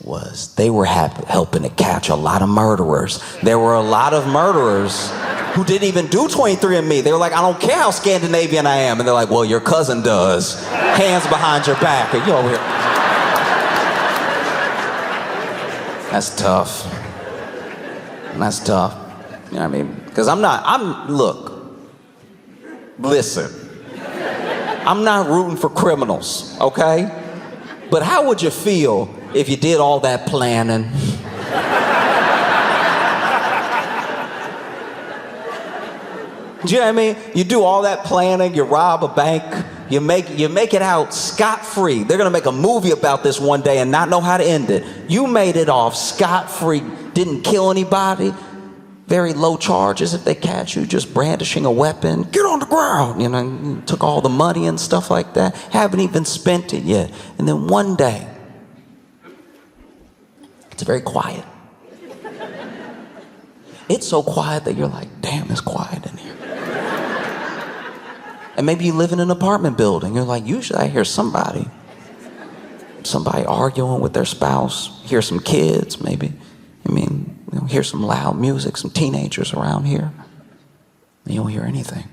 was they were helping to catch a lot of murderers. There were a lot of murderers who didn't even do 23andMe. They were like, I don't care how Scandinavian I am. And they're like, well, your cousin does. Hands behind your back. And you over here. That's tough. That's tough. You know what I mean? Because listen. I'm not rooting for criminals, okay? But how would you feel if you did all that planning? Do you know what I mean? You do all that planning, you rob a bank, you make it out scot-free. They're gonna make a movie about this one day and not know how to end it. You made it off scot-free, didn't kill anybody, very low charges if they catch you, just brandishing a weapon. Get on the ground, took all the money and stuff like that. Haven't even spent it yet. And then one day, it's very quiet. It's so quiet that you're like, damn, it's quiet in here. And maybe you live in an apartment building. You're like, usually I hear somebody arguing with their spouse, hear some kids maybe. Hear some loud music, some teenagers around here. And you don't hear anything.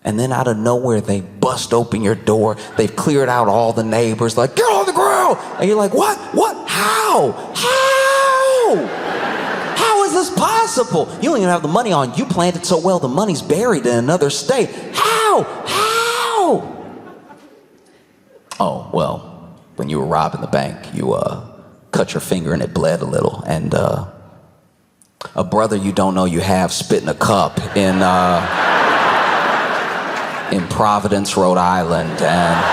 And then out of nowhere, they bust open your door. They've cleared out all the neighbors, like, get on the ground! And you're like, what? How? How is this possible? You don't even have the money on. You planned it so well, the money's buried in another state. How? Oh, well, when you were robbing the bank, you cut your finger and it bled a little. And a brother you don't know you have spit in a cup in Providence, Rhode Island. And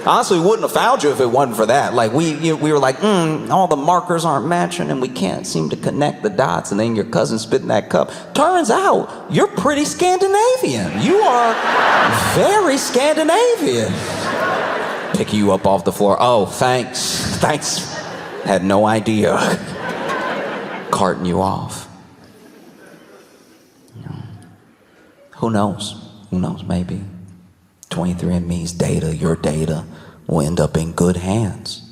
honestly, we wouldn't have found you if it wasn't for that. Like, we were like, all the markers aren't matching and we can't seem to connect the dots. And then your cousin spit in that cup. Turns out, you're pretty Scandinavian. You are very Scandinavian. Picking you up off the floor. Oh, thanks. Had no idea. Carting you off. Who knows? Maybe 23andMe's data, your data, will end up in good hands.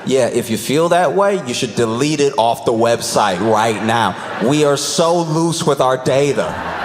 Yeah, if you feel that way, you should delete it off the website right now. We are so loose with our data.